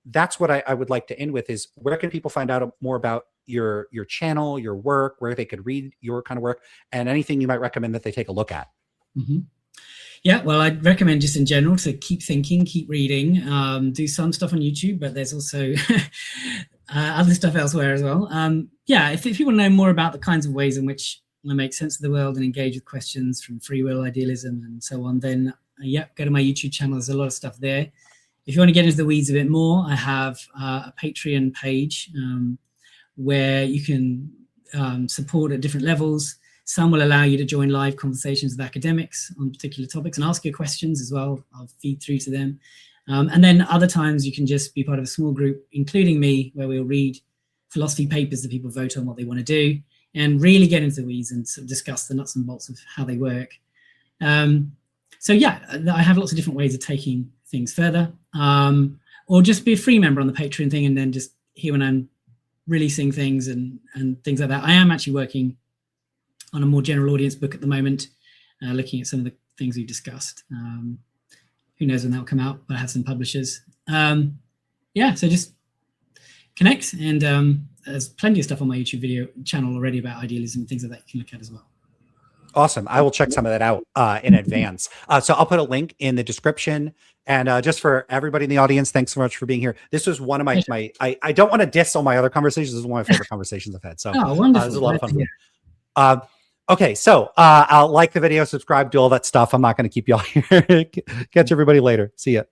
[SPEAKER 1] that's what I would like to end with, is where can people find out more about your channel, your work, where they could read your kind of work, and anything you might recommend that they take a look at.
[SPEAKER 2] Mm-hmm. Yeah, well, I'd recommend just in general to keep thinking, keep reading, do some stuff on YouTube, but there's also other stuff elsewhere as well. If you want to know more about the kinds of ways in which I make sense of the world and engage with questions from free will, idealism, and so on, then go to my YouTube channel. There's a lot of stuff there. If you want to get into the weeds a bit more, I have a Patreon page where you can support at different levels. Some will allow you to join live conversations with academics on particular topics and ask your questions as well. I'll feed through to them. And then other times you can just be part of a small group, including me, where we'll read philosophy papers that people vote on what they want to do and really get into the weeds and sort of discuss the nuts and bolts of how they work. I have lots of different ways of taking things further, or just be a free member on the Patreon thing and then just hear when I'm releasing things and things like that. I am actually working on a more general audience book at the moment, looking at some of the things we've discussed. Who knows when that'll come out, but I have some publishers. So just connect, and there's plenty of stuff on my YouTube video channel already about idealism and things like that you can look at as well.
[SPEAKER 1] Awesome. I will check some of that out in advance. So I'll put a link in the description. And just for everybody in the audience, thanks so much for being here. This was one of my I don't want to diss all my other conversations. This is one of my favorite conversations I've had. So
[SPEAKER 2] wonderful.
[SPEAKER 1] This is a lot of fun. Okay, so I'll like the video, subscribe, do all that stuff. I'm not going to keep y'all here. Catch everybody later. See ya.